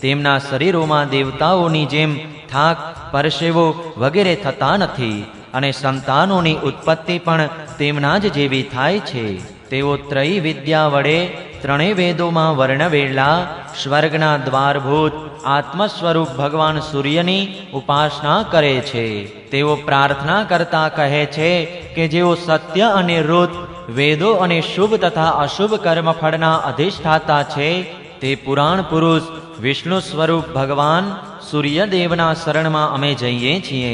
તેમના શરીરોમાં દેવતાઓની જેમ થાક, પરસેવો વગેરે થતા નથી અને સંતાનોની ઉત્પત્તિ પણ તેમના જ જેવી થાય છે. તેઓ ત્રયી વિદ્યા વડે 3 વેદોમાં વર્ણવેલા સ્વર્ગના દ્વારભૂત આત્મ સ્વરૂપ ભગવાન સૂર્યની ઉપાસના કરે છે. તેઓ પ્રાર્થના કરતા કહે છે કે જેઓ સત્ય અને ઋત, વેદો અને શુભ તથા અશુભ કર્મફળના અધિષ્ઠાતા છે, તે પુરાણ પુરુષ વિષ્ણુ સ્વરૂપ ભગવાન સૂર્યદેવના શરણમાં અમે જઈએ છીએ.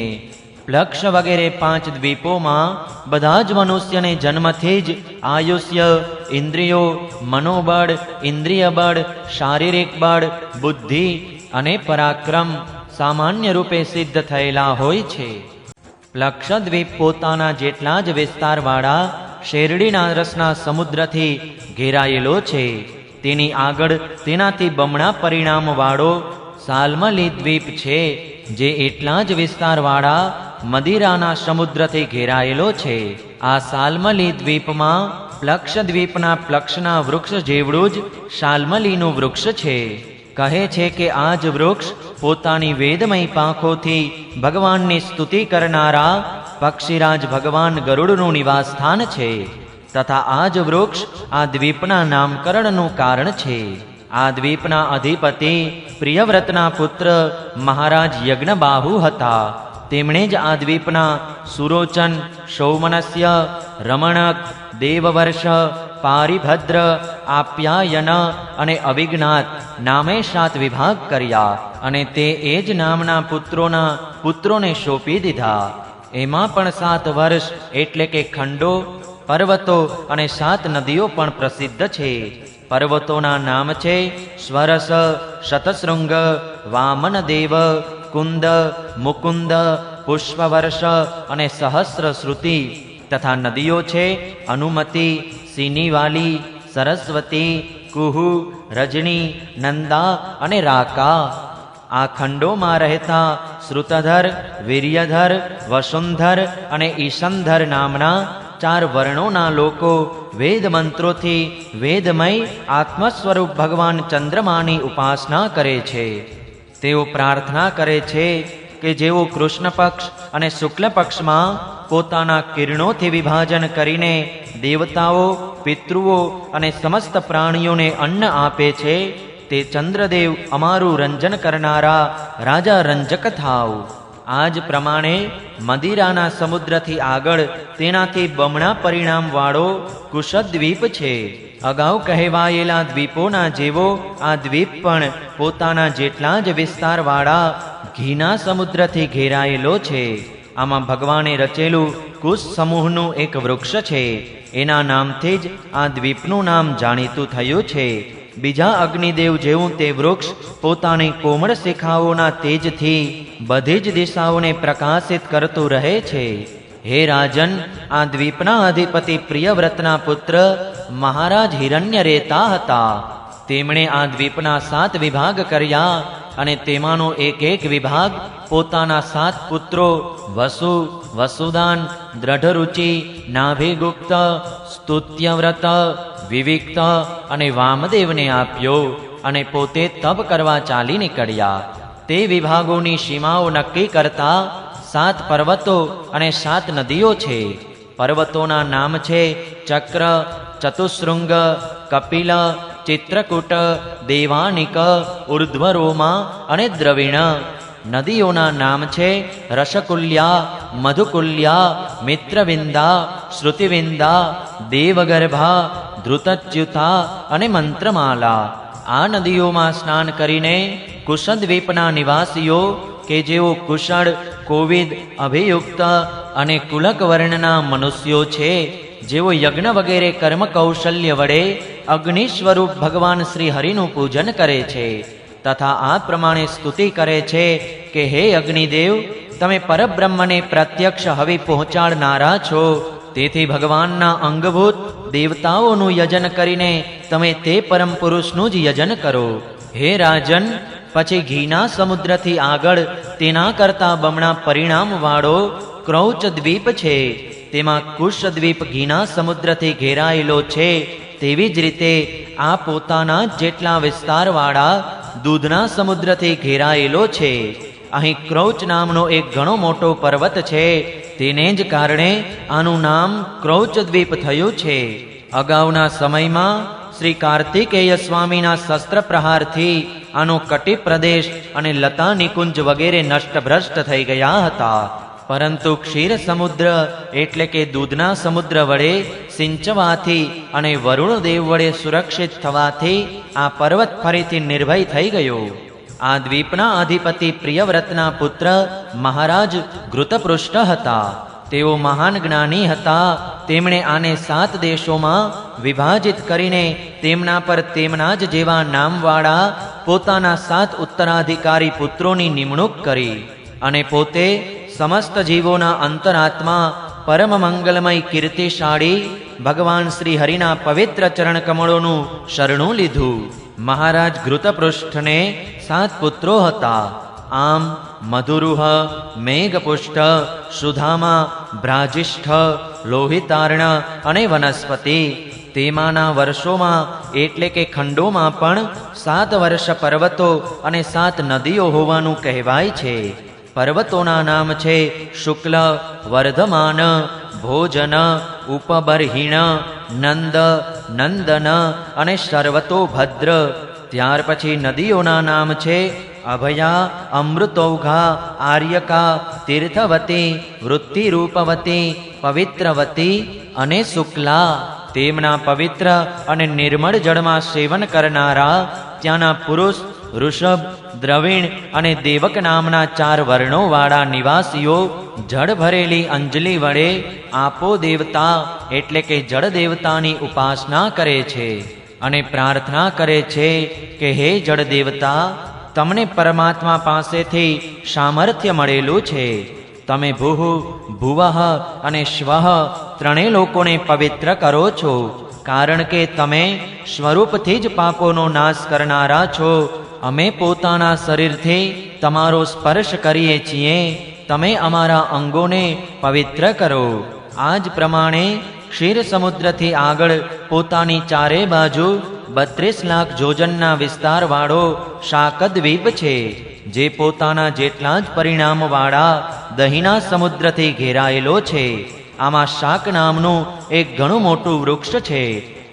પ્લક્ષ વગેરે 5 દ્વીપોમાં બધા જ મનુષ્યને જન્મથી જ આયુષ્ય, ઇન્દ્રિયો, મનોબળ, ઇન્દ્રિય બળ, શારીરિક બળ, બુદ્ધિ અને પરાક્રમ સામાન્ય રૂપે સિદ્ધ થયેલા હોય છે. પ્લક્ષદ્વીપ પોતાના જેટલા જ વિસ્તારવાળા શેરડીના રસના સમુદ્રથી ઘેરાયેલો છે. તેની આગળ તેનાથી બમણા પરિણામવાળો સાલ્મલી દ્વીપ છે, જે એટલા જ વિસ્તારવાળા મદિરાના સમુદ્રથી ઘેરાયેલો છે. આ સાલ્મલી દ્વીપમાં પ્લક્ષદ્વીપના પ્લક્ષના વૃક્ષ જેવડું જ શાલ્મલીનું વૃક્ષ છે. કહે છે કે આ જ વૃક્ષ પોતાની વેદમય પાંખોથી ભગવાનની સ્તુતિ કરનારા પક્ષીરાજ ભગવાન ગરુડનું નિવાસ સ્થાન છે. તથા આ જ વૃક્ષ આ દ્વીપના નામકરણનું કારણ છે. આ દ્વીપના અધિપતિ પ્રિયવ્રતના પુત્ર મહારાજ યજ્ઞબાહુ હતા. તેમણે જ આ દ્વીપના સુરોચન, સૌમનસ્ય, રમણક, દેવવર્ષ, પારિભદ્ર, આપ્યાયન અને અવિજ્ઞાત નામે 7 વિભાગ કર્યા અને તે એ જ નામના પુત્રોને સોંપી દીધા. એમાં પણ 7 વર્ષ એટલે કે ખંડો, પર્વતો અને 7 નદીઓ પણ પ્રસિદ્ધ છે. પર્વતોના નામ છે સ્વરસ, શતશૃંગ, વામનદેવ, કુંદ, મુકુંદ, પુષ્પવર્ષ અને સહસ્રશ્રુતિ. તથા નદીઓ છે અનુમતિ, સિનીવાલી, સરસ્વતી, કુહુ, રજની, નંદા અને રાકા. આ ખંડોમાં રહેતા શ્રુતધર, વીર્યધર, વસુંધર અને ઈશંધર નામના 4 વર્ણોના લોકો વેદ મંત્રોથી વેદમય આત્મ સ્વરૂપ ભગવાન ચંદ્રમાની ઉપાસના કરે છે. તેઓ પ્રાર્થના કરે છે કે જેઓ કૃષ્ણ પક્ષ અને શુક્લ પક્ષમાં પોતાના કિરણોથી વિભાજન કરીને દેવતાઓ, પિતૃઓ અને સમસ્ત પ્રાણીઓને અન્ન આપે છે, તે ચંદ્રદેવ અમારું રંજન કરનારા રાજા રંજક થાવ. આ જ પ્રમાણે મદિરાના સમુદ્રથી આગળ તેનાથી બમણા પરિણામવાળો કુશદ્વીપ છે. અગાઉ કહેવાયેલા દ્વીપોના જેવો આ દ્વીપ પણ પોતાના જેટલા જ વિસ્તારવાળા ઘીના સમુદ્રથી ઘેરાયેલો છે. આમાં ભગવાને રચેલું કુશ સમૂહનું એક વૃક્ષ છે. એના નામથી જ આ દ્વીપનું નામ જાણીતું થયું છે. બીજા અગ્નિદેવ જેવું તે વૃક્ષ પોતાની કોમળ શિખાઓના તેજથી બધી જ દિશાઓને પ્રકાશિત કરતું રહે છે. હે રાજન, આ દ્વીપના અધિપતિ પ્રિયવ્રતના પુત્ર મહારાજ હિરણ્યરેતા હતા. તેમણે આ દ્વીપના 7 વિભાગ કર્યા અને તેમાંનો એક વિભાગ પોતાના 7 પુત્રો વસુ, વસુદાન, દ્રઢરુચિ, નાભિગુપ્ત, સ્તુત્યવ્રત, વિવિક્ત અને વામદેવને આપ્યો અને પોતે તપ કરવા ચાલી નીકળ્યા. તે વિભાગોની સીમાઓ નક્કી કરતા 7 પર્વતો અને 7 નદીઓ છે. પર્વતોના નામ છે ચક્ર, ચતુશૃંગ, કપિલ, ચિત્રકૂટ, દેવાનિક, ઉર્ધ્વરોમા અને દ્રવિણ. નદીઓના નામ છે રસકુલ્યા, મધુકુલ્યા, મિત્રવિંદા, શ્રુતિવિંદા, દેવગર્ભા, ધૃતચ્યુતા અને મંત્રમાલા. આ નદીઓમાં સ્નાન કરીને કુશદ્વીપના નિવાસીઓ કે જેઓ કુશળ, કોવિદ, અભિયુક્ત અને કુલક વર્ણના મનુષ્યો છે, જેઓ યજ્ઞ વગેરે કર્મ કૌશલ્ય વડે અગ્નિ સ્વરૂપ ભગવાન શ્રી હરિનું પૂજન કરે છે તથા આ પ્રમાણે સ્તુતિ કરે છે કે હે અગ્નિદેવ, તમે પરબ્રહ્મને પ્રત્યક્ષ હવિ પહોંચાડનારા છો. તેથી ભગવાનના અંગભૂત દેવતાઓનું યજન કરીને તમે તે પરમ પુરુષનું જ યજન કરો. હે રાજન, પછી ઘીના સમુદ્રથી આગળ તેના કરતા બમણા પરિણામવાળો ક્રૌચ દ્વીપ છે. તેમાં કુશદ્વીપ ઘીના સમુદ્રથી ઘેરાયેલો છે. તેવી જ રીતે આ પોતાના જેટલા વિસ્તારવાળા દૂધના સમુદ્રથી ઘેરાયેલો છે. અહીં ક્રૌચ નામનો એક ઘણો મોટો પર્વત છે. તેને જ કારણે આનું નામ ક્રૌચ દ્વીપ થયું છે. અગાઉના સમયમાં શ્રી કાર્તિકેય સ્વામીના શસ્ત્ર પ્રહારથી આનો કટિ પ્રદેશ અને લતા નિકુંજ વગેરે નષ્ટભ્રષ્ટ થઈ ગયા હતા. પરંતુ ક્ષીર સમુદ્ર એટલે કે દૂધના સમુદ્ર વડે સિંચવાથી અને વરુણદેવ વડે સુરક્ષિત થવાથી આ પર્વત ફરીથી નિર્ભય થઈ ગયો. આ દ્વીપના અધિપતિ પ્રિયવ્રતના પુત્ર મહારાજ ઘૃતપૃષ્ઠ હતા. તેઓ મહાન જ્ઞાની હતા. તેમણે આને 7 દેશોમાં વિભાજિત કરીને તેમના પર તેમના જ જેવા નામવાળા પોતાના 7 ઉત્તરાધિકારી પુત્રોની નિમણૂક કરી અને પોતે સમસ્ત જીવોના અંતરાત્મા પરમ મંગલમય કીર્તિશાળી ભગવાન શ્રી હરિના પવિત્ર ચરણ કમળોનું શરણું લીધું. મહારાજ ઘૃતપૃષ્ઠને 7 પુત્રો હતા. આમ મધુરુહ, મેઘપુષ્ઠ, સુધામા, બ્રાજિષ્ઠ, લોહિતાર્ણ અને વનસ્પતિ. તેમાંના વર્ષોમાં એટલે કે ખંડોમાં પણ 7 વર્ષ પર્વતો અને 7 નદીઓ હોવાનું કહેવાય છે. પર્વતોના નામ છે શુક્લ, વર્ધમાન, ભોજન, ઉપબર્હિણ, નંદ, નંદન અને સર્વતોભદ્ર. ત્યાર પછી નદીઓના નામ છે અભયા, અમૃતૌઘા, આર્યકા, તીર્થવતી, વૃત્તિરૂપવતી, પવિત્રવતી અને શુક્લા. તેમના પવિત્ર અને નિર્મળ જળમાં સેવન કરનારા ત્યાંના પુરુષ, ઋષભ, દ્રવિણ અને દેવક નામના 4 વર્ણોવાળા નિવાસીઓ જળ ભરેલી અંજલિ વડે આપો દેવતા એટલે કે જળ દેવતાની ઉપાસના કરે છે અને પ્રાર્થના કરે છે કે હે જળ દેવતા, તમને પરમાત્મા પાસેથી સામર્થ્ય મળેલું છે. તમે ભૂઃ, ભુવઃ અને શ્વઃ ત્રણેય લોકોને પવિત્ર કરો છો, કારણ કે તમે સ્વરૂપથી જ પાપોનો નાશ કરનારા છો. અમે પોતાના શરીરથી તમારો સ્પર્શ કરીએ છીએ, તમે અમારા અંગોને પવિત્ર કરો. આ જ પ્રમાણે ક્ષીર સમુદ્રથી આગળ પોતાની ચારે બાજુ 32 લાખ જોજનના વિસ્તારવાળો શાકદ્વીપ છે, જે પોતાના જેટલા જ પરિણામવાળા દહીંના સમુદ્રથી ઘેરાયેલો છે. આમાં શાક નામનું એક ઘણું મોટું વૃક્ષ છે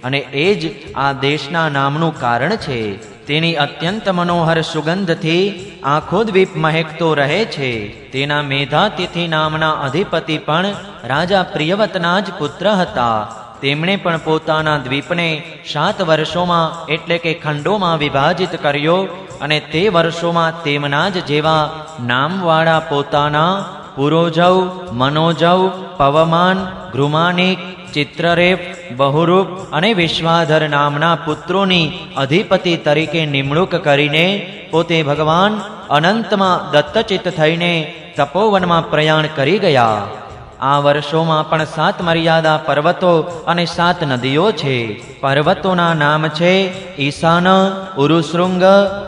અને એ જ આ દેશના નામનું કારણ છે. તેની અત્યંત મનોહર સુગંધથી આખો દ્વીપ મહેકતો રહે છે. તેના મેધાતિથિ નામના અધિપતિ પણ રાજા પ્રિયવતના જ પુત્ર હતા. તેમણે પણ પોતાના દ્વીપને 7 વર્ષોમાં એટલે કે ખંડોમાં વિભાજિત કર્યો અને તે વર્ષોમાં તેમના જ જેવા નામવાળા પોતાના પુરોજવ, મનોજવ, પવમાન, ગૃમાનિક, ચિત્રરેપ, બહુરૂપ અને વિશ્વાધર નામના પુત્રોની અધિપતિ તરીકે નિમણૂક કરીને પોતે ભગવાન અનંતમાં દત્તચિત્ત થઈને તપોવનમાં પ્રયાણ કરી ગયા. આ વર્ષોમાં પણ 7 મર્યાદા પર્વતો અને 7 નદીઓ છે. પર્વતોના નામ છે ઈશાન, ઉરુશૃંગ,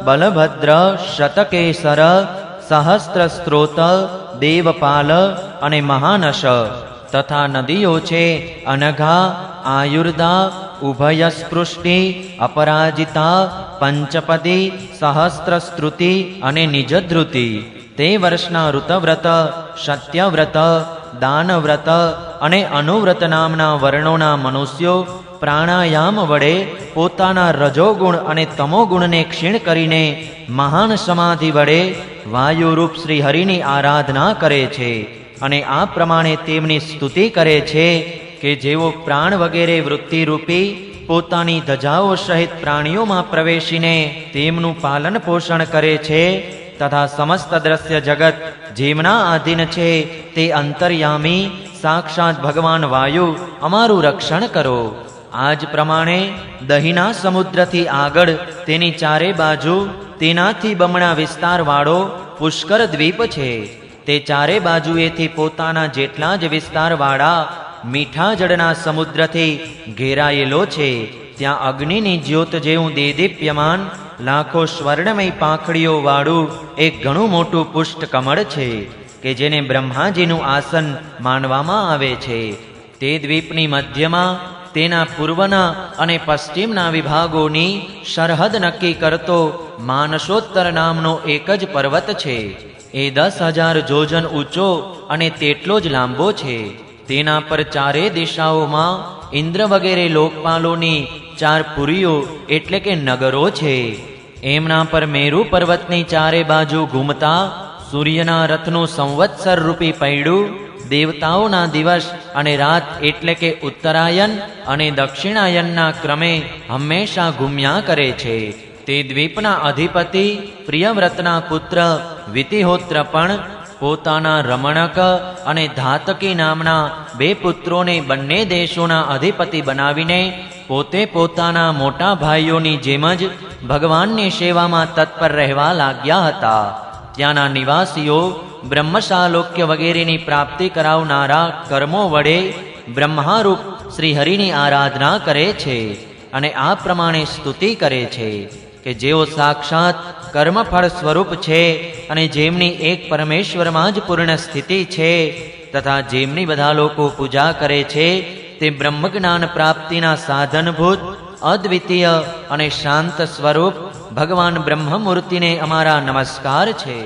બલભદ્ર, શતકેસર, સહસ્ત્રસ્ત્રોત, દેવપાલ અને મહાનશ. તથા નદીઓ છે અનઘા, આયુર્દા, ઉભયસ્પૃષ્ટિ, અપરાજિતા, પંચપદી, સહસ્ત્રસ્તુતિ અને નિજધૃતિ. તે વર્ષના ઋતવ્રત, સત્યવ્રત, દાનવ્રત અને અનુવ્રત નામના વર્ણોના મનુષ્યો પ્રાણાયામ વડે પોતાના રજોગુણ અને તમોગુણને ક્ષીણ કરીને મહાન સમાધિ વડે વાયુરૂપ શ્રી હરિની આરાધના કરે છે અને આ પ્રમાણે તેમની સ્તુતિ કરે છે કે જેઓ પ્રાણ વગેરે વૃત્તિરૂપી પોતાની ધજાઓ સહિત પ્રાણીઓમાં પ્રવેશીને તેમનું પાલન પોષણ કરે છે તથા સમસ્ત દ્રશ્ય જગત જેમના આધીન છે તે અંતર્યામી સાક્ષાત ભગવાન વાયુ અમારું રક્ષણ કરો. આ જ પ્રમાણે દહીંના સમુદ્રથી આગળ તેની ચારે બાજુ તેનાથી બમણા વિસ્તારવાળો પુષ્કર દ્વીપ છે. તે ચારે બાજુએથી પોતાના જેટલા જ વિસ્તારવાળા મીઠા જળના સમુદ્રથી ઘેરાયેલો છે. ત્યાં અગ્નિની જ્યોત જેવું દેદીપ્યમાન લાખો સ્વર્ણમય પાંખડીઓ વાળું એક ઘણું મોટું પુષ્ટ કમળ છે કે જેને બ્રહ્માજીનું આસન માનવામાં આવે છે. તે દ્વીપની મધ્યમાં તેના પૂર્વના અને પશ્ચિમના વિભાગોની સરહદ નક્કી કરતો માનસોત્તર નામનો એક જ પર્વત છે. એ 10,000 જોજન ઊંચો અને તેટલો જ લાંબો છે. તેના પર ચારે દિશાઓમાં ઇન્દ્ર વગેરે લોકપાલોની 4 પુરીઓ એટલે કે નગરો છે. એમના પર મેરુ પર્વતની ચારે બાજુ ઘૂમતા સૂર્યના રથનું સંવત્સર રૂપી પૈડું દેવતાઓના દિવસ અને રાત એટલે કે ઉત્તરાયન અને દક્ષિણાયનના ક્રમે હંમેશા ઘૂમ્યા કરે છે. તે દ્વીપના અધિપતિ પ્રિયવ્રતના પુત્ર વિતિહોત્ર પણ પોતાના રમણક અને ધાતકી નામના 2 પુત્રોને બંને દેશોના અધિપતિ બનાવીને પોતે પોતાના મોટા ભાઈઓની જેમ જ ભગવાનની સેવામાં તત્પર રહેવા લાગ્યા હતા. ત્યાંના નિવાસીઓ બ્રહ્મશાલોક્ય વગેરેની પ્રાપ્તિ કરાવનારા કર્મો વડે બ્રહ્મારૂપ શ્રી હરિની આરાધના કરે છે અને આ પ્રમાણે સ્તુતિ કરે છે કે જેઓ સાક્ષાત કર્મફળ સ્વરૂપ છે અને જેમની એક પરમેશ્વરમાં જ પૂર્ણ સ્થિતિ છે તથા જેમની બધા લોકો પૂજા કરે છે તે બ્રહ્મજ્ઞાન પ્રાપ્તિના સાધનભૂત અદ્વિતીય અને શાંત સ્વરૂપ ભગવાન બ્રહ્મમૂર્તિને અમારા નમસ્કાર છે.